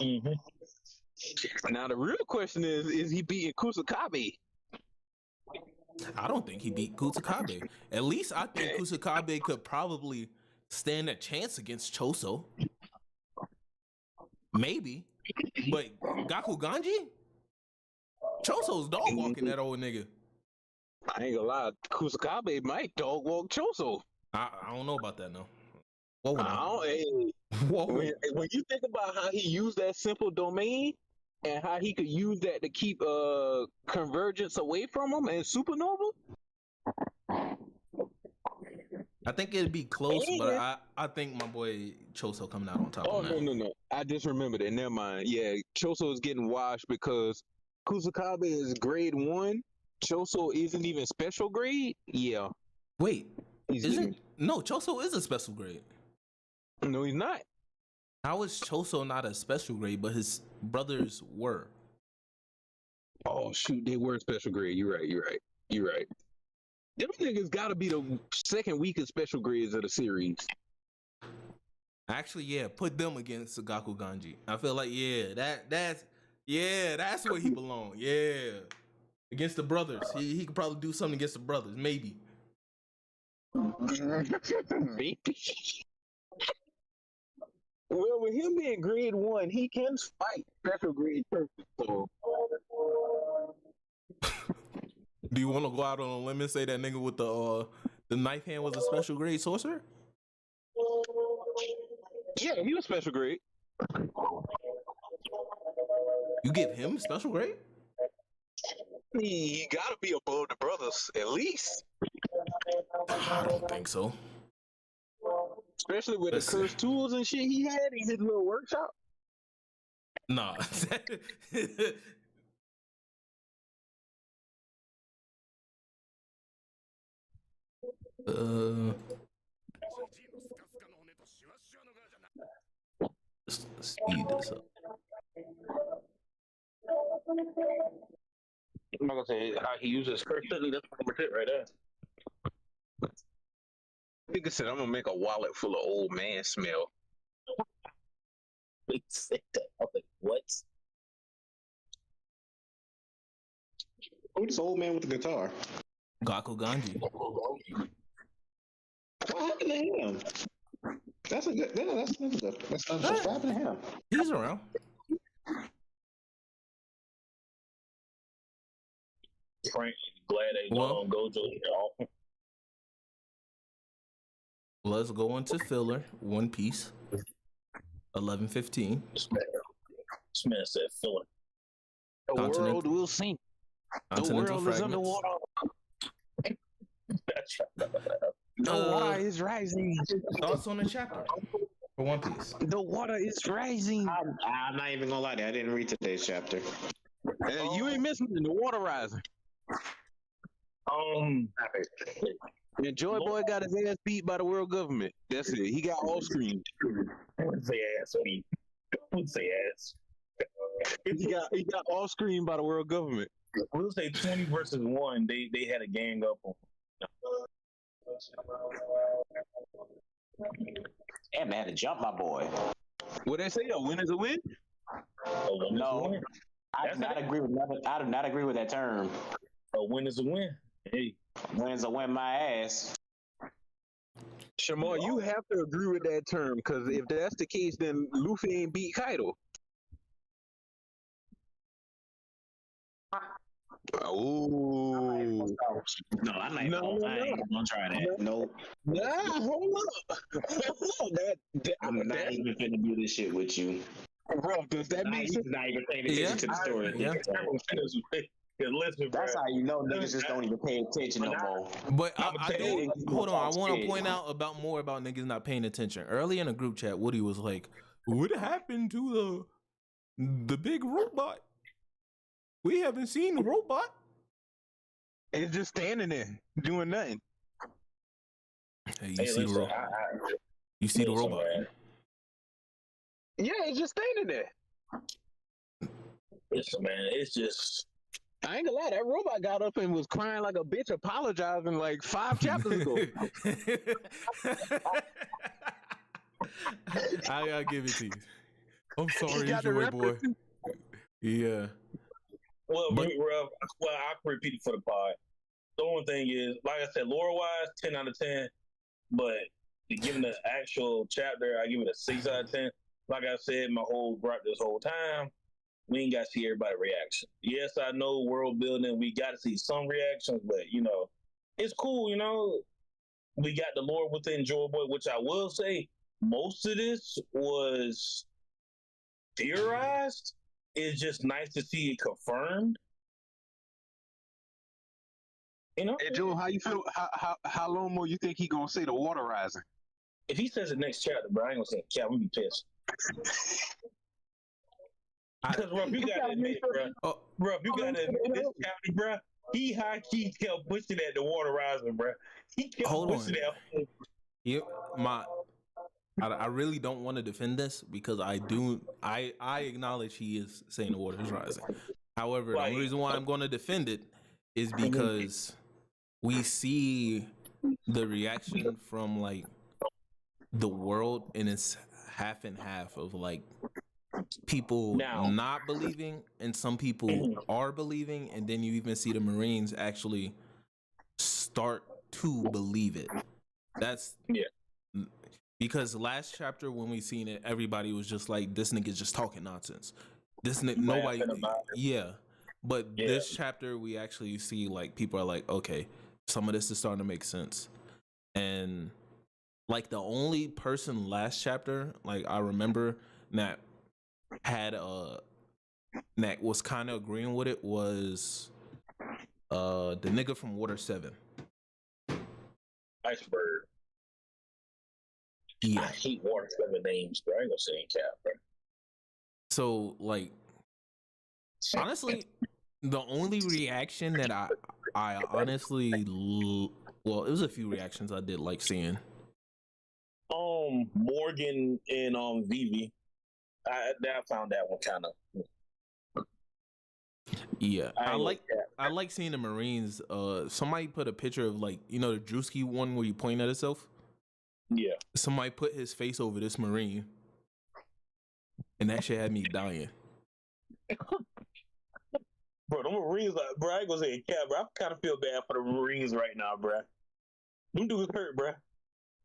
Mm-hmm. Now the real question is he beating Kusakabe? I don't think he beat Kusakabe. At least I think Kusakabe could probably stand a chance against Choso. Maybe. But Gaku Ganji? Choso's dog walking that old nigga. I ain't gonna lie, Kusakabe might dog walk Choso. I don't know about that now. Whoa, Whoa. When you think about how he used that simple domain and how he could use that to keep convergence away from him and supernova. I think it'd be close, but I think my boy Choso coming out on top. Oh, no. I just remembered it. Never mind. Yeah, Choso is getting washed because Kusakabe is grade 1. Choso isn't even special grade. Yeah. Wait, no, Choso is a special grade. No, he's not. How is Choso not a special grade, but his brothers were? Oh shoot, they were special grade. You're right. Them niggas gotta be the second weakest special grades of the series. Actually, yeah, put them against Gaku Ganji. I feel like that's where he belongs. Yeah. Against the brothers. He could probably do something against the brothers, maybe. Maybe. Well, with him being grade 1, he can fight special grade person. So. Do you want to go out on a limb and say that nigga with the knife hand was a special grade sorcerer? Yeah, he was special grade. You give him special grade? He gotta be above the brothers, at least. I don't think so. Especially with the Listen. cursed tools and shit he had in his little workshop. Nah. uh, let's speed this up. I'm not gonna say how he uses curse. That's number 10 right there. Nigga said, I'm gonna make a wallet full of old man smell. He said that. I was like, what? Who's this old man with the guitar? Gaku Ganji. What happened to him? That's a good. That's good. What happened to him? He's around. Frank, glad they Well- don't go to it. Let's go into filler. One Piece. 11:15. This man said filler. The Continent- world will sink. The Continental world is fragments. underwater. The Uh, water is rising. Thoughts on the chapter for One Piece? The water is rising. I'm not even gonna lie to you. I didn't read today's chapter. You ain't missing the water rising. And Joy Boy got his ass beat by the world government. That's it. He got all screen. I wouldn't say ass. I wouldn't say ass. He got all screen by the world government. We'll say 20 versus 1. They had a gang up on. Yeah, man, to jump my boy. What they say? A win is a win. No, I do not agree with that. I do not agree with that term. A win is a win. Hey, Win's a win, my ass. Shamar, you have to agree with that term, because if that's the case, then Luffy ain't beat Kaido. Oh. No, I'm not even gonna try that. Nope. Nah, hold up. I'm not even finna do this shit with you. Bro, does that make He's sense? not even paying attention to the story. Yeah. listen, That's how you know niggas just don't even pay attention no more. But I do. Hold on. I want to shit. point out more about niggas not paying attention. Early in the group chat, Woody was like, "What happened to the big robot? We haven't seen the robot." It's just standing there doing nothing. Hey, you see the robot? You see the robot? Yeah, it's just standing there. Listen, man, it's just. I ain't gonna lie, that robot got up and was crying like a bitch, apologizing like 5 chapters ago. I gotta give it to you. I'm sorry, got Joy the Boy. Yeah. Well, I can repeat it for the pod. The only thing is, like I said, lore-wise, 10 out of 10. But given the actual chapter, I give it a 6 out of 10. Like I said, my whole gripe this whole time, we ain't got to see everybody's reaction. Yes, I know world building, we got to see some reactions, but, it's cool, We got the lore within Joy Boy, which I will say, most of this was theorized. It's just nice to see it confirmed. Hey Joe, how you feel? How long more you think he gonna say the water rising? If he says the next chapter, bro, I ain't gonna say it. I'm gonna be pissed. Because, bro, you gotta admit, bro, you gotta admit this chapter, bro, he high key kept pushing at the water rising, bro. He kept pushing that. I really don't want to defend this because I acknowledge he is saying the water is rising. However, the only reason why I'm going to defend it is because we see the reaction from like the world, and it's half and half of like people not believing and some people are believing, and then you even see the Marines actually start to believe it. That's because last chapter when we seen it, everybody was just like, this nigga's just talking nonsense. This nobody, But this chapter we actually see like people are like, okay, some of this is starting to make sense. And like the only person last chapter, like I remember that had that was kind of agreeing with it was the nigga from Water 7. Iceberg. Yeah. I hate water seven names, bro. I ain't gonna say in cap, bro. So like, honestly, the only reaction that I honestly well, it was a few reactions I did like seeing. Morgan and Vivi. I found that one kind of. Yeah, I like seeing the Marines. Somebody put a picture of like, you know, the Drewski one where you point at itself. Yeah. Somebody put his face over this Marine, and that shit had me dying. Bro, the Marines, like, bro, I ain't gonna say in cap, bro. I kind of feel bad for the Marines right now, bro. Them dudes hurt, bro.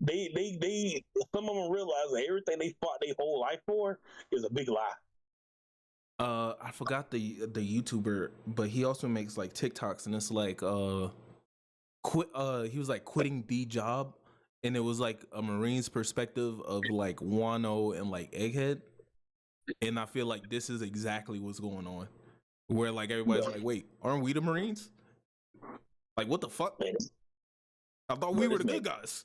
They some of them realize that everything they fought their whole life for is a big lie. I forgot the YouTuber, but he also makes like TikToks, and it's like he was like quitting the job, and it was like a Marine's perspective of like Wano and like Egghead, and I feel like this is exactly what's going on, where like everybody's like, wait, aren't we the Marines? Like, what the fuck? I thought we were the good guys.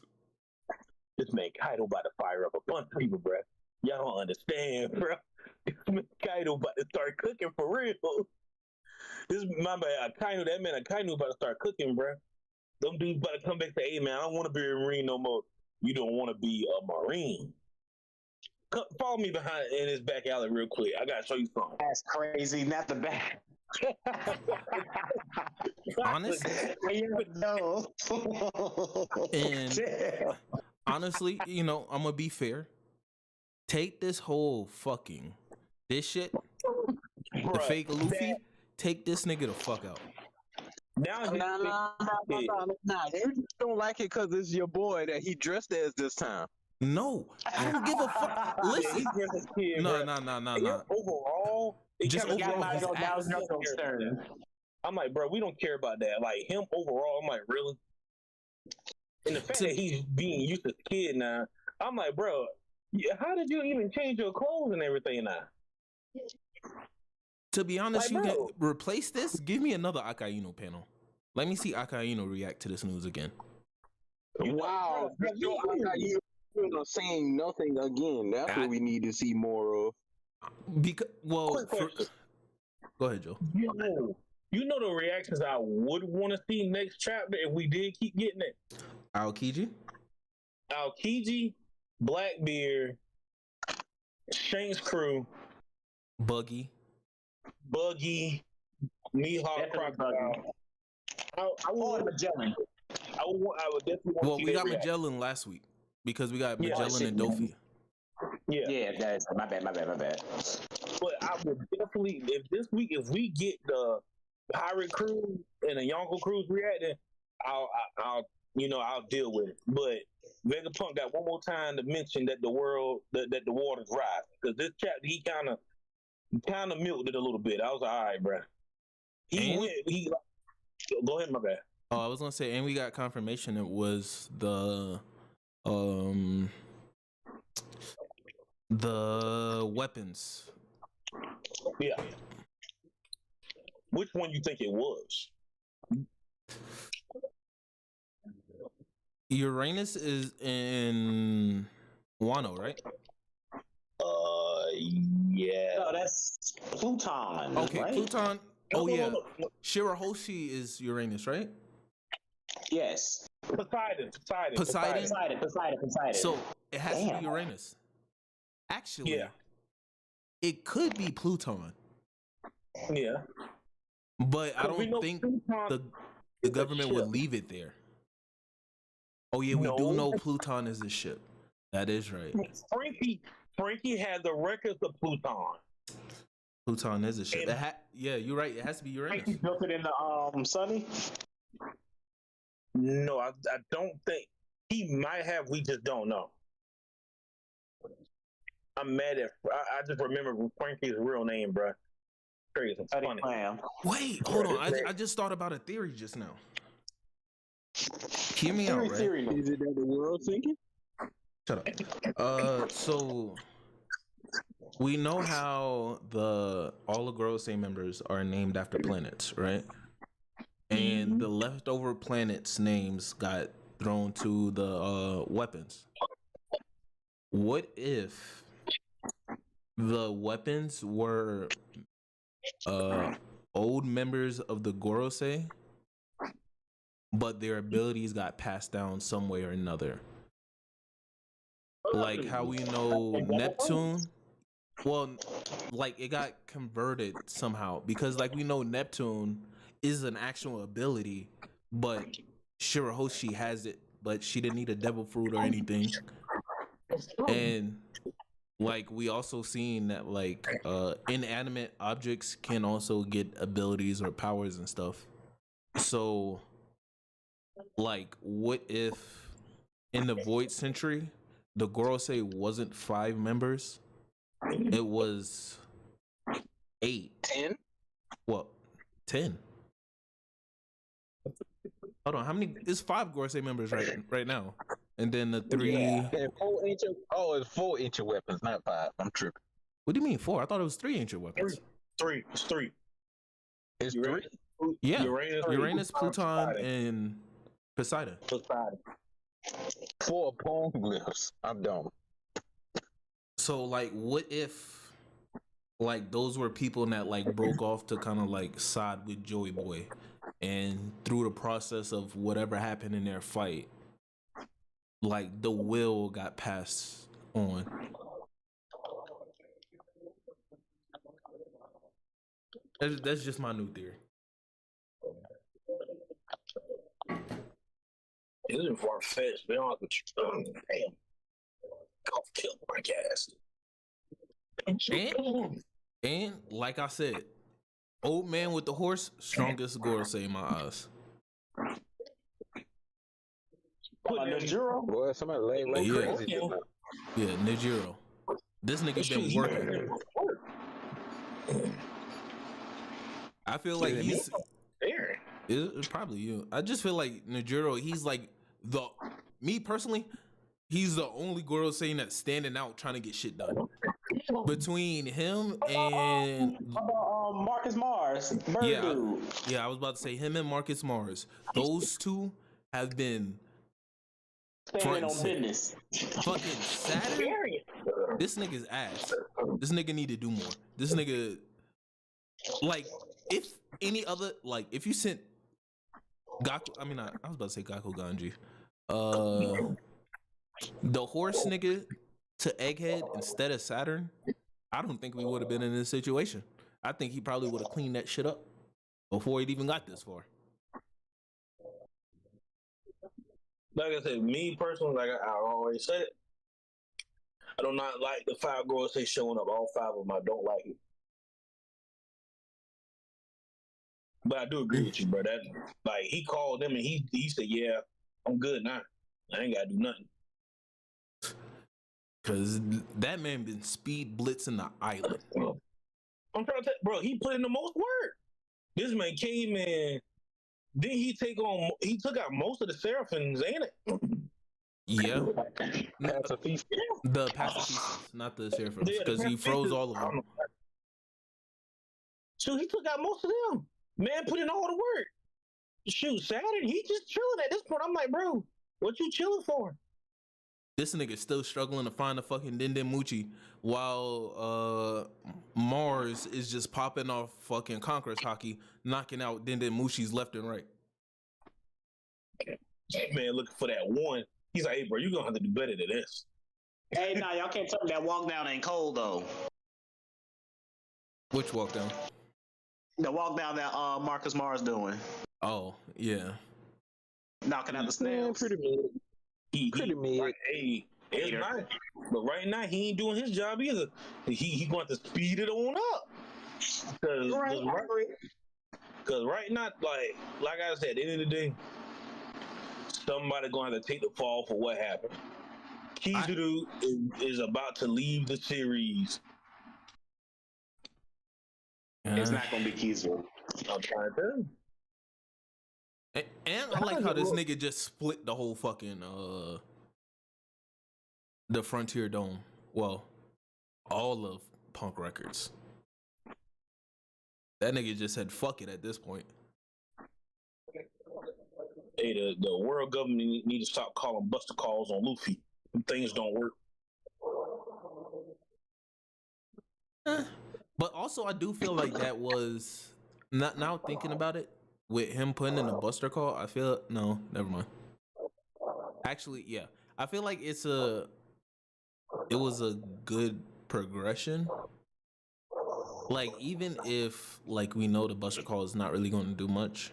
This man Kaido about to fire up a bunch of people, bro. Y'all don't understand, bro. This man Kaido about to start cooking for real. This my man Kaido, that man Kaido about to start cooking, bro. Them dudes about to come back to, hey man, I don't want to be a Marine no more. You don't want to be a Marine. Follow me behind in his back alley real quick. I gotta show you something. That's crazy. Not the back. Honestly, No. And honestly, you know, I'm gonna be fair. Take this whole fucking this shit, the fake Luffy. Take this nigga the fuck out. Now Nah. You just don't like it because it's your boy that he dressed as this time. No, I don't give a fuck. Listen, no. Overall, just overall, I'm like, bro, we don't care about that. Like him overall, I'm like, really? And the fact that he's being used as a kid now, I'm like, bro, how did you even change your clothes and everything now? To be honest, like, you can replace this. Give me another Akainu panel. Let me see Akainu react to this news again. Wow, you saying nothing again. That's what we need to see more of. Because, well, go ahead, Joe. You know the reactions I would want to see next chapter if we did keep getting it. Aokiji, Blackbeard, Shank's crew, Buggy, Mihawk, Crocodile. I would Magellan. I would definitely want to see we got react. Magellan last week because we got Magellan and Dofi. Yeah, that's my bad. But I would definitely, if we get the pirate crew and the Yonko crews reacting, I'll deal with it. But Vegapunk got one more time to mention that the waters rise, because this chapter he kind of milked it a little bit. I was like, all right, bro. Go ahead, my bad. Oh, I was gonna say, and we got confirmation it was the weapons. Yeah. Which one you think it was? Uranus is in Wano, right? Yeah. No, that's Pluton. Okay, right? Pluton. Oh No. yeah, Shirahoshi is Uranus, right? Yes. Poseidon. So it has to be Uranus. Actually, it could be Pluton. Yeah. But I don't think the government would leave it there. Oh yeah, we do know Pluton is a ship. That is right. Frankie had the records of Pluton. Pluton is a ship. Yeah, you're right. It has to be Uranus. Frankie built it in the Sunny. No, I don't think he might have. We just don't know. I'm mad at. I just remember Frankie's real name, bro. Crazy. It's funny. Wait, hold on. I just thought about a theory just now. Hear me out, right? Is it that the world thinking? Shut up. So we know how all the Gorosei members are named after planets, right? And the leftover planets' names got thrown to the weapons. What if the weapons were old members of the Gorosei, but their abilities got passed down some way or another? Like how we know Neptune, well, like it got converted somehow because like we know Neptune is an actual ability, but Shirahoshi has it, but she didn't need a devil fruit or anything. And like we also seen that like inanimate objects can also get abilities or powers and stuff. So like what if in the Void Century the Gorosei wasn't 5 members, it was 8. 10? Well, 10. Hold on, how many? It's 5 Gorosei members right now, and then the 3. Yeah, 4 ancient. Oh, it's 4 ancient weapons, not 5. I'm tripping. What do you mean 4? I thought it was 3 ancient weapons. 3. It's 3. It's 3. Yeah, Uranus, Pluton, and Poseidon. 4 poneglyphs. I'm dumb. So like, what if like those were people that like broke off to kind of like side with Joey Boy, and through the process of whatever happened in their fight, like the will got passed on. That's just my new theory. It isn't far fetched. Be honest with you. Damn. Golf killed my gas. And like I said, old man with the horse, strongest Gorosei in my eyes. Nejiro? Boy, somebody lay crazy. Yeah, Nejiro. This nigga been working. I feel like he's there. It's probably you. I just feel like Nejiro, he's like me personally, he's the only Gorosei that's standing out trying to get shit done. Between him and Marcus Mars, Bird Dude. Yeah, I was about to say him and Marcus Mars. Those two have been standing on business. Fucking Saturn. This nigga's ass. This nigga need to do more. This nigga, like, if any other, like, if you sent Gaku, I was about to say Gaku Ganji, the horse nigga to Egghead instead of Saturn, I don't think we would have been in this situation. I think he probably would have cleaned that shit up before it even got this far. Like I said, me personally, like I always said, I do not like the 5 girls they showing up. All 5 of them, I don't like it. But I do agree with you, bro. That like he called them and he said, "Yeah, I'm good now. I ain't gotta do nothing." Cause that man been speed blitzing the island. I'm trying to tell, bro. He put in the most work. This man came in. Then he took out most of the Seraphins, ain't it? Yeah. Pacifist. The Pacifistas, not the Seraphins, because he froze all of them. So he took out most of them. Man put in all the work. Shoot, Saturn, he just chilling at this point. I'm like, bro, what you chilling for? This nigga still struggling to find a fucking Dendemuchi while Mars is just popping off fucking Conqueror's hockey, knocking out Dendemuchis left and right. Man looking for that one. He's like, hey, bro, you're going to have to do better than this. Hey, nah, y'all can't tell me that walk down ain't cold, though. Which walk down? The walk down that Marcus Mars doing. Oh, yeah. Knocking out the snails. Pretty mid. Pretty mid. Right, hey, it's nice. But right now, he ain't doing his job either. He going to speed it on up. Because right now, like I said, at the end of the day, somebody going to take the fall for what happened. Kizaru is about to leave the series. It's not going to be Kizaru. I'm trying to tell you. And I like how this nigga just split the whole fucking the Frontier Dome. Well, all of Punk Records. That nigga just said fuck it at this point. Hey, the world government need to stop calling buster calls on Luffy. Things don't work. also, I do feel like that was not now thinking about it with him putting in a Buster Call. I feel no, never mind. Actually, yeah, I feel like it was a good progression. Like even if like we know the Buster Call is not really going to do much.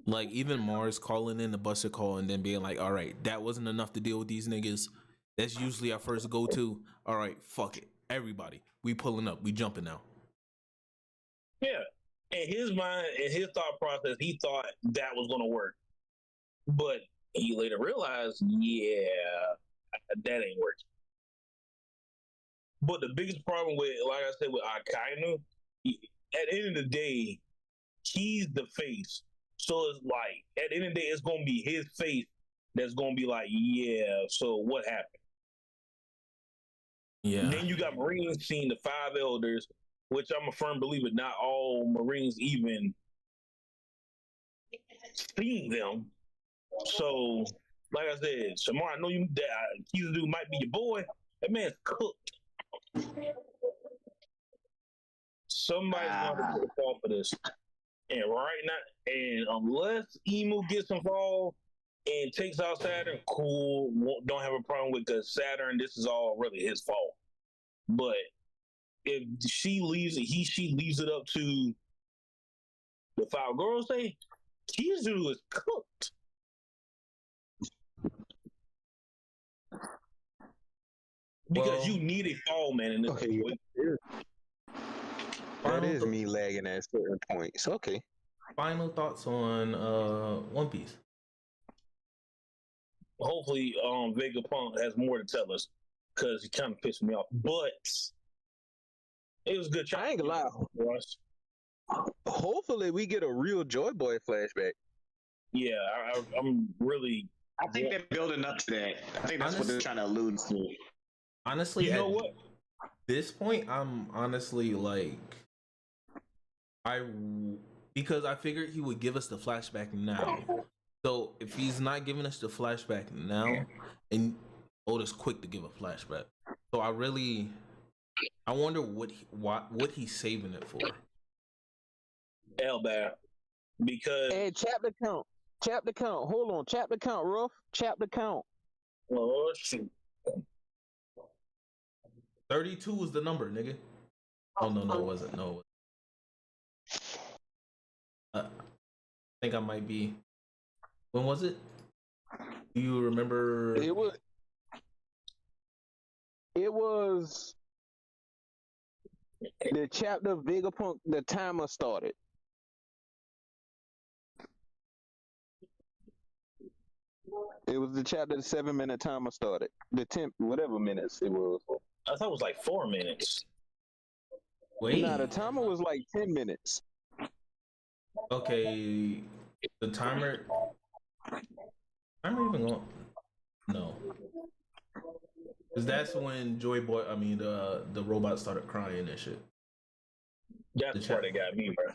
Like even Mars calling in the Buster Call and then being like, "All right, that wasn't enough to deal with these niggas." That's usually our first go to. All right, fuck it, everybody, we pulling up, we jumping now. Yeah. In his mind, in his thought process, he thought that was going to work. But he later realized, yeah, that ain't working. But the biggest problem with, like I said, with Akainu, at the end of the day, he's the face. So it's like, at the end of the day, it's going to be his face that's going to be like, yeah, so what happened? Yeah. Then you got Marines seeing the five elders, which I'm a firm believer, not all Marines even seen them. So, like I said, Shamar, I know you that Kizu might be your boy. That man's cooked. Somebody's going to take off for this. And right now, and unless Emu gets involved and takes out Saturn, cool, don't have a problem with, because Saturn, this is all really his fault. But if she leaves it, she leaves it up to the five girls, say Kizu is cooked. Because you need a fall man in this situation. That is me lagging at certain points. Okay. Final thoughts on One Piece. Hopefully, Vegapunk has more to tell us, because he kind of pissed me off. But it was good. I ain't gonna lie. Hopefully, we get a real Joy Boy flashback. Yeah, I'm really. I think they're building up to that. I think that's what they're trying to allude to. Honestly, you know what? This point, I'm honestly like, because I figured he would give us the flashback now. So if he's not giving us the flashback now, and Oda's quick to give a flashback, so I wonder what he's saving it for. Elbaf, because hey, chapter count. Hold on, chapter count, Ruff. Chapter count. Oh shoot. 32 was the number, nigga. Oh no, it wasn't. No. I think I might be. When was it? Do you remember? It was the chapter Vegapunk, the timer started. It was the chapter the 7-minute timer started. The 10 whatever minutes it was. I thought it was like 4 minutes. Wait. Nah, the timer was like 10 minutes. Okay, the timer even going? No, because that's when the robot started crying and shit. That's the part that got me, bro.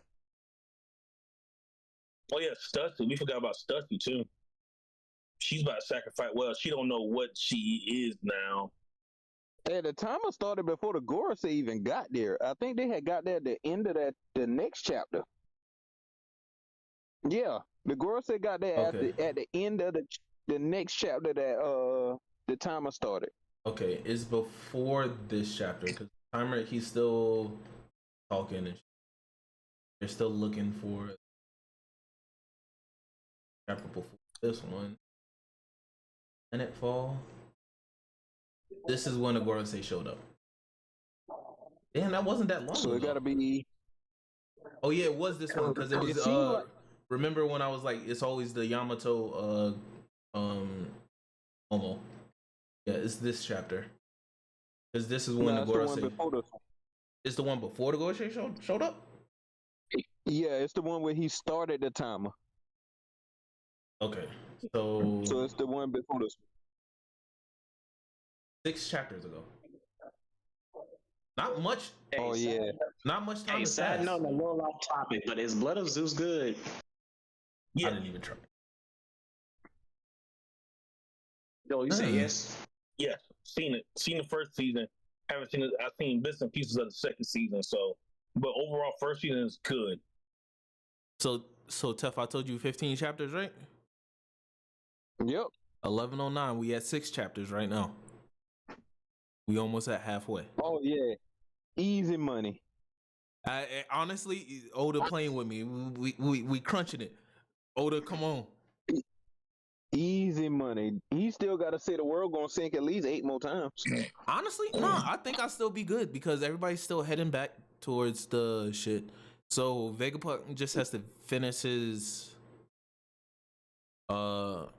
Oh yeah, Stussy. We forgot about Stussy too. She's about to sacrifice. Well, she don't know what she is now. Hey, the timer started before the Gorosei even got there. I think they had got there at the end of the next chapter. Yeah, the Gorosei got there at the end of the next chapter that the timer started. Okay, it's before this chapter because timer he's still talking and they're still looking for chapter before this one. Planetfall. This is when the Gorosei showed up. Damn, that wasn't that long ago. So it gotta be. Oh yeah, it was this one because it was. Like... Remember when I was like, it's always the Yamato, Momo. Yeah, it's this chapter. Because this is when the Gorosei. It's the one before the Gorosei showed up. Yeah, it's the one where he started the timer. Okay, so it's the one before this. 6 chapters ago. Not much. Oh yeah. Not much time. Sad note, a little off topic, but is Blood of Zeus good? Yeah. I didn't even try. No, you say yes. Yeah, seen it. Seen the first season. Haven't seen it. I've seen bits and pieces of the second season. So but overall, first season is good. So Tef, I told you 15 chapters, right? Yep. 1109. We at 6 chapters right now. We almost at halfway. Oh yeah, easy money. Honestly, Oda playing with me. We crunching it. Oda, come on. Easy money. He still got to say the world gonna sink at least 8 more times. Honestly, no, I think I'll still be good because everybody's still heading back towards the shit. So Vegapunk just has to finish his the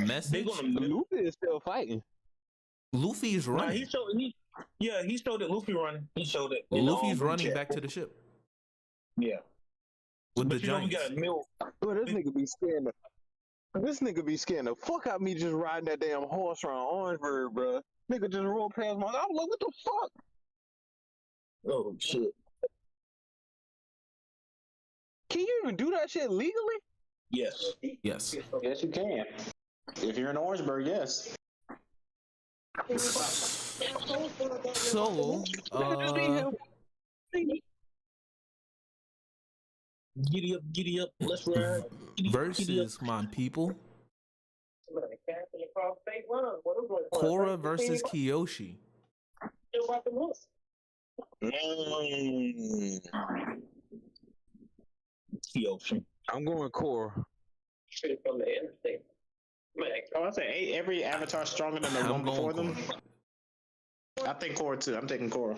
message. Luffy is still fighting. Luffy's running. He showed that Luffy running. He showed it. Luffy's running back to the ship. Yeah. With But the giants. Well, this nigga be scaring the fuck out of me just riding that damn horse around Orangeburg, bro. Nigga just rolled past my. I was like, what the fuck? Oh shit. Can you even do that shit legally? Yes. Yes. Yes, you can. If you're in Orangeburg, yes. So, Giddy up, let's ride. versus my people. Korra versus Kyoshi. Kyoshi. I'm going Korra. Oh, I say every avatar stronger than the one before them. I think Korra too. I'm taking Korra.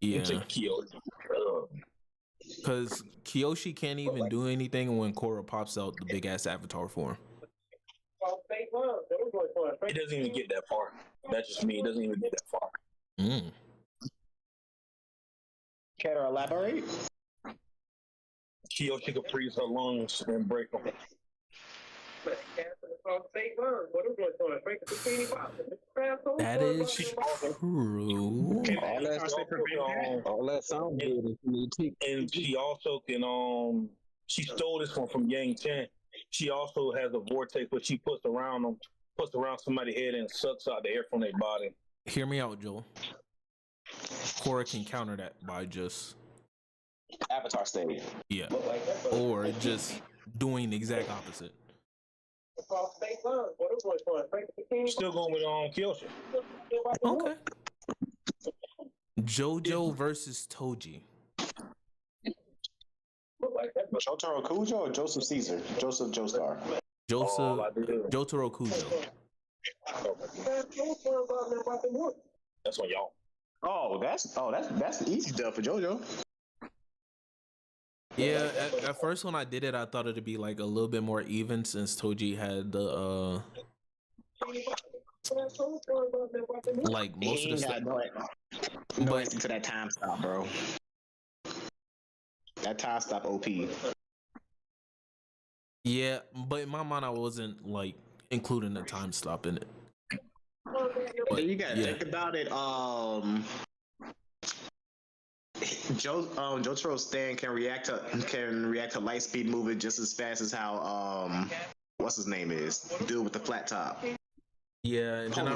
Yeah. Kyoshi. Because Kyoshi can't even do anything when Korra pops out the big ass avatar form. It doesn't even get that far. That's just me. It doesn't even get that far. Care to elaborate? Kyoshi could freeze her lungs and break them. That is true. All that sounds good. And she also can she stole this one from Yang Chen. She also has a vortex where she puts around somebody's head and sucks out the air from their body. Hear me out, Joel. Korra can counter that by just Avatar stage. yeah, or just doing the exact opposite. Still going with Kyoshi. Okay. JoJo versus Toji. Jotaro Kujo or Joseph Caesar? Joseph Joestar. Jotaro Kujo. That's on y'all. That's easy dub for JoJo. Yeah, at first when I did it, I thought it'd be like a little bit more even since Toji had the like most of the stuff. No answer to that time stop, bro. That time stop OP. Yeah, but in my mind, I wasn't like including the time stop in it. But you gotta think about it. Jotaro's stand can react to light speed movement just as fast as how what's his name is dude with the flat top. Yeah, and then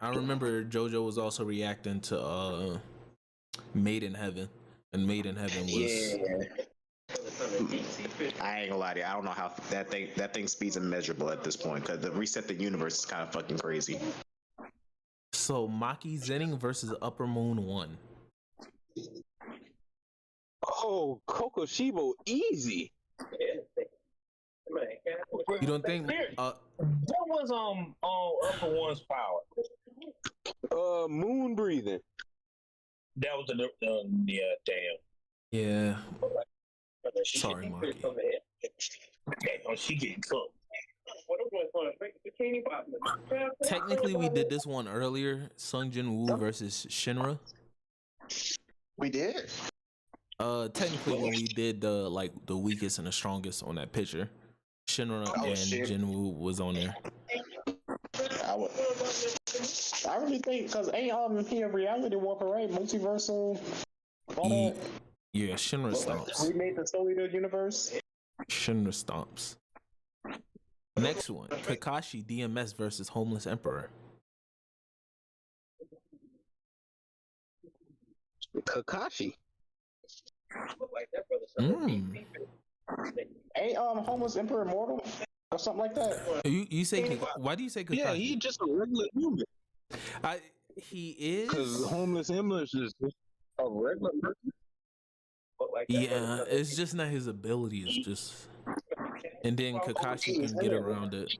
I remember JoJo was also reacting to Made in Heaven, and Made in Heaven was. Yeah. I ain't gonna lie to you. I don't know how that thing speed's immeasurable at this point because the reset the universe is kind of fucking crazy. So Maki Zenning versus Upper Moon 1. Oh, Kokoshibo, easy. You don't think? What was Upper One's power? Moon breathing. That was the damn. Yeah. Sorry, Maki. Damn, she getting cooked. Technically, we did this one earlier. Sung Jin Woo versus Shinra. We did. Technically, when we did the weakest and the strongest on that picture, Shinra and Jin Woo was on there. I really think because ain't he a reality warper, right? Multiversal. Yeah, Shinra stomps. We made the Soul Eater universe. Shinra stomps. Next one, Kakashi DMS versus Homeless Emperor. Kakashi. Mm. Ain't homeless emperor immortal or something like that? You say why do you say Kakashi? Yeah, he just a regular human. He is Because homeless English is just a regular person. Yeah, it's just not his ability. It's just, and then Kakashi can get around it.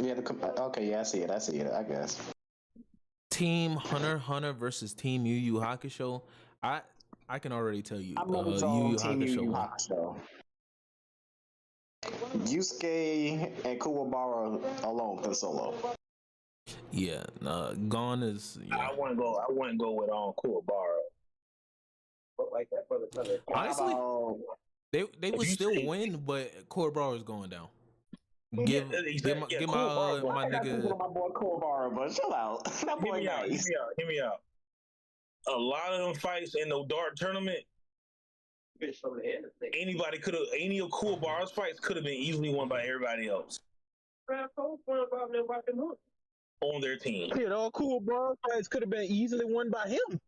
Yeah. Okay. Yeah. I see it. I guess. Team Hunter x Hunter versus Team Yu Yu Hakusho. I can already tell you, I'm always Yu on Yu Team Yu Yu Hakusho. Hakusho. Yusuke and Kuwabara alone can solo. Yeah, Gone is. Yeah. I wouldn't go with Kuwabara. Honestly, they would still win, but Kuwabara is going down. Give my nigga. My boy Kuwabara, but chill out. That boy nice. Hear me out. A lot of them fights in the dark tournament, any of Kuwabara's fights could have been easily won by everybody else on their team. Yeah, all Kuwabara fights could have been easily won by him.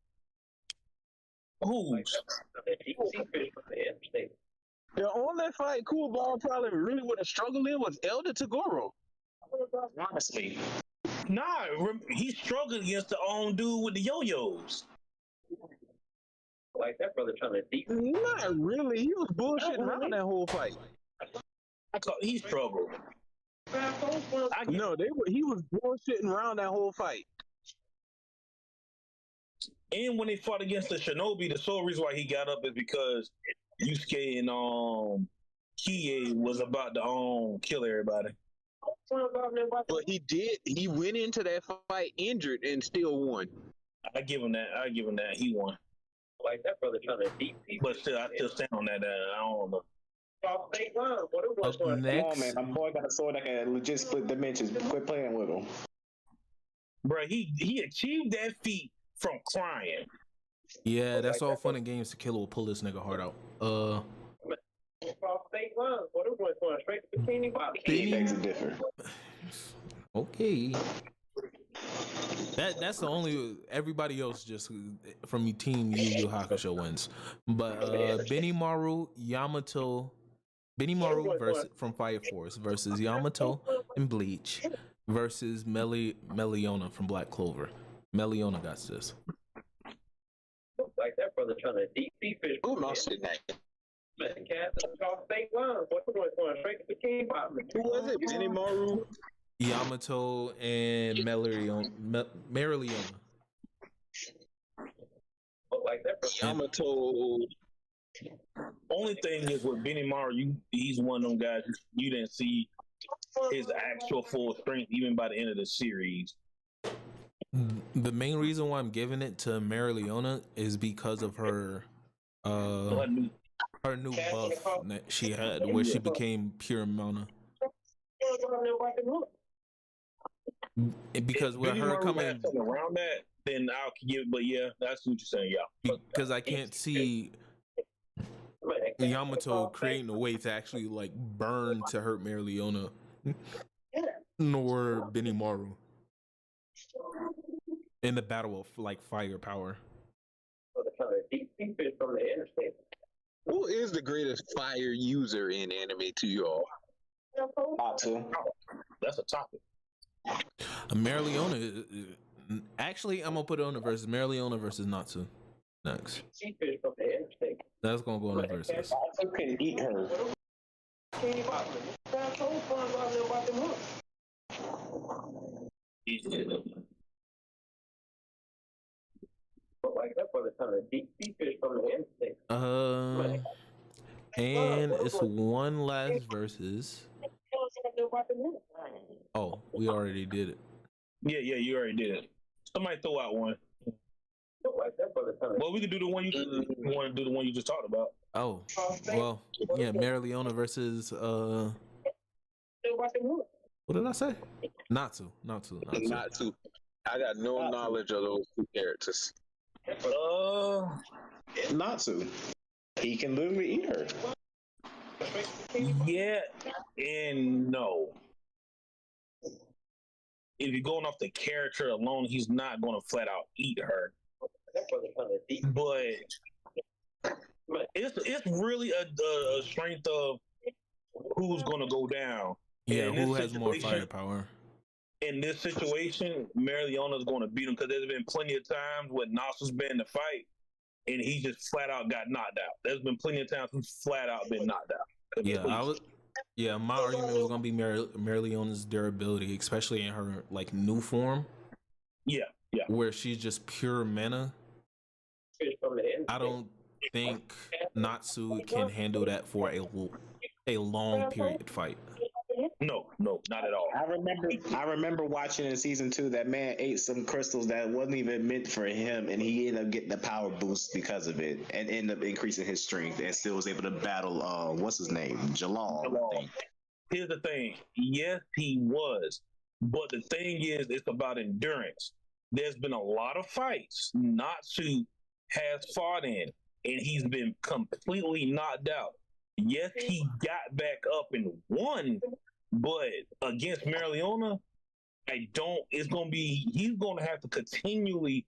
Who's? The only fight Kuwabara probably really would have struggled in was Elder Tagoro. Honestly. Nah, he struggled against the own dude with the yo-yos. Not really. He was bullshitting around that whole fight. He struggled. No, he was bullshitting around that whole fight. And when they fought against the Shinobi, the sole reason why he got up is because Yusuke and Kie was about to kill everybody. But he went into that fight injured and still won. I give him that. He won. But still, I still stand on that. I don't know. Next, come on, man. My boy got a sword that can legit split dimensions. Quit playing with him. Bro, he achieved that feat from crying. Yeah, that's all fun and games. Killer will pull this nigga heart out. Begs to differ. Okay. That's the only. Everybody else just from Team Yu Yu Hakusho wins. But Benimaru versus from Fire Force versus Yamato and Bleach versus Meliona from Black Clover. Meliona got this. Who lost it now? Who was it? Benimaru? Yamato and Meliona. Yamato. Only thing is with Benimaru, he's one of them guys you didn't see his actual full strength even by the end of the series. The main reason why I'm giving it to Meliona is because of her new buff that she had where she became pure mana. Because with her coming around that, then I'll give. But yeah, that's what you're saying, yeah. Because I can't see Yamato creating a way to actually like burn to hurt Meliona, nor Benimaru in the battle of like firepower. Who is the greatest fire user in anime to y'all? Natsu. That's a topic. Meliona. Actually, I'm gonna put it on the versus Meliona versus Natsu next. That's gonna go on the versus. Natsu can eat her. And it's one last versus. Oh, we already did it. Yeah, you already did it. Somebody throw out one. Well, we can do the one you want to do. The one you just talked about. Oh, well, yeah, Meliona versus what did I say? Natsu. I got no knowledge of those two characters. Natsu. He can literally eat her. Yeah and no. If you're going off the character alone, he's not going to flat out eat her. But It's really a strength of who's gonna go down. Yeah, And who has more firepower? In this situation, Marileona's going to beat him because there's been plenty of times when Nas has been in the fight and he just flat out got knocked out. There's been plenty of times he's flat out been knocked out. Yeah, my argument was going to be Marileona's durability, especially in her like new form. Yeah. Where she's just pure mana. I don't think Natsu can handle that for a long period fight. No, not at all. I remember watching in season 2 that man ate some crystals that wasn't even meant for him, and he ended up getting the power boost because of it, and ended up increasing his strength, and still was able to battle. What's his name? Jalal. I think. Here's the thing. Yes, he was, but the thing is, it's about endurance. There's been a lot of fights Natsu has fought in, and he's been completely knocked out. Yes, he got back up and won, but against Marileona, he's going to have to continually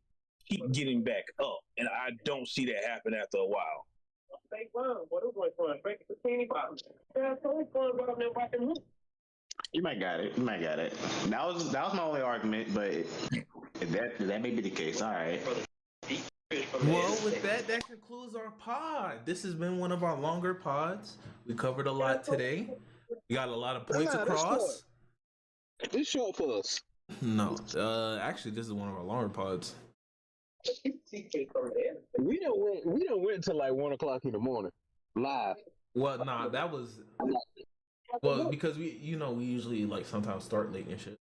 keep getting back up, and I don't see that happen after a while. You might got it. That was my only argument, but that may be the case. All right. Well, with that concludes our pod. This has been one of our longer pods. We covered a lot today. We got a lot of points across. It's short for us. No, actually, this is one of our longer pods. We don't went till like 1 o'clock in the morning, live. Well, nah, that was because we usually like sometimes start late and shit.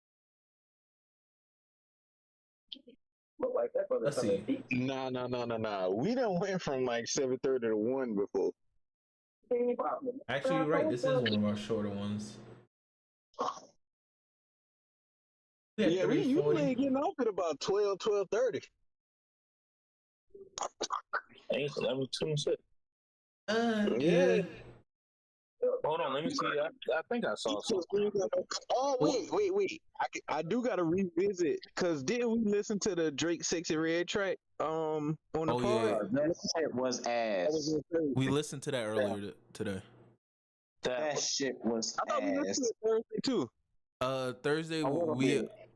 Let's see. Nah. We done went from like 7:30 to 1 before. Actually, you're right. This is one of our shorter ones. Yeah, we usually getting off at about 12:30. Ain't 7:26. Yeah. Hold on, let me see. I think I saw something. Oh, wait. I do got to revisit, because didn't we listen to the Drake Sexy Red track on the pod? Yeah. That shit was ass. We listened to that earlier today. That shit was I thought we listened to it Thursday too. Thursday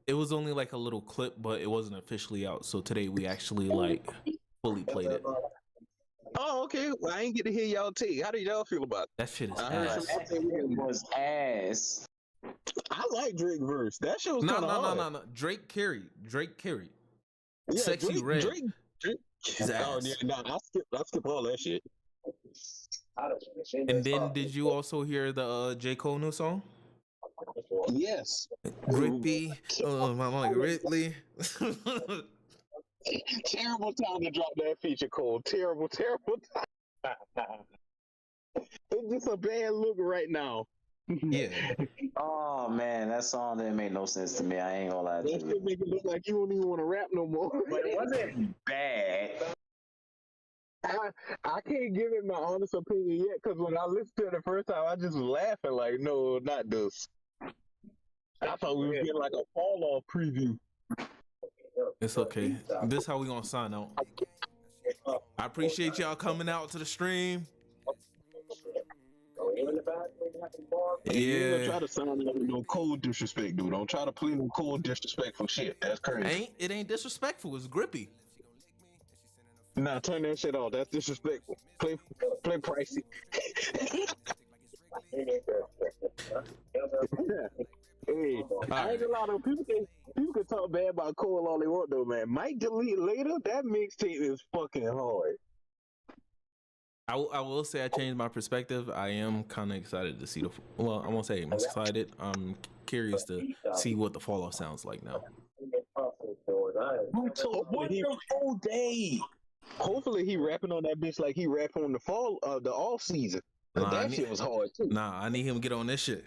it was only like a little clip, but it wasn't officially out. So today we actually like fully played it. Oh, okay. Well, I ain't get to hear y'all take. How do y'all feel about it? That shit is ass. That shit was ass. I like Drake verse. That shit was kind of hard. No. Drake carried. Yeah, Sexy Red. Drake. Oh yeah, no, I skip all that shit. And then did you also hear the J. Cole new song? Yes. Grippy. I'm like Ridley. Terrible time to drop that feature, Cole. Terrible time. It's just a bad look right now. Yeah. Oh man, that song didn't make no sense to me. I ain't gonna lie to you. That make it look like you don't even want to rap no more. But it wasn't bad. I can't give it my honest opinion yet, because when I listened to it the first time, I just was laughing like, no, not this. I thought we were getting like a fall off preview. It's okay. This is how we gonna sign out. I appreciate y'all coming out to the stream. Yeah. Don't try to sound like no cold disrespect, dude. Don't try to play no cold disrespectful shit. That's crazy. It ain't disrespectful. It's grippy. Nah, turn that shit off. That's disrespectful. Play pricey. Hey, I ain't a lot of people can talk bad about Cole all they want though, man. Might delete later. That mixtape is fucking hard. I will say I changed my perspective. I am kind of excited to see I won't say I'm excited. I'm curious to see what the fall off sounds like now. Wonderful day. Hopefully he rapping on that bitch like he rapping on the off season. That shit was hard too. Nah, I need him to get on this shit.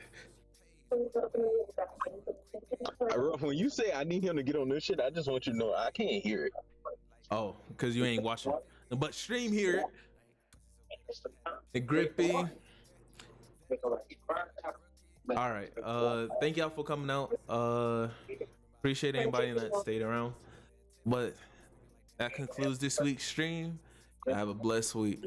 When you say I need him to get on this shit, I just want you to know I can't hear it. Oh, because you ain't watching. But stream hear it. The grippy. All right. Thank y'all for coming out. Appreciate anybody that stayed around. But that concludes this week's stream. Have a blessed week.